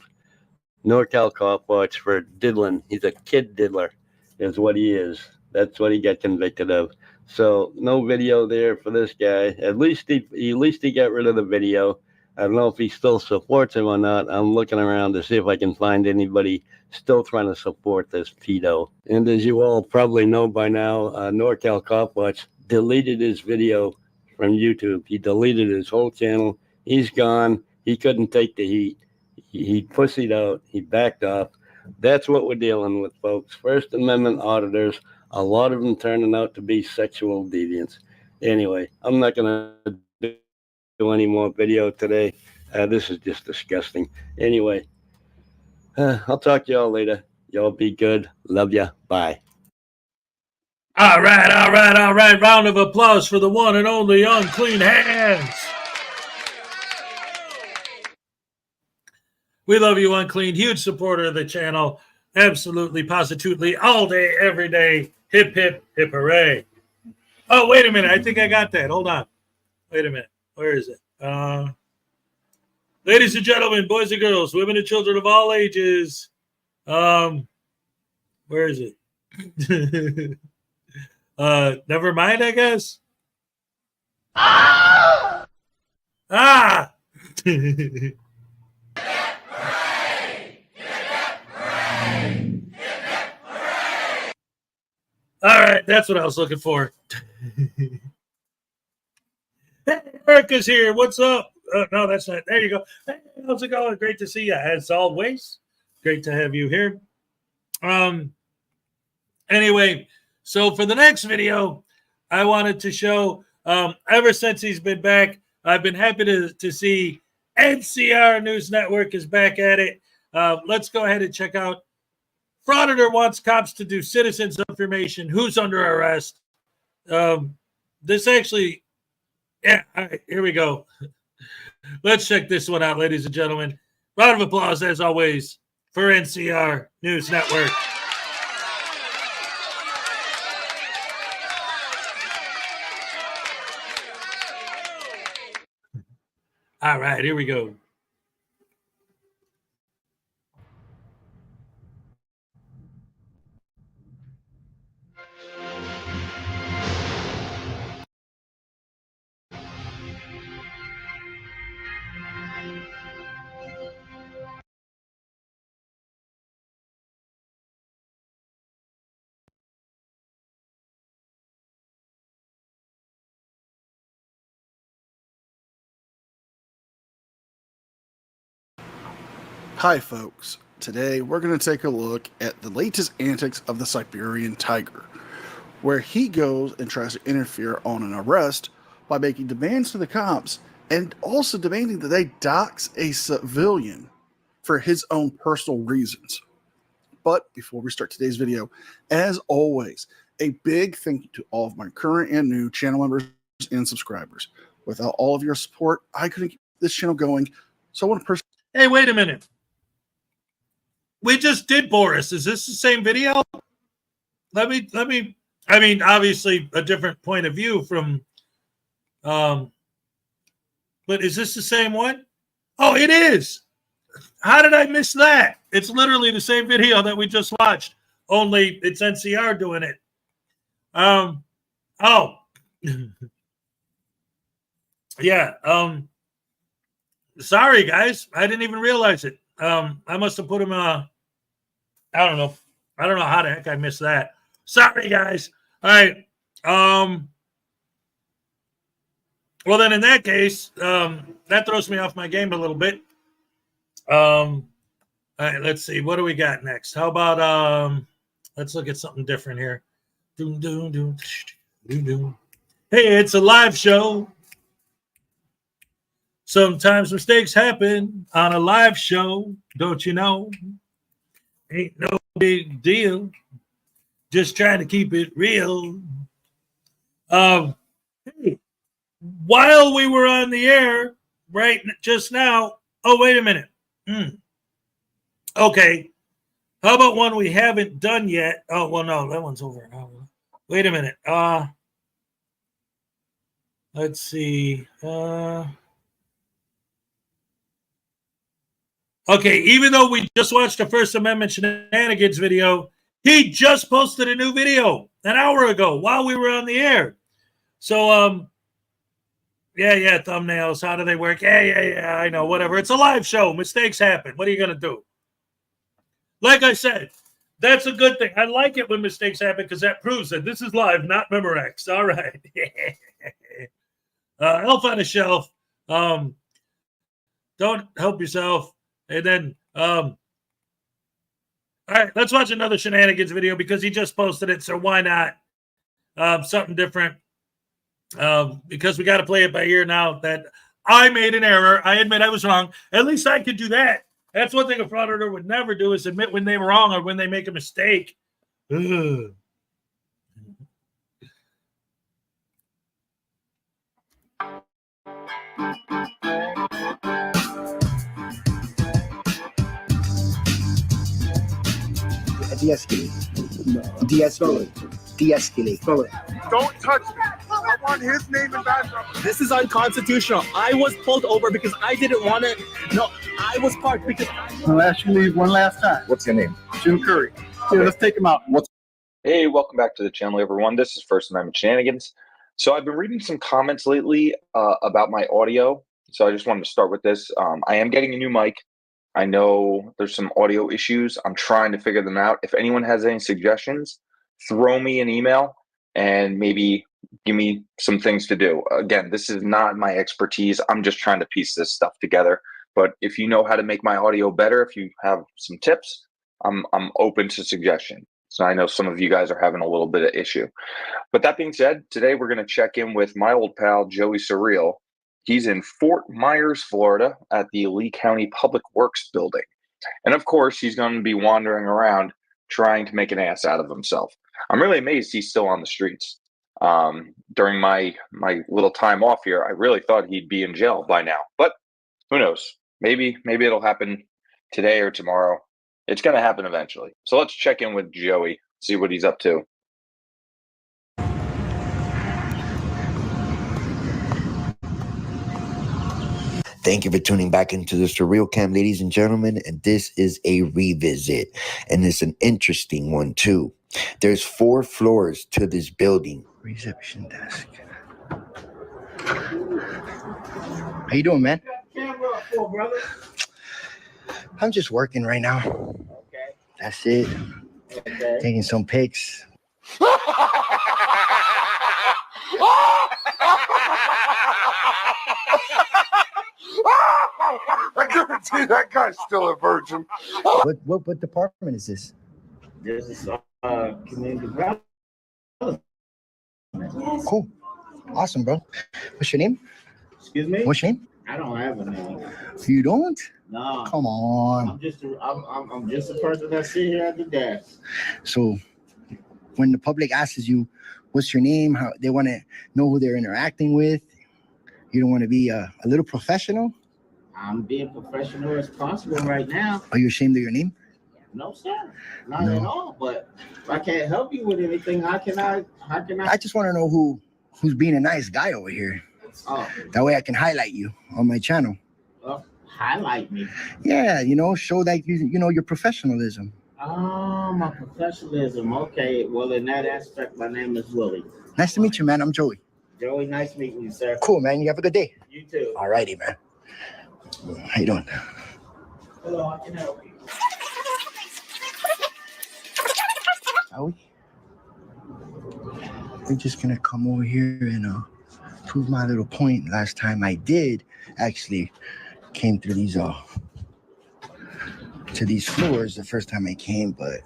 Speaker 2: NorCal Cop Watch for diddling. He's a kid diddler, is what he is. That's what he got convicted of. So no video there for this guy. At least he got rid of the video. I don't know if he still supports him or not. I'm looking around to see if I can find anybody still trying to support this pedo. And as you all probably know by now, NorCal Cop Watch deleted his video from YouTube. He deleted his whole channel. He's gone. He couldn't take the heat. He pussied out. He backed off. That's what we're dealing with, folks. First Amendment auditors, a lot of them turning out to be sexual deviants. Anyway, I'm not going to do any more video today. This is just disgusting. Anyway, I'll talk to y'all later. Y'all be good. Love ya. Bye.
Speaker 1: All right, all right, all right. Round of applause for the one and only Unclean Hands. We love you, Unclean. Huge supporter of the channel. Absolutely, positively, all day, every day. Hip, hip, hip, hooray. Oh, wait a minute. I think I got that. Hold on. Wait a minute. Where is it? Ladies and gentlemen, boys and girls, women and children of all ages. Where is it? Never mind, I guess. Ah! All right, that's what I was looking for. Hey, Erica's here. What's up? No, that's not. There you go. Hey, how's it going? Great to see you, as always. Great to have you here. Anyway, so for the next video, I wanted to show, ever since he's been back, I've been happy to see NCR News Network is back at it. Let's go ahead and check out Frauditor wants cops to do citizens information. Who's under arrest? This actually, yeah, all right, here we go. Let's check this one out, ladies and gentlemen. Round of applause, as always, for NCR News Network. All right, here we go.
Speaker 10: Hi folks, today we're going to take a look at the latest antics of the Siberian tiger, where he goes and tries to interfere on an arrest by making demands to the cops and also demanding that they dox a civilian for his own personal reasons. But before we start today's video, as always, a big thank you to all of my current and new channel members and subscribers. Without all of your support, I couldn't keep this channel going, so I want to
Speaker 1: Hey, wait a minute. We just did Boris. Is this the same video? Let me, I mean, obviously a different point of view from, but is this the same one? Oh, it is. How did I miss that? It's literally the same video that we just watched, only it's NCR doing it. Oh, yeah. Sorry guys. I didn't even realize it. I must have put him, I don't know how the heck I missed that. Sorry, guys. All right. Well, then in that case, that throws me off my game a little bit. All right, let's see. What do we got next? How about, let's look at something different here. Doom, doom, doom, doom, doom. Hey, it's a live show. Sometimes mistakes happen on a live show, don't you know? Ain't no big deal. Just trying to keep it real. Hey, while we were on the air, right just now. Oh, wait a minute. Okay. How about one we haven't done yet? Oh, well, no, that one's over. Oh, wait a minute. Let's see. Okay, even though we just watched the First Amendment Shenanigans video, he just posted a new video an hour ago while we were on the air. So, yeah, thumbnails. How do they work? Yeah, I know, whatever. It's a live show. Mistakes happen. What are you going to do? Like I said, that's a good thing. I like it when mistakes happen because that proves that this is live, not Memorex. All right. Elf on a Shelf. Don't help yourself. And then, all right, let's watch another Shenanigans video because he just posted it. So why not something different? Because we got to play it by ear now that I made an error. I admit I was wrong. At least I could do that. That's one thing a frauditor would never do is admit when they were wrong or when they make a mistake. Ugh.
Speaker 18: De-escalate. De-escalate. De-escalate.
Speaker 19: Don't touch me. I want his name and badge number.
Speaker 20: This is unconstitutional. I was pulled over because I didn't want to. No, I was parked because.
Speaker 18: I'll ask you to leave one last time.
Speaker 24: What's your name?
Speaker 18: Jim Curry. Here, let's take him out.
Speaker 24: Hey, welcome back to the channel, everyone. This is First Amendment Shenanigans. So I've been reading some comments lately about my audio. So I just wanted to start with this. I am getting a new mic. I know there's some audio issues. I'm trying to figure them out. If anyone has any suggestions, throw me an email and maybe give me some things to do. Again, this is not my expertise. I'm just trying to piece this stuff together. But if you know how to make my audio better, if you have some tips, I'm open to suggestion. So I know some of you guys are having a little bit of issue. But that being said, today we're going to check in with my old pal, Joey Surreal. He's in Fort Myers, Florida at the Lee County Public Works building. And of course, he's going to be wandering around trying to make an ass out of himself. I'm really amazed he's still on the streets. During my little time off here, I really thought he'd be in jail by now. But who knows? Maybe it'll happen today or tomorrow. It's going to happen eventually. So let's check in with Joey, see what he's up to.
Speaker 21: Thank you for tuning back into the Surreal Cam, ladies and gentlemen. And this is a revisit. And it's an interesting one, too. There's 4 floors to this building. Reception desk.
Speaker 18: How you doing, man? I'm just working right now.
Speaker 19: Okay.
Speaker 18: That's it.
Speaker 19: Okay.
Speaker 18: Taking some pics.
Speaker 19: I guarantee that guy's still a virgin.
Speaker 18: What department is this?
Speaker 19: This is community development.
Speaker 18: Cool. Awesome, bro. What's your name?
Speaker 19: Excuse me?
Speaker 18: What's your name?
Speaker 19: I don't have a name.
Speaker 18: You don't?
Speaker 19: No.
Speaker 18: Come on.
Speaker 19: I'm just a person that sit here at the desk.
Speaker 18: So when the public asks you, what's your name? How they want to know who they're interacting with. You don't want to be a little professional?
Speaker 19: I'm being professional as possible right now.
Speaker 18: Are you ashamed of your name?
Speaker 19: No, sir. Not at all. But if I can't help you with anything, how can I?
Speaker 18: I just want to know who's being a nice guy over here.
Speaker 19: Oh.
Speaker 18: That way I can highlight you on my channel.
Speaker 19: Highlight me.
Speaker 18: Yeah, show that your professionalism.
Speaker 19: Oh, my professionalism. Okay. Well, in that aspect, my name is Willie.
Speaker 18: Nice to meet you, man. I'm Joey.
Speaker 19: Joey, nice meeting you, sir.
Speaker 18: Cool, man. You have a good day.
Speaker 19: You too.
Speaker 18: All righty, man. How you doing?
Speaker 19: Hello, I can help you.
Speaker 18: Are we? We're just gonna come over here and prove my little point. Last time I did actually came through these to these floors the first time I came, but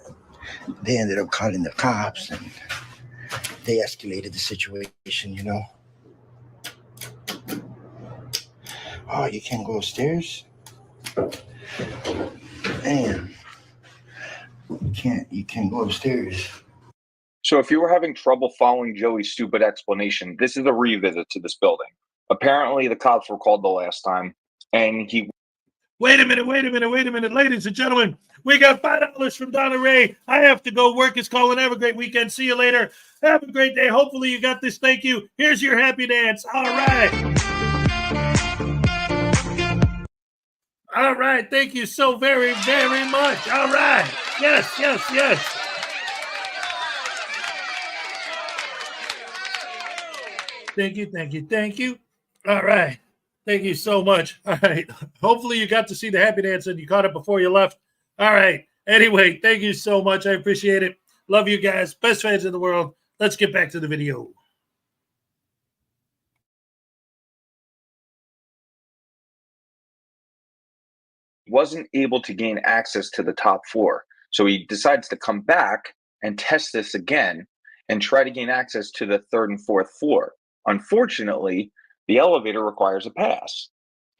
Speaker 18: they ended up calling the cops and they escalated the situation, Oh, you can't go upstairs? Damn. You can't go upstairs.
Speaker 24: So if you were having trouble following Joey's stupid explanation, this is a revisit to this building. Apparently the cops were called the last time and he...
Speaker 1: Wait a minute, ladies and gentlemen. We got $5 from Donna Ray. I have to go. Work is calling. Have a great weekend. See you later. Have a great day. Hopefully you got this. Thank you. Here's your happy dance. All right. All right. Thank you so very, very much. All right. Yes. Thank you. All right. Thank you so much. All right. Hopefully you got to see the happy dance and you caught it before you left. All right. Anyway, thank you so much. I appreciate it. Love you guys. Best fans in the world. Let's get back to the video.
Speaker 24: Wasn't able to gain access to the top floor. So he decides to come back and test this again and try to gain access to the 3rd and 4th floor. Unfortunately, the elevator requires a pass.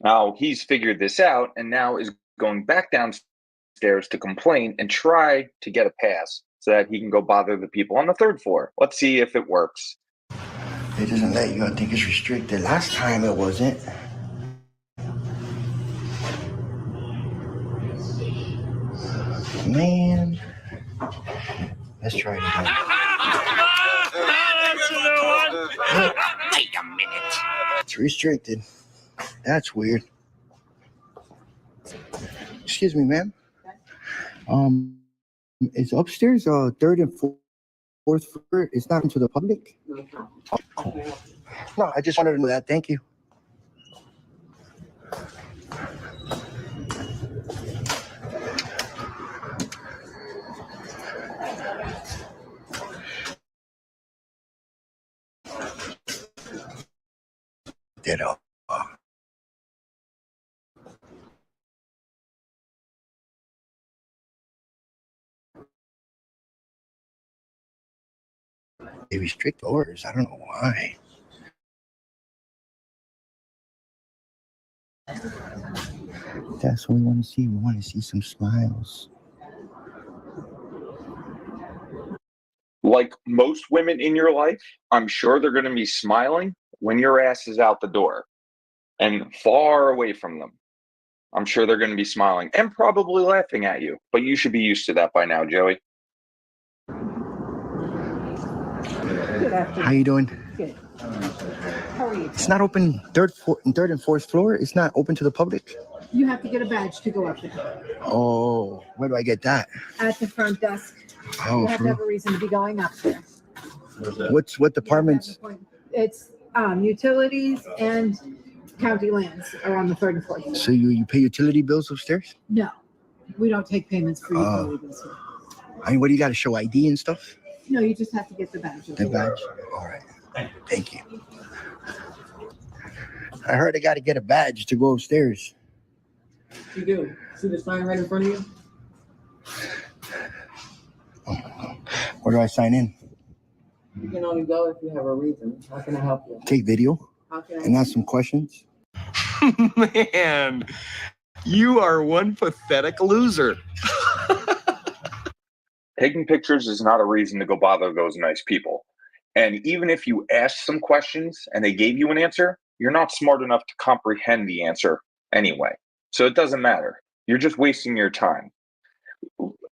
Speaker 24: Now he's figured this out and now is going back downstairs to complain and try to get a pass so that he can go bother the people on the 3rd floor. Let's see if it works.
Speaker 18: It doesn't let you. I think it's restricted. Last time it wasn't. Man, Let's try it again.
Speaker 15: Wait a minute.
Speaker 18: It's restricted. That's weird. Excuse me, ma'am. It's upstairs, third and fourth floor. It's not into the public. No, I just wanted to know that. Thank you. Ditto. They restrict orders. I don't know why. That's what we want to see. We want to see some smiles.
Speaker 24: Like most women in your life, I'm sure they're going to be smiling when your ass is out the door and far away from them. I'm sure they're going to be smiling and probably laughing at you, but you should be used to that by now, Joey.
Speaker 18: How you doing?
Speaker 3: Good. How are you?
Speaker 18: It's not open third and fourth floor. It's not open to the public.
Speaker 3: You have to get a badge to go up there.
Speaker 18: Oh, where do I get that?
Speaker 3: At the front desk.
Speaker 18: Oh,
Speaker 3: You have to have a reason to be going up there.
Speaker 18: what departments?
Speaker 3: It's utilities and county lands are on the third and fourth.
Speaker 18: So you pay utility bills upstairs?
Speaker 3: No, we don't take payments for utility bills.
Speaker 18: I mean, what do you got to show ID and stuff?
Speaker 3: No, you just have to get the badge.
Speaker 18: The badge. All right. Thank you. I heard I got to get a badge to go upstairs.
Speaker 3: You do. See the sign right in front of you?
Speaker 18: Where do I sign in?
Speaker 3: You can only go if you have a reason. How can I help you?
Speaker 18: Take video
Speaker 3: How can I
Speaker 18: and ask some questions.
Speaker 4: Man, you are one pathetic loser.
Speaker 24: Taking pictures is not a reason to go bother those nice people. And even if you asked some questions and they gave you an answer, you're not smart enough to comprehend the answer anyway. So it doesn't matter. You're just wasting your time.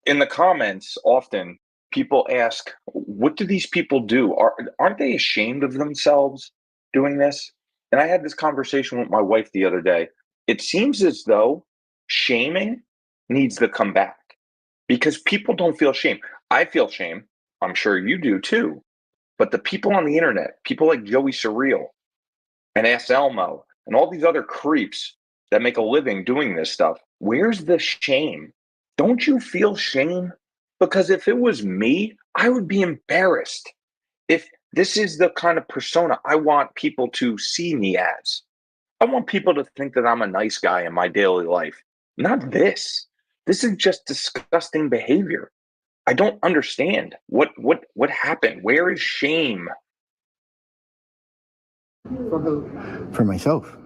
Speaker 24: In the comments, often people ask, what do these people do? Aren't they ashamed of themselves doing this? And I had this conversation with my wife the other day. It seems as though shaming needs to come back because people don't feel shame. I feel shame. I'm sure you do too. But the people on the internet, people like Joey Surreal and S. Elmo and all these other creeps that make a living doing this stuff, where's the shame? Don't you feel shame? Because if it was me, I would be embarrassed. If this is the kind of persona I want people to see me as, I want people to think that I'm a nice guy in my daily life. Not this. This is just disgusting behavior. I don't understand what happened. Where is shame?
Speaker 3: For who?
Speaker 18: For myself.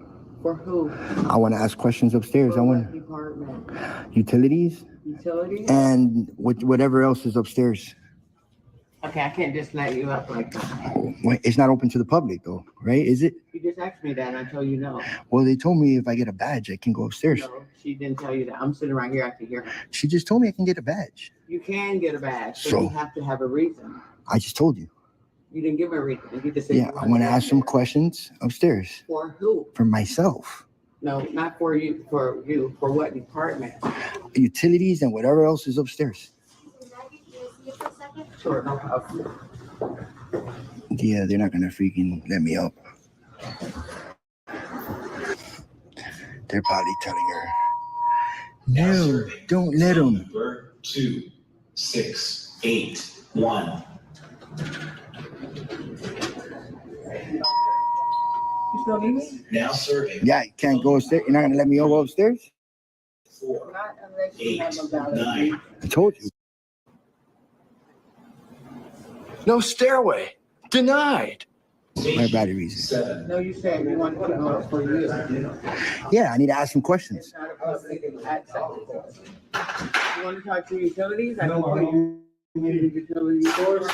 Speaker 3: For who?
Speaker 18: I want to ask questions upstairs. I want
Speaker 3: Department.
Speaker 18: utilities
Speaker 3: Utilities?
Speaker 18: and whatever else is upstairs.
Speaker 3: Okay, I can't just let you up like that.
Speaker 18: Wait, it's not open to the public though, right? Is it?
Speaker 3: You just asked me that and I told you no.
Speaker 18: Well, they told me if I get a badge, I can go upstairs.
Speaker 3: No, she didn't tell you that. I'm sitting right here. I can hear her.
Speaker 18: She just told me I can get a badge.
Speaker 3: You can get a badge, but
Speaker 18: So-
Speaker 3: you have to have a reason.
Speaker 18: I just told you.
Speaker 3: You didn't give me a reason. You just said
Speaker 18: Yeah, I want to ask some questions upstairs
Speaker 3: For who?
Speaker 18: for myself.
Speaker 3: No, not for you. For you. For what department?
Speaker 18: Utilities and whatever else is upstairs.
Speaker 3: Sure. No problem.
Speaker 18: Yeah, they're not gonna freaking let me up. They're probably telling her, no, don't let them.
Speaker 7: 2, 6, 8, 1.
Speaker 3: You still need me?
Speaker 7: Now serving.
Speaker 18: Yeah, you can't go upstairs. You're not gonna let me go upstairs?
Speaker 7: 4,
Speaker 3: Not unless you
Speaker 7: 8,
Speaker 3: have a valid
Speaker 7: 9.
Speaker 18: I told you.
Speaker 7: No stairway. Denied.
Speaker 18: My battery reason.
Speaker 7: 7.
Speaker 3: No, you said you wanted to go for you.
Speaker 18: Yeah, I need to ask some questions.
Speaker 3: It's not a public access. You want to talk to utilities? I don't want you to utility source.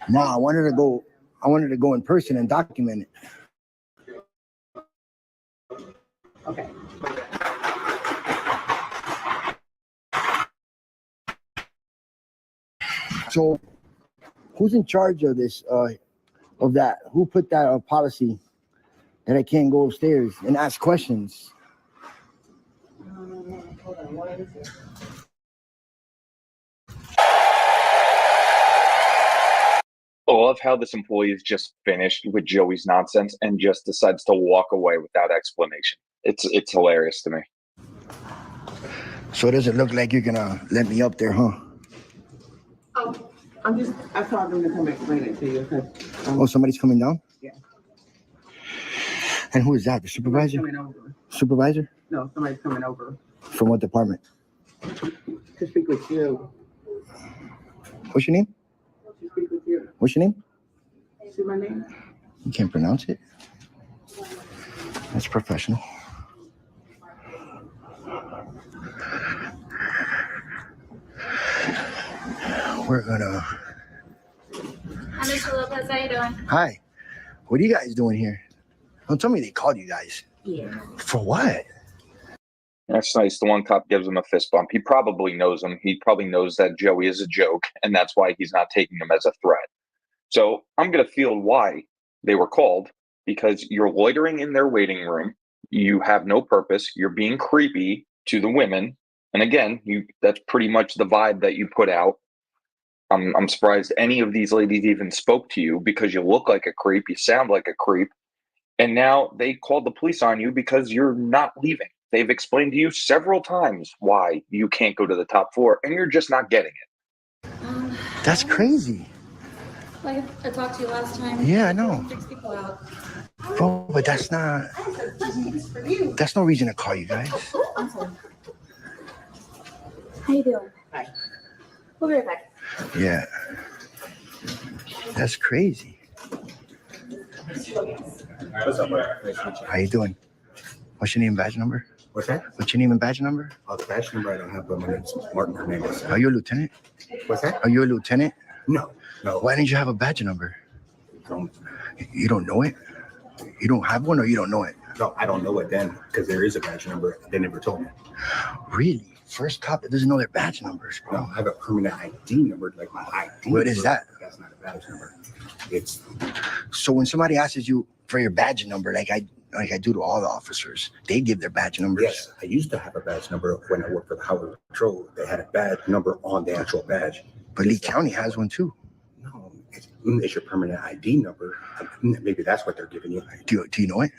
Speaker 18: No, I wanted to go in person and document it.
Speaker 3: Okay.
Speaker 18: So, who's in charge of this? Of that? Who put that policy that I can't go upstairs and ask questions?
Speaker 3: Hold on, what is it?
Speaker 24: I love how this employee is just finished with Joey's nonsense and just decides to walk away without explanation. It's hilarious to me.
Speaker 18: So it doesn't look like you're gonna let me up there, huh?
Speaker 3: Oh, I told them to come explain it to you.
Speaker 18: Oh, somebody's coming down?
Speaker 3: Yeah.
Speaker 18: And who is that? The supervisor?
Speaker 3: Coming over.
Speaker 18: Supervisor?
Speaker 3: No, somebody's coming over
Speaker 18: From what department?
Speaker 3: to speak with you.
Speaker 18: What's your name?
Speaker 3: To speak with you.
Speaker 18: What's your name?
Speaker 3: See my name?
Speaker 18: You can't pronounce it? That's professional. We're gonna...
Speaker 6: Hi, Mr. Lopez. How you doing?
Speaker 18: Hi. What are you guys doing here? Don't tell me they called you guys.
Speaker 6: Yeah.
Speaker 18: For what?
Speaker 24: That's nice. The one cop gives him a fist bump. He probably knows him. He probably knows that Joey is a joke, and that's why he's not taking him as a threat. So I'm going to field why they were called, because you're loitering in their waiting room. You have no purpose. You're being creepy to the women. And again, that's pretty much the vibe that you put out. I'm surprised any of these ladies even spoke to you, because you look like a creep. You sound like a creep. And now they called the police on you because you're not leaving. They've explained to you several times why you can't go to the top floor, and you're just not getting it.
Speaker 18: That's crazy.
Speaker 6: Like I talked to you last time.
Speaker 18: Yeah, I know.
Speaker 6: 6 people out.
Speaker 18: Bro, but that's not... That's no reason to call you guys.
Speaker 6: I'm sorry. How you doing?
Speaker 3: Hi.
Speaker 6: We'll be right back.
Speaker 18: Yeah. That's crazy.
Speaker 12: What's up, bro?
Speaker 18: How you doing? What's your name and badge number?
Speaker 12: What's that?
Speaker 18: What's your name and badge number?
Speaker 12: Oh, the badge number I don't have, but my name's Martin Hernandez.
Speaker 18: Are you a lieutenant?
Speaker 12: What's that?
Speaker 18: Are you a lieutenant?
Speaker 12: No.
Speaker 18: Why didn't you have a badge number?
Speaker 12: Don't.
Speaker 18: You don't know it? You don't have one, or you don't know it?
Speaker 12: No, I don't know it then, because there is a badge number. They never told me.
Speaker 18: Really? First cop that doesn't know their badge numbers, bro.
Speaker 12: No, I have a permanent ID number, like my ID.
Speaker 18: What is that?
Speaker 12: That's not a badge number. It's...
Speaker 18: So when somebody asks you for your badge number, like I do to all the officers, they give their badge numbers.
Speaker 12: Yes, I used to have a badge number when I worked for the Highway Patrol. They had a badge number on the actual badge.
Speaker 18: But Lee County has one too.
Speaker 12: No, it's your permanent ID number. Maybe that's what they're giving you.
Speaker 18: Do you know it?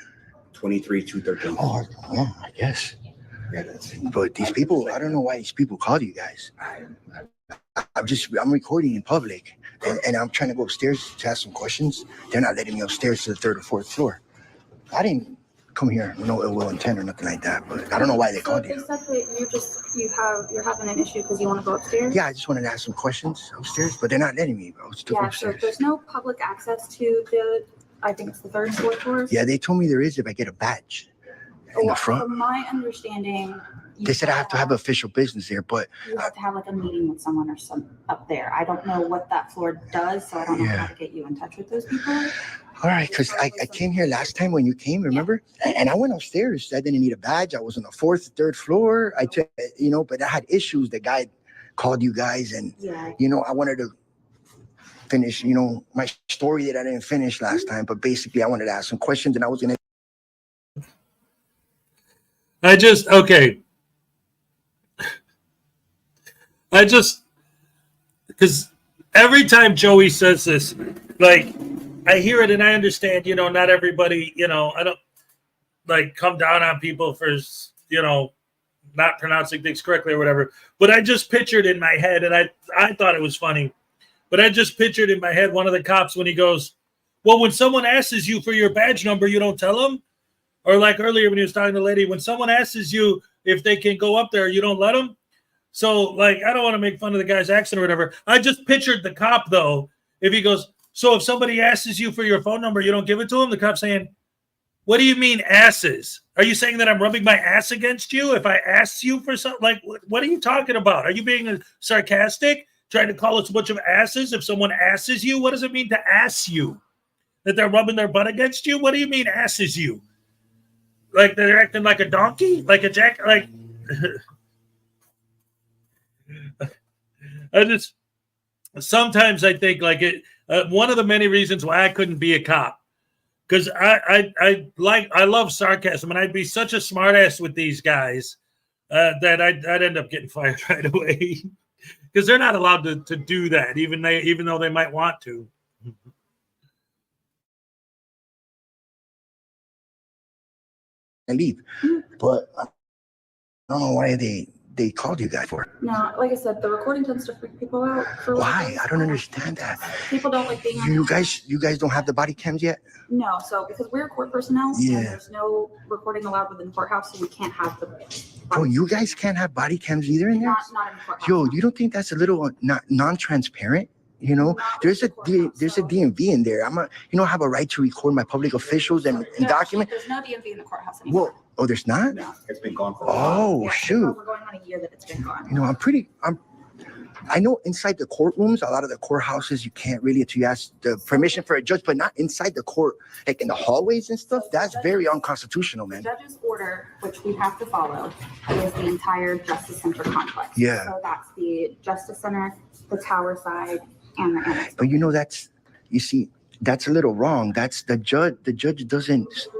Speaker 12: 23213.
Speaker 18: Oh, yeah, I guess.
Speaker 12: Yeah, that's...
Speaker 18: But these people, I don't know why these people call you guys. I'm recording in public, and I'm trying to go upstairs to ask some questions. They're not letting me upstairs to the 3rd or 4th floor. I didn't come here with no ill will intent or nothing like that, but I don't know why they called you.
Speaker 6: They said that you're having an issue because you want to go upstairs.
Speaker 18: Yeah, I just wanted to ask some questions upstairs, but they're not letting me, bro. It's too
Speaker 6: Yeah, so
Speaker 18: upstairs.
Speaker 6: there's no public access to the, I think it's the 3rd and 4th floors.
Speaker 18: Yeah, they told me there is if I get a badge in the front.
Speaker 6: From my understanding,
Speaker 18: They said I have to have official business there, but
Speaker 6: you have to have like a meeting with someone or some up there. I don't know what that floor does, so I don't know how to get you in touch with those people.
Speaker 18: all right, because I came here last time when you came, remember? And I went upstairs. I didn't need a badge. I was on the 4th, 3rd floor. But I had issues. The guy called you guys, and I wanted to finish, my story that I didn't finish last time. But basically, I wanted to ask some questions, and I was gonna.
Speaker 1: Because every time Joey says this, like, I hear it and I understand, not everybody, I don't like come down on people for, not pronouncing things correctly or whatever. But I just pictured in my head, and I thought it was funny, but I just pictured in my head one of the cops when he goes, well, when someone asks you for your badge number, you don't tell them? Or like earlier when he was talking to the lady, when someone asks you if they can go up there, you don't let them? So, like, I don't want to make fun of the guy's accent or whatever. I just pictured the cop, though, if he goes, so if somebody asks you for your phone number, you don't give it to him? The cop's saying, what do you mean asses? Are you saying that I'm rubbing my ass against you if I ask you for something? Like, what are you talking about? Are you being sarcastic, trying to call us a bunch of asses if someone asks you? What does it mean to ass you? That they're rubbing their butt against you? What do you mean asses you? Like they're acting like a donkey? Like a jack? Like... sometimes I think like it. One of the many reasons why I couldn't be a cop, because I love sarcasm, and I'd be such a smartass with these guys that I'd end up getting fired right away because they're not allowed to do that, even though they might want to.
Speaker 18: And leave, but I don't know why they called you guys for.
Speaker 6: No, like I said, the recording tends to freak people out.
Speaker 18: Why? I don't understand that.
Speaker 6: People don't like being.
Speaker 18: You guys don't have the body cams yet?
Speaker 6: No, so because we're court personnel,
Speaker 18: Yeah.
Speaker 6: and there's no recording allowed within the courthouse, so we can't have the.
Speaker 18: Oh, you guys can't have body cams either in there?
Speaker 6: Not in the courthouse.
Speaker 18: Yo, you don't think that's a little non-transparent? You know, there's a DMV in there. I have a right to record my public officials and document.
Speaker 6: There's no DMV in the courthouse anymore.
Speaker 18: Well, oh, there's not?
Speaker 6: No.
Speaker 12: It's been gone for
Speaker 18: a while. Oh, shoot.
Speaker 6: We're going on a year that it's been gone.
Speaker 18: You know, I know inside the courtrooms, a lot of the courthouses, you can't really, until you ask the permission for a judge, but not inside the court, like in the hallways and stuff. That's very unconstitutional, man.
Speaker 6: The judge's order, which we have to follow, is the entire Justice Center complex.
Speaker 18: Yeah.
Speaker 6: So that's the Justice Center, the Tower side, and the annex.
Speaker 18: But you know, that's a little wrong. That's the judge. The judge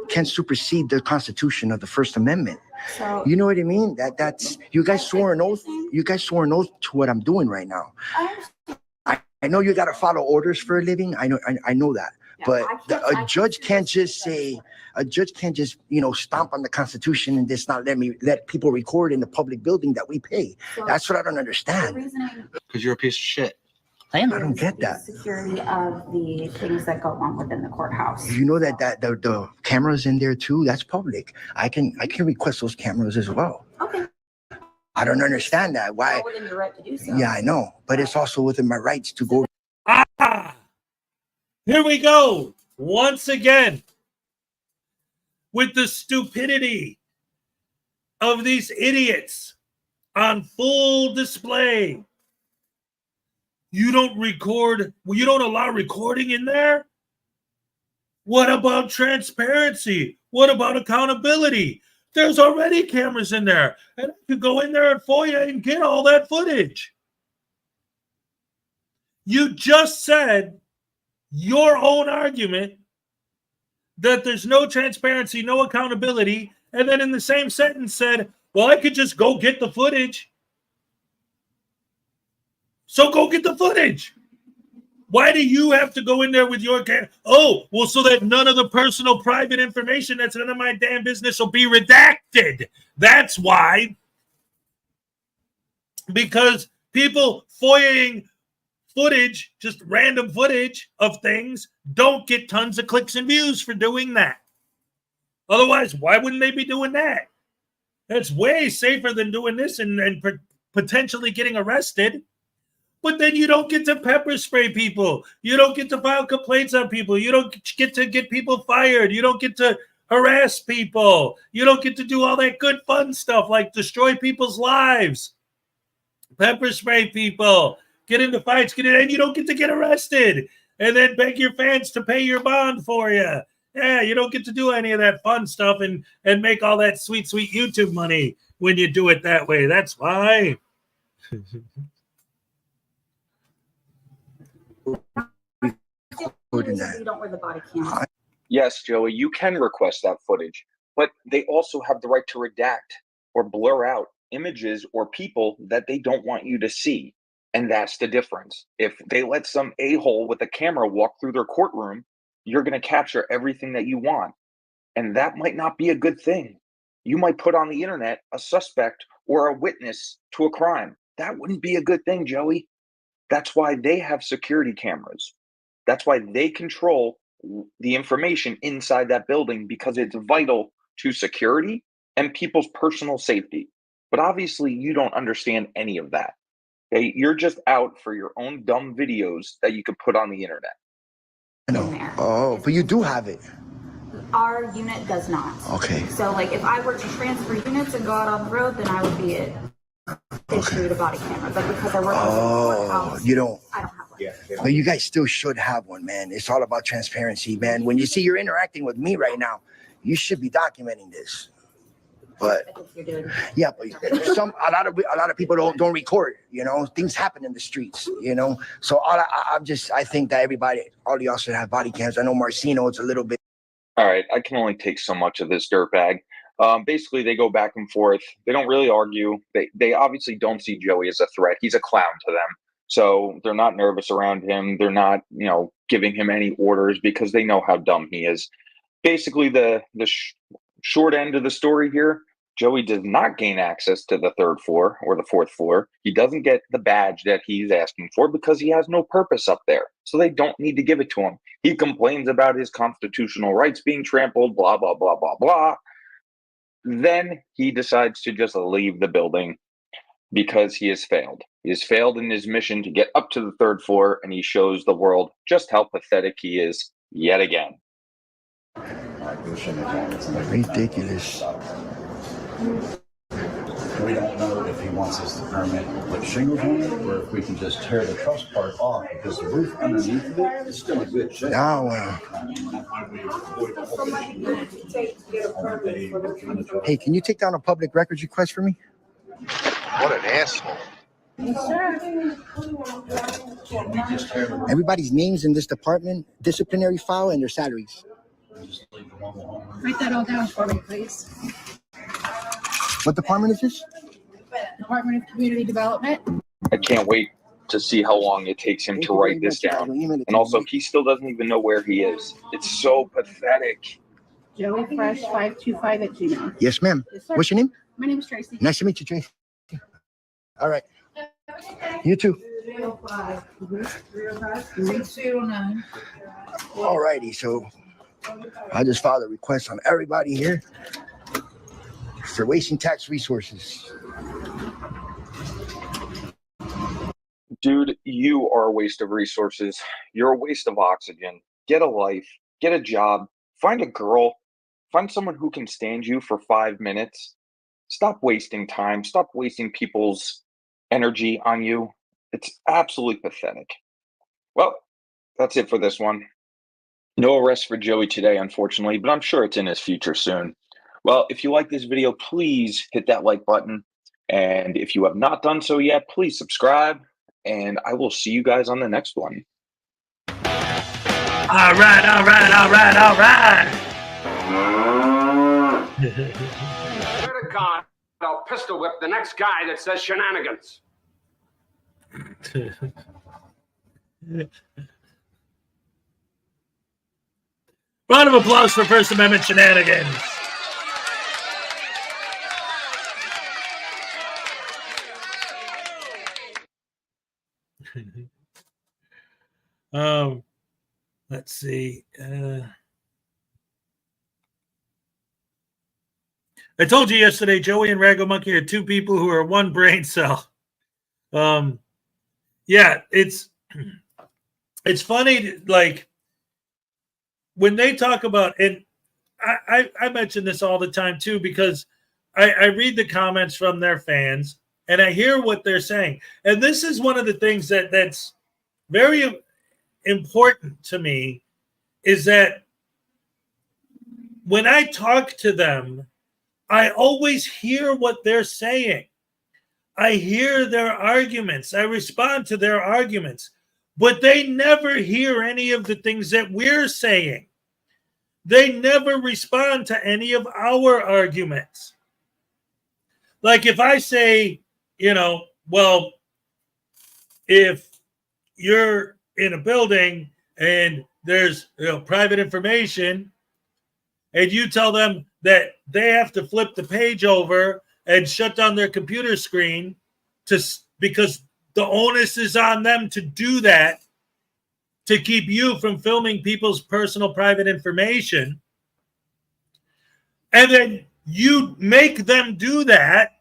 Speaker 18: can't supersede the Constitution of the First Amendment.
Speaker 6: So,
Speaker 18: you know what I mean? That's you guys swore an oath. You guys swore an oath to what I'm doing right now. I know you got to follow orders for a living. I know that.
Speaker 6: Yeah,
Speaker 18: but a judge can't just stomp on the Constitution and just not let people record in the public building that we pay.
Speaker 6: So
Speaker 18: that's what I don't understand.
Speaker 9: Because you're a piece of shit.
Speaker 18: I don't get that.
Speaker 6: Security of the things that go on within the courthouse.
Speaker 18: You know that the cameras in there too, that's public. I can request those cameras as well.
Speaker 6: Okay.
Speaker 18: I don't understand that. Why?
Speaker 6: Well, within your right to do so.
Speaker 18: Yeah, I know. But it's also within my rights to go.
Speaker 1: Here we go. Once again. With the stupidity of these idiots on full display. You don't record, you don't allow recording in there? What about transparency? What about accountability? There's already cameras in there, and I could go in there at FOIA and get all that footage. You just said your own argument that there's no transparency, no accountability, and then in the same sentence said, well, I could just go get the footage. So go get the footage. Why do you have to go in there with your camera? Oh, well, so that none of the personal private information that's none of my damn business will be redacted. That's why. Because people FOIAing footage, just random footage of things, don't get tons of clicks and views for doing that. Otherwise, why wouldn't they be doing that? That's way safer than doing this and potentially getting arrested. But then you don't get to pepper spray people. You don't get to file complaints on people. You don't get to get people fired. You don't get to harass people. You don't get to do all that good fun stuff like destroy people's lives, pepper spray people, get into fights, and you don't get to get arrested and then beg your fans to pay your bond for you. Yeah, you don't get to do any of that fun stuff and make all that sweet, sweet YouTube money when you do it that way. That's why.
Speaker 6: You don't wear the body camera.
Speaker 24: Yes, Joey, you can request that footage, but they also have the right to redact or blur out images or people that they don't want you to see. And that's the difference. If they let some a-hole with a camera walk through their courtroom, you're going to capture everything that you want. And that might not be a good thing. You might put on the internet a suspect or a witness to a crime. That wouldn't be a good thing, Joey. That's why they have security cameras. That's why they control the information inside that building, because it's vital to security and people's personal safety. But obviously, you don't understand any of that. Okay? You're just out for your own dumb videos that you could put on the internet.
Speaker 18: Oh, but you do have it.
Speaker 6: Our unit does not.
Speaker 18: Okay.
Speaker 6: So, like, if I were to transfer units and go out on the road, then I would be issued a body camera. But because I work in the courthouse,
Speaker 18: you don't.
Speaker 6: I don't have one.
Speaker 12: Yeah.
Speaker 18: But you guys still should have one, man. It's all about transparency, man. When you see you're interacting with me right now, you should be documenting this. But yeah, but a lot of people don't record. You know, things happen in the streets. You know, so I think that all of y'all should have body cams. I know Marcino, it's a little bit.
Speaker 24: All right, I can only take so much of this dirtbag. Basically, they go back and forth. They don't really argue. They obviously don't see Joey as a threat. He's a clown to them. So they're not nervous around him. They're not, giving him any orders because they know how dumb he is. Basically, the short end of the story here, Joey does not gain access to the third floor or the fourth floor. He doesn't get the badge that he's asking for because he has no purpose up there. So they don't need to give it to him. He complains about his constitutional rights being trampled, blah, blah, blah, blah, blah. Then he decides to just leave the building because he has failed. He has failed in his mission to get up to the third floor, and he shows the world just how pathetic he is yet again.
Speaker 18: Ridiculous.
Speaker 12: We don't know if he wants us to permit put shingles on it or if we can just tear the truss part off because the roof underneath of it is still in good shape.
Speaker 18: Hey, can you take down a public records request for me?
Speaker 4: What an asshole.
Speaker 18: Everybody's names in this department, disciplinary file, and their salaries.
Speaker 11: Write that all down for me, please.
Speaker 18: What department is this?
Speaker 11: Department of Community Development.
Speaker 24: I can't wait to see how long it takes him to write this down. And also, he still doesn't even know where he is. It's so pathetic.
Speaker 11: Joey Fresh 525 at Gmail.
Speaker 18: Yes, ma'am.
Speaker 11: Yes, sir.
Speaker 18: What's your name?
Speaker 11: My name is Tracy.
Speaker 18: Nice to meet you, Tracy. All right. You too.
Speaker 11: 305. 3209.
Speaker 18: All righty. So I just filed a request on everybody here for wasting tax resources.
Speaker 24: Dude, you are a waste of resources. You're a waste of oxygen. Get a life. Get a job. Find a girl. Find someone who can stand you for 5 minutes. Stop wasting time. Stop wasting people's energy on you. It's absolutely pathetic. Well, that's it for this one. No arrest for Joey today, unfortunately, but I'm sure it's in his future soon. Well, if you like this video, please hit that like button. And if you have not done so yet, please subscribe. And I will see you guys on the next one.
Speaker 1: All right.
Speaker 13: Swear to God, I'll pistol whip the next guy that says shenanigans.
Speaker 1: Round of applause for First Amendment shenanigans. Let's see. I told you yesterday, Joey and Rago Monkey are two people who are one brain cell. Yeah, it's funny, like when they talk about, and I mention this all the time too, because I read the comments from their fans and I hear what they're saying. And this is one of the things that's very important to me, is that when I talk to them, I always hear what they're saying. I hear their arguments. I respond to their arguments, but they never hear any of the things that we're saying. They never respond to any of our arguments. Like if I say, well, if you're in a building and there's private information, and you tell them that they have to flip the page over and shut down their computer screen because the onus is on them to do that to keep you from filming people's personal private information, and then you make them do that,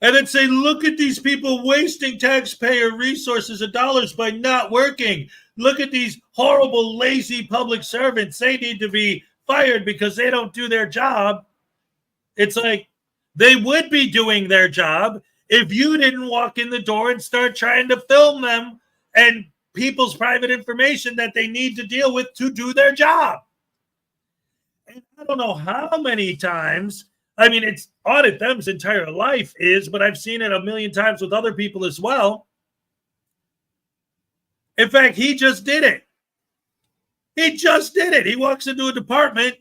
Speaker 1: and then say, look at these people wasting taxpayer resources and dollars by not working. Look at these horrible, lazy public servants. They need to be fired because they don't do their job. It's like they would be doing their job if you didn't walk in the door and start trying to film them and people's private information that they need to deal with to do their job. And I don't know how many times I mean, it's audit them's entire life is, but I've seen it a million times with other people as well. In fact, he just did it. He just did it. He walks into a department,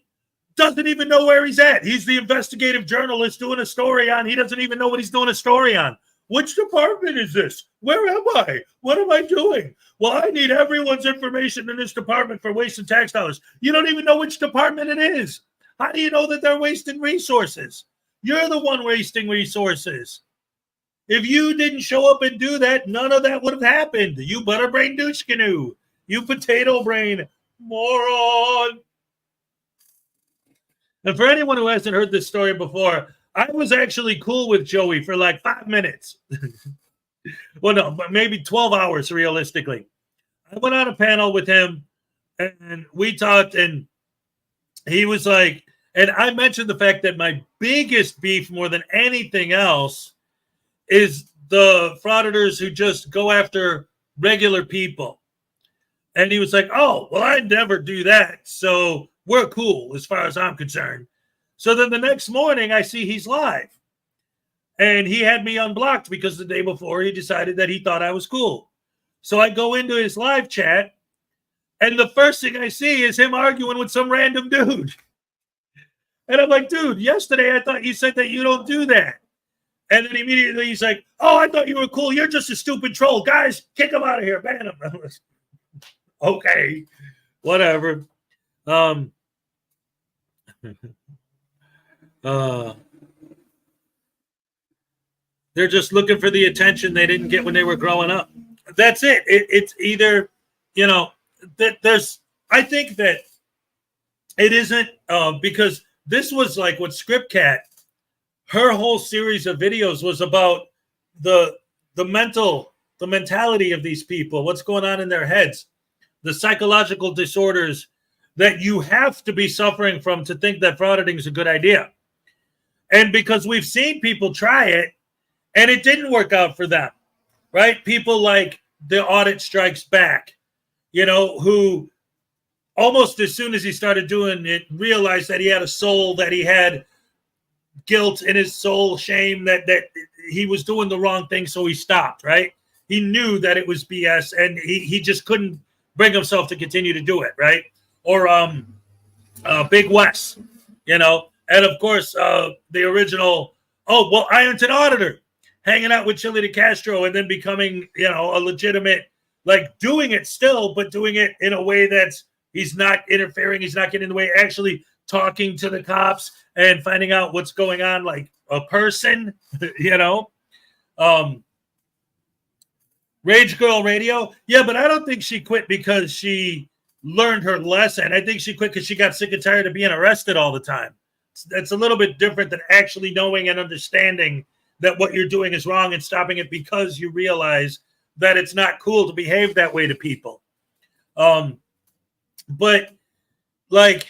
Speaker 1: doesn't even know where he's at. He's the investigative journalist doing a story on. He doesn't even know what he's doing a story on. Which department is this? Where am I? What am I doing? Well, I need everyone's information in this department for wasting tax dollars. You don't even know which department it is. How do you know that they're wasting resources? You're the one wasting resources. If you didn't show up and do that, none of that would have happened. You butterbrain douche canoe. You potato brain moron. And for anyone who hasn't heard this story before, I was actually cool with Joey for like 5 minutes. Well, no, but maybe 12 hours realistically. I went on a panel with him and we talked, and he was like, and I mentioned the fact that my biggest beef more than anything else is the frauditors who just go after regular people. And he was like, oh, well, I never do that. So we're cool as far as I'm concerned. So then the next morning I see he's live. And he had me unblocked because the day before he decided that he thought I was cool. So I go into his live chat, and the first thing I see is him arguing with some random dude. And I'm like, dude, yesterday I thought you said that you don't do that. And then immediately he's like, oh, I thought you were cool. You're just a stupid troll. Guys, kick him out of here. Ban him. Okay, whatever. They're just looking for the attention they didn't get when they were growing up. That's it. It's either, you know, there's, I think that it isn't because this was like what ScriptCat, her whole series of videos was about the mentality of these people, what's going on in their heads, the psychological disorders that you have to be suffering from to think that frauditing is a good idea. And because we've seen people try it and it didn't work out for them, right? People like the Audit Strikes Back, you know, who almost as soon as he started doing it, realized that he had a soul, that he had guilt in his soul, shame, that he was doing the wrong thing, so he stopped, right? He knew that it was BS, and he just couldn't bring himself to continue to do it, right? Or Big Wes, you know, and of course the original, oh, well, Ironton Auditor, hanging out with Chili DeCastro and then becoming, you know, a legitimate, like doing it still, but doing it in a way that's, he's not interfering, he's not getting in the way, actually talking to the cops and finding out what's going on like a person, you know. Rage Girl Radio, yeah, but I don't think she quit because she learned her lesson. I think she quit because she got sick and tired of being arrested all the time. That's a little bit different than actually knowing and understanding that what you're doing is wrong and stopping it because you realize that it's not cool to behave that way to people. But like,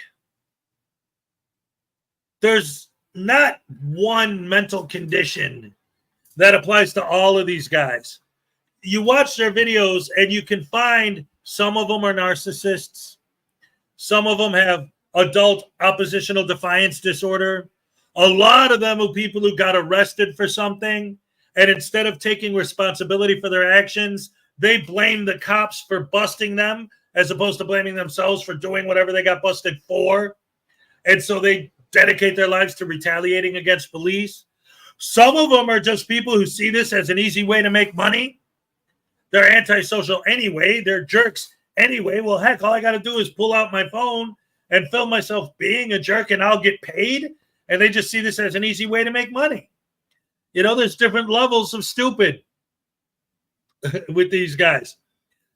Speaker 1: there's not one mental condition that applies to all of these guys. You watch their videos and you can find some of them are narcissists. Some of them have adult oppositional defiance disorder. A lot of them are people who got arrested for something, and instead of taking responsibility for their actions, they blame the cops for busting them as opposed to blaming themselves for doing whatever they got busted for. And so they dedicate their lives to retaliating against police. Some of them are just people who see this as an easy way to make money. They're antisocial anyway. They're jerks anyway. Well, heck, all I got to do is pull out my phone and film myself being a jerk and I'll get paid. And they just see this as an easy way to make money. You know, there's different levels of stupid with these guys.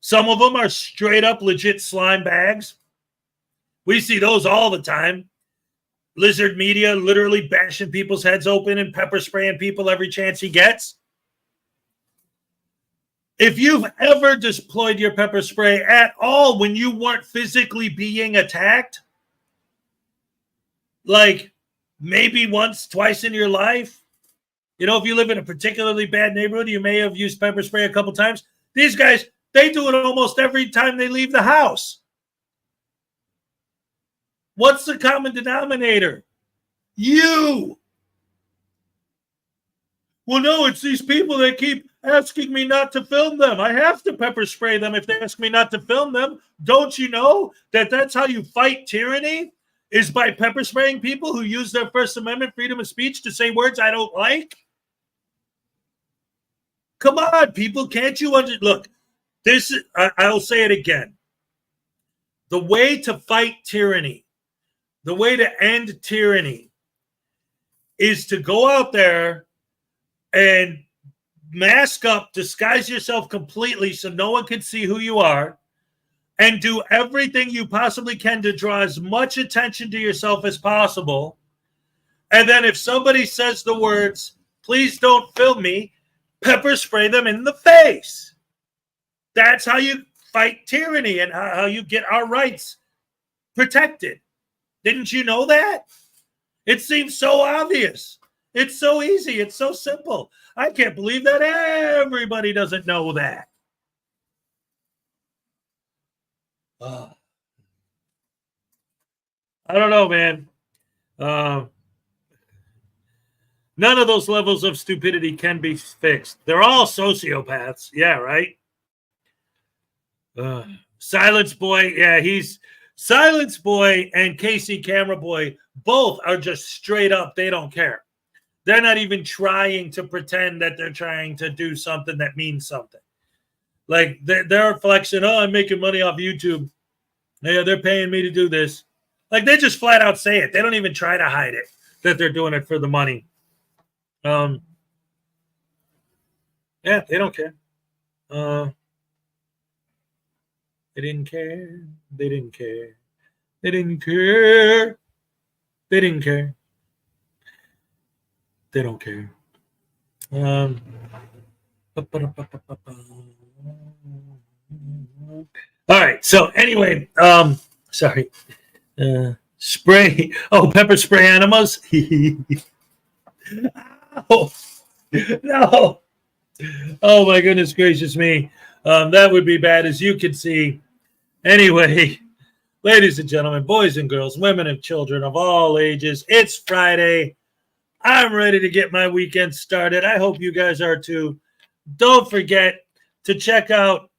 Speaker 1: Some of them are straight up legit slime bags. We see those all the time. Lizard Media literally bashing people's heads open and pepper spraying people every chance he gets. If you've ever deployed your pepper spray at all when you weren't physically being attacked, like maybe once, twice in your life, you know, if you live in a particularly bad neighborhood, you may have used pepper spray a couple times. These guys, they do it almost every time they leave the house. What's the common denominator? You. Well, no, it's these people that keep asking me not to film them. I have to pepper spray them if they ask me not to film them. Don't you know that that's how you fight tyranny? Is by pepper spraying people who use their First Amendment freedom of speech to say words I don't like? Come on, people, can't you look, this I'll say it again. The way to fight tyranny, the way to end tyranny is to go out there and mask up, disguise yourself completely so no one can see who you are, and do everything you possibly can to draw as much attention to yourself as possible. And then if somebody says the words, please don't film me, pepper spray them in the face. That's how you fight tyranny and how you get our rights protected. Didn't you know that? It seems so obvious. It's so easy. It's so simple. I can't believe that everybody doesn't know that. I don't know, man. None of those levels of stupidity can be fixed. They're all sociopaths. Yeah, right? Silence Boy. Yeah, he's Silence Boy and Casey Camera Boy. Both are just straight up. They don't care. They're not even trying to pretend that they're trying to do something that means something. Like they're flexing, oh, I'm making money off YouTube. Yeah, they're paying me to do this. Like they just flat out say it. They don't even try to hide it, that they're doing it for the money. Yeah, they don't care. They didn't care. They didn't care. They didn't care. They didn't care. They don't care. All right. So anyway, sorry. Spray. Oh, pepper spray enemas. Oh, no. Oh my goodness gracious me. That would be bad, as you can see. Anyway, ladies and gentlemen, boys and girls, women and children of all ages, it's Friday. I'm ready to get my weekend started. I hope you guys are too. Don't forget to check out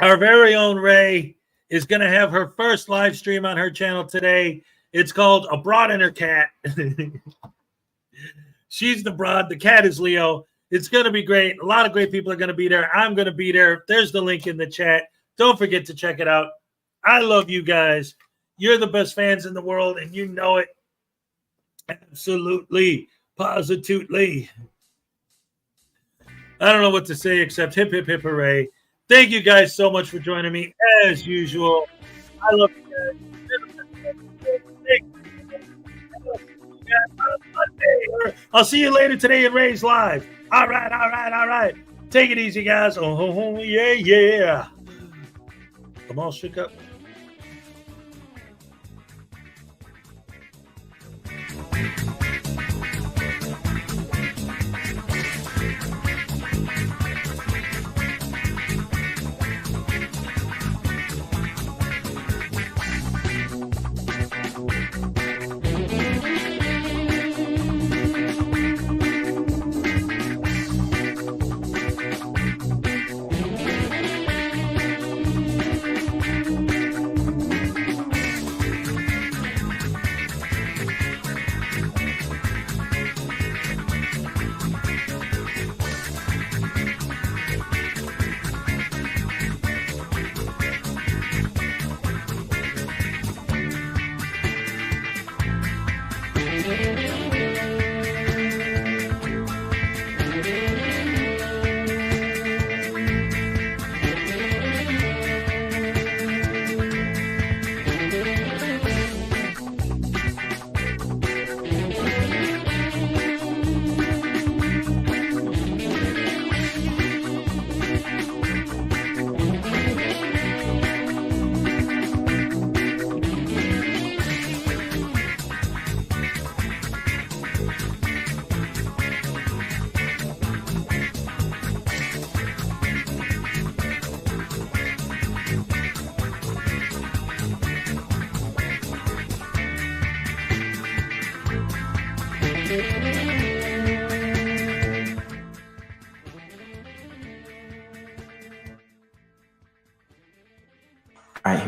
Speaker 1: our very own Ray is going to have her first live stream on her channel today. It's called A Broad and Her Cat. She's the broad. The cat is Leo. It's going to be great. A lot of great people are going to be there. I'm going to be there. There's the link in the chat. Don't forget to check it out. I love you guys. You're the best fans in the world, and you know it. Absolutely. Positively. I don't know what to say except hip, hip, hip, hooray. Thank you guys so much for joining me, as usual. I love you guys. I'll see you later today in Ray's Live. All right, all right, all right. Take it easy, guys. Oh, yeah, yeah. Come on, shake up.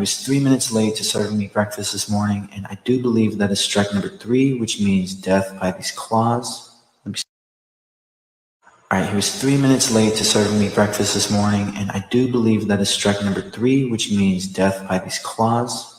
Speaker 8: was 3 minutes late to serving me breakfast this morning, and I do believe that is strike number 3, which means death by these claws. Let me see. All right, he was 3 minutes late to serving me breakfast this morning, and I do believe that is strike number 3, which means death by these claws.